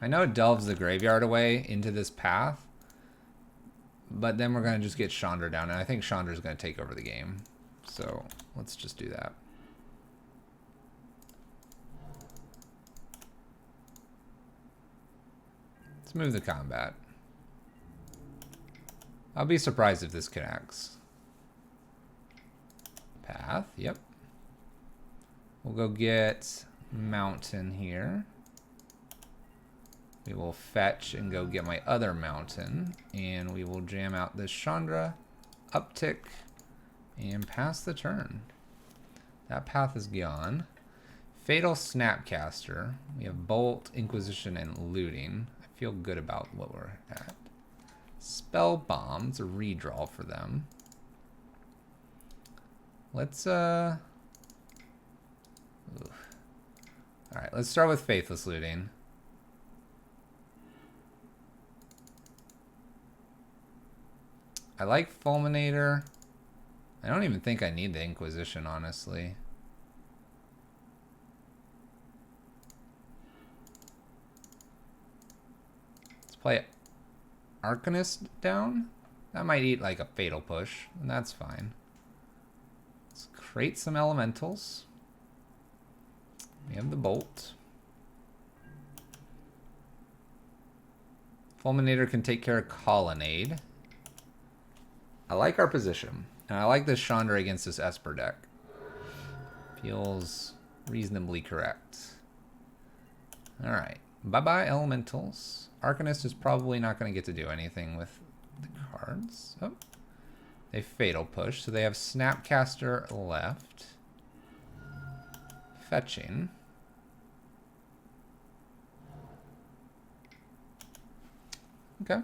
I know it delves the graveyard away into this path, but then we're going to just get Chandra down, and I think Chandra's going to take over the game. So let's just do that. Let's move the combat. I'll be surprised if this connects. Path, yep. We'll go get Mountain here. We will fetch and go get my other Mountain, and we will jam out this Chandra, uptick, and pass the turn. That path is gone. Fatal Snapcaster. We have Bolt, Inquisition, and Looting. I feel good about what we're at. Spell Bomb. It's a redraw for them. Let's Alright, let's start with Faithless Looting. I like Fulminator. I don't even think I need the Inquisition, honestly. Let's play Arcanist down. That might eat like a Fatal Push, and that's fine. Let's create some Elementals. We have the Bolt. Fulminator can take care of Colonnade. I like our position, and I like this Chandra against this Esper deck. Feels reasonably correct. Alright, bye-bye Elementals. Arcanist is probably not going to get to do anything with the cards. Oh, they Fatal Push, so they have Snapcaster left. Fetching. Okay.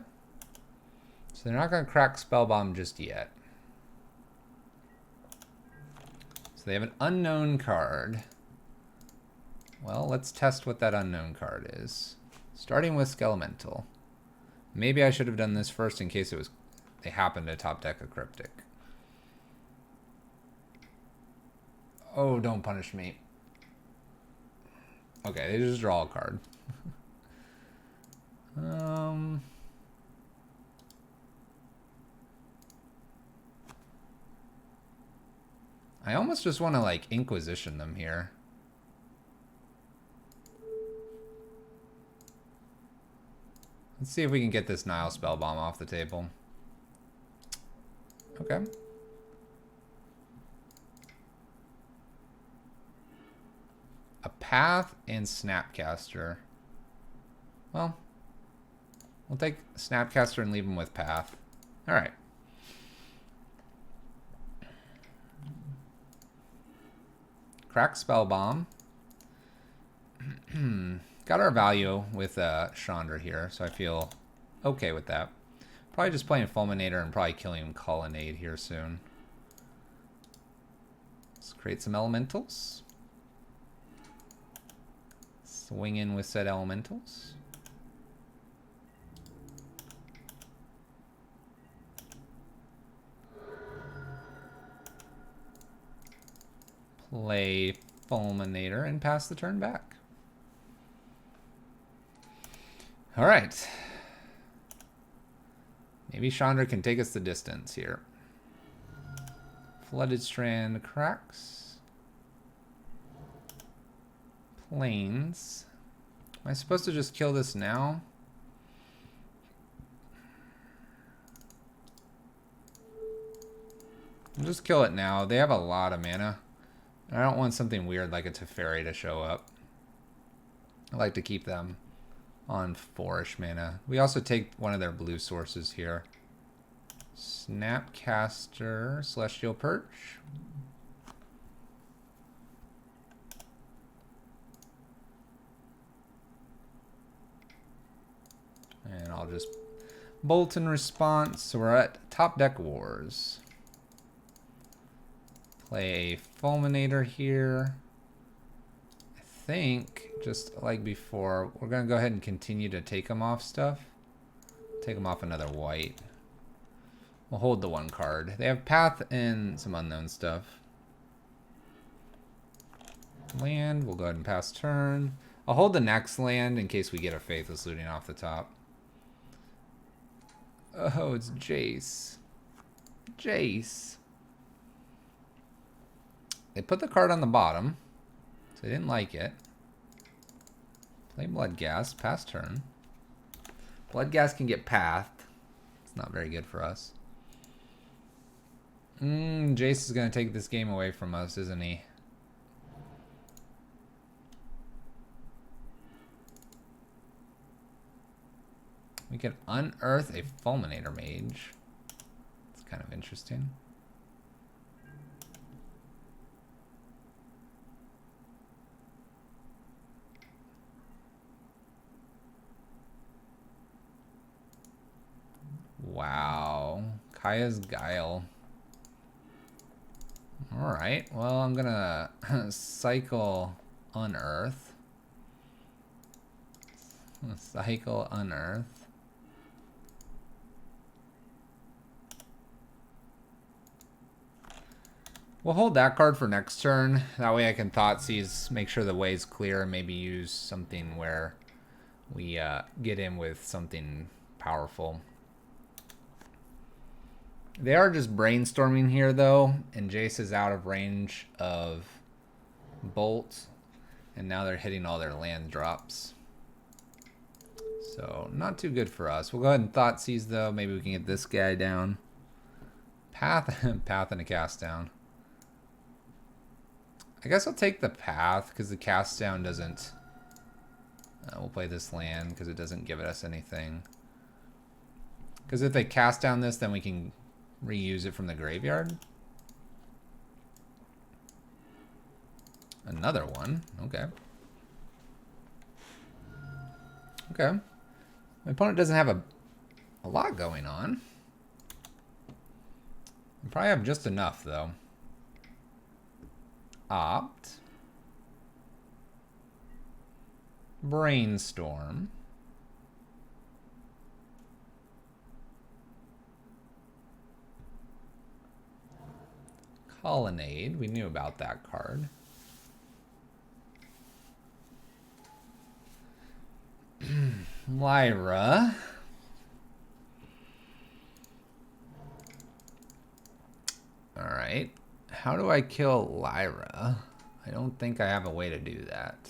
So they're not going to crack Spellbomb just yet. So they have an unknown card. Well, let's test what that unknown card is. Starting with Skelemental. Maybe I should have done this first in case they happened to top deck a Cryptic. Oh, don't punish me. Okay, they just draw a card. I almost just want to like Inquisition them here. Let's see if we can get this Nile Spellbomb off the table. Okay. A Path and Snapcaster. Well, we'll take Snapcaster and leave him with Path. All right. Crack Spellbomb. Got our value with Chandra here, so I feel okay with that. Probably just playing Fulminator and probably killing Colonnade here soon. Let's create some elementals. Swing in with said elementals. Play Fulminator and pass the turn back. All right. Maybe Chandra can take us the distance here. Flooded Strand cracks. Plains. Am I supposed to just kill this now? I'll just kill it now. They have a lot of mana. I don't want something weird like a Teferi to show up. I like to keep them on 4-ish mana. We also take one of their blue sources here. Snapcaster, Celestial Perch. And I'll just bolt in response. So we're at top deck wars. Play a Fulminator here. I think, just like before, we're going to go ahead and continue to take them off stuff. Take them off another white. We'll hold the one card. They have Path and some unknown stuff. Land, we'll go ahead and pass turn. I'll hold the next land in case we get a Faithless Looting off the top. Oh, it's Jace. Jace. They put the card on the bottom, so they didn't like it. Play Bloodghast, pass turn. Bloodghast can get pathed. It's not very good for us. Jace is going to take this game away from us, isn't he? We can unearth a Fulminator Mage. It's kind of interesting. Wow. Kaya's Guile. Alright, well, I'm gonna cycle Unearth. Cycle Unearth. We'll hold that card for next turn. That way I can Thoughtseize, make sure the way's clear, and maybe use something where we get in with something powerful. They are just brainstorming here, though, and Jace is out of range of Bolt, and now they're hitting all their land drops. So, not too good for us. We'll go ahead and Thoughtseize, though. Maybe we can get this guy down. Path, Path and a Cast Down. I guess I'll take the Path, because the Cast Down doesn't... we'll play this land, because it doesn't give us anything. Because if they cast down this, then we can reuse it from the graveyard. Another one. Okay. Okay. My opponent doesn't have a lot going on. I probably have just enough, though. Opt. Brainstorm. Colonnade. We knew about that card. Lyra. Alright. How do I kill Lyra? I don't think I have a way to do that.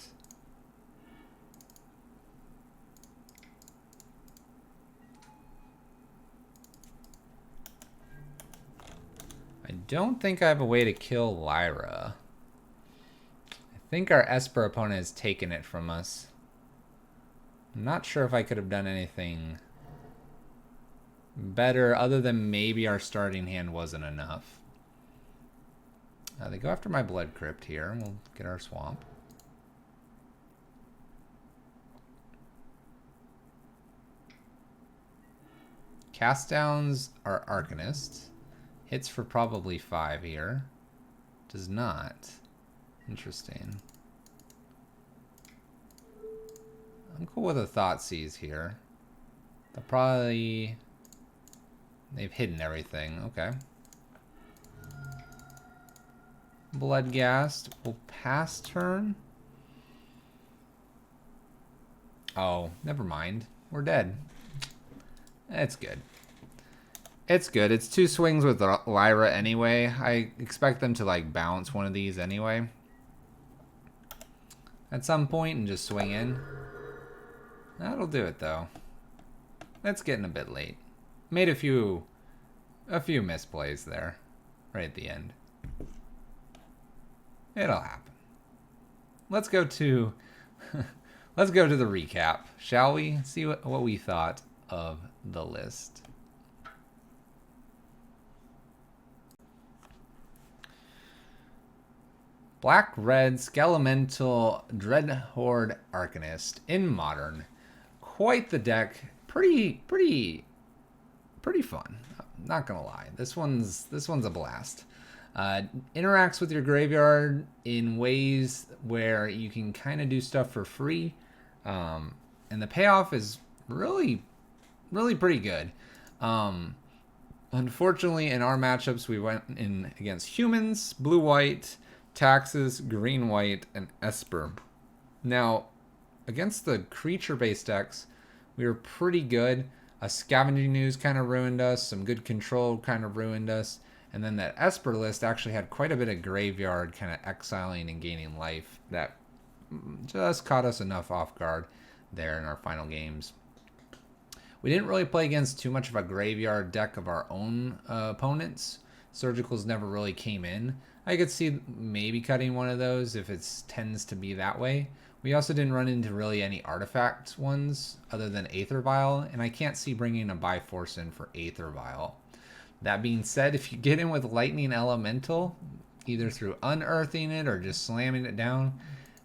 I don't think I have a way to kill Lyra. I think our Esper opponent has taken it from us. I'm not sure if I could have done anything better other than maybe our starting hand wasn't enough. They go after my Blood Crypt here. We'll get our swamp. Cast downs are Arcanist. Hits for probably 5 here. Does not. Interesting. I'm cool with a Thoughtseize here. They'll probably... They've hidden everything. Okay. Bloodghast. We'll pass turn. Oh, never mind. We're dead. It's good. It's good. It's 2 swings with Lyra anyway. I expect them to like bounce one of these anyway. At some point and just swing in. That'll do it though. That's getting a bit late. Made a few misplays there. Right at the end. It'll happen. Let's go to let's go to the recap, shall we? See what we thought of the list. Black Red Skelemental Dreadhorde Arcanist in Modern. Quite the deck. Pretty fun. Not gonna lie. This one's a blast. Interacts with your graveyard in ways where you can kind of do stuff for free, and the payoff is really pretty good. Unfortunately, in our matchups, we went in against humans, blue-white, taxes, green-white, and Esper. Now, against the creature-based decks, we were pretty good. A Scavenging Ooze kind of ruined us. Some good control kind of ruined us. And then that Esper list actually had quite a bit of graveyard kind of exiling and gaining life that just caught us enough off guard there in our final games. We didn't really play against too much of a graveyard deck of our own opponents. Surgicals never really came in. I could see maybe cutting one of those if it tends to be that way. We also didn't run into really any artifact ones other than Aether Vial, and I can't see bringing a Bifrost in for Aether Vial. That being said, if you get in with Lightning Elemental, either through unearthing it or just slamming it down,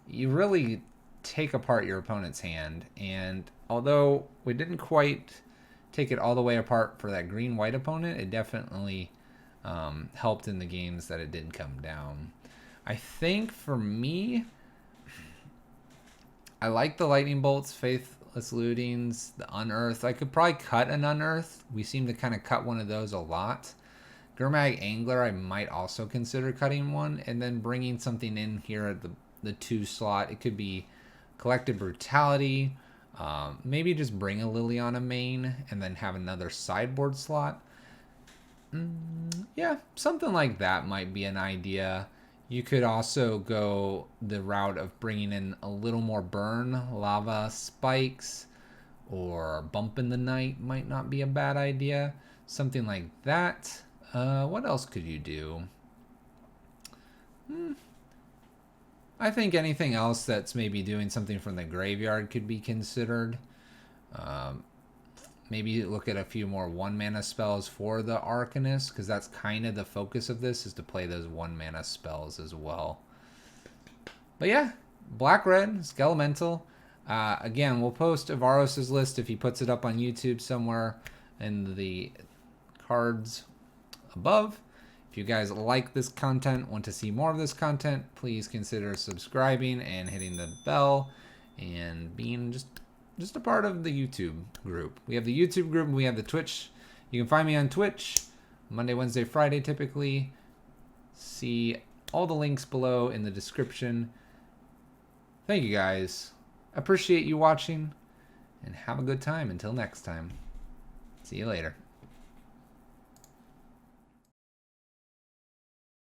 you really take apart your opponent's hand. And although we didn't quite take it all the way apart for that green-white opponent, it definitely helped in the games that it did come down. I think for me, I like the Lightning Bolts, Faithless Lootings, the Unearth. I could probably cut an Unearth. We seem to kind of cut one of those a lot. Gurmag Angler, I might also consider cutting one. And then bringing something in here at the 2 slot. It could be Collective Brutality. Maybe just bring a Liliana main and then have another sideboard slot. Yeah, something like that might be an idea. You could also go the route of bringing in a little more burn, lava spikes, or bump in the night might not be a bad idea. Something like that. What else could you do? I think anything else that's maybe doing something from the graveyard could be considered. Maybe look at a few more 1-mana spells for the Arcanist, because that's kind of the focus of this, is to play those 1-mana spells as well. But yeah, Black-Red, Skelemental. Again, we'll post Avaros' list if he puts it up on YouTube somewhere in the cards above. If you guys like this content, want to see more of this content, please consider subscribing and hitting the bell and being just a part of the YouTube group. We have the YouTube group and we have the Twitch. You can find me on Twitch Monday, Wednesday, Friday typically. See all the links below in the description. Thank you guys. Appreciate you watching, and have a good time until next time. See you later.